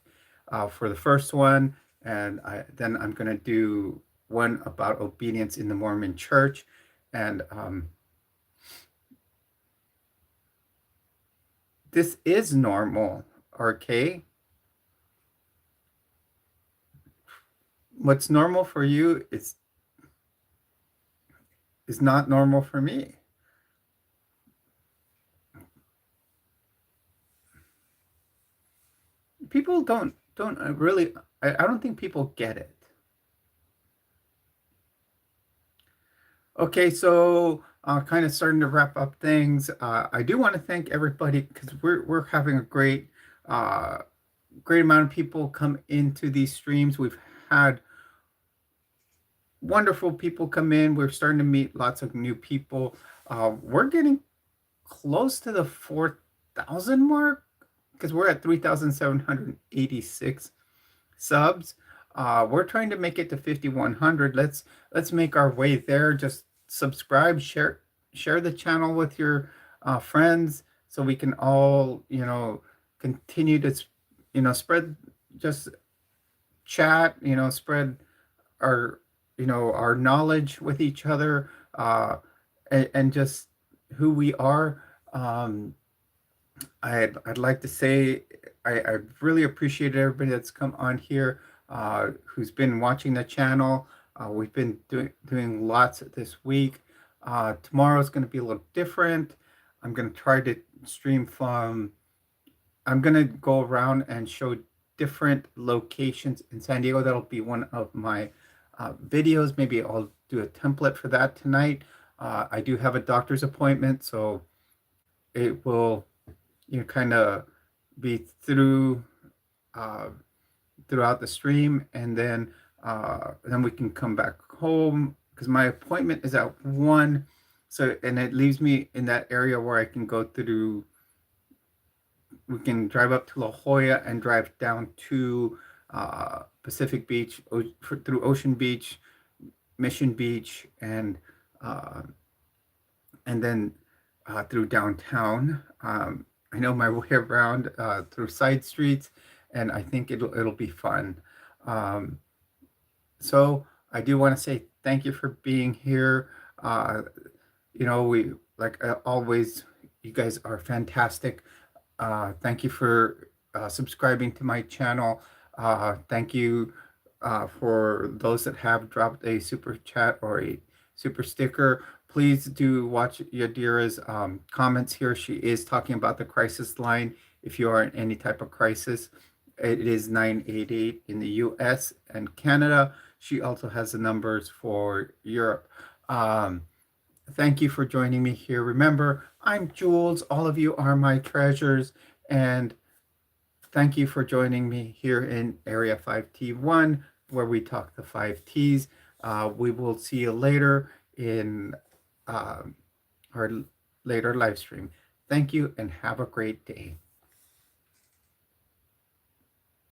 for the first one, and then I'm going to do one about obedience in the Mormon Church, and this is normal, okay? What's normal for you is not normal for me. People don't really. I don't think people get it. Okay, so kind of starting to wrap up things. I do want to thank everybody because we're having a uh, great amount of people come into these streams. We've had wonderful people come in. We're starting to meet lots of new people. We're getting close to the 4,000 mark because we're at 3,786 subs. We're trying to make it to 5,100. Let's make our way there. Just subscribe, share the channel with your friends, so we can all continue to spread, just chat, spread our our knowledge with each other, and just who we are. I'd like to say I really appreciate everybody that's come on here, who's been watching the channel. We've been doing lots this week. Tomorrow's going to be a little different. I'm going to try to stream from. I'm going to go around and show different locations in San Diego. That'll be one of my videos. Maybe I'll do a template for that tonight. I do have a doctor's appointment, so it will kind of be uh, throughout the stream, and then we can come back home because my appointment is at 1. So, and it leaves me in that area where I can go through. We can drive up to La Jolla and drive down to Pacific Beach, through Ocean Beach, Mission Beach, uh, and then through downtown. I know my way around through side streets, and I think it'll be fun. Um, so I do want to say thank you for being here. We like always. You guys are fantastic. Thank you for subscribing to my channel. Thank you for those that have dropped a super chat or a super sticker. Please do watch Yadira's comments here. She is talking about the crisis line. If you are in any type of crisis, it is 988 in the US and Canada. She also has the numbers for Europe. Thank you for joining me here. Remember, I'm Jules. All of you are my treasures. And thank you for joining me here in Area 5T1, where we talk the 5Ts. We will see you later in our later live stream. Thank you and have a great day.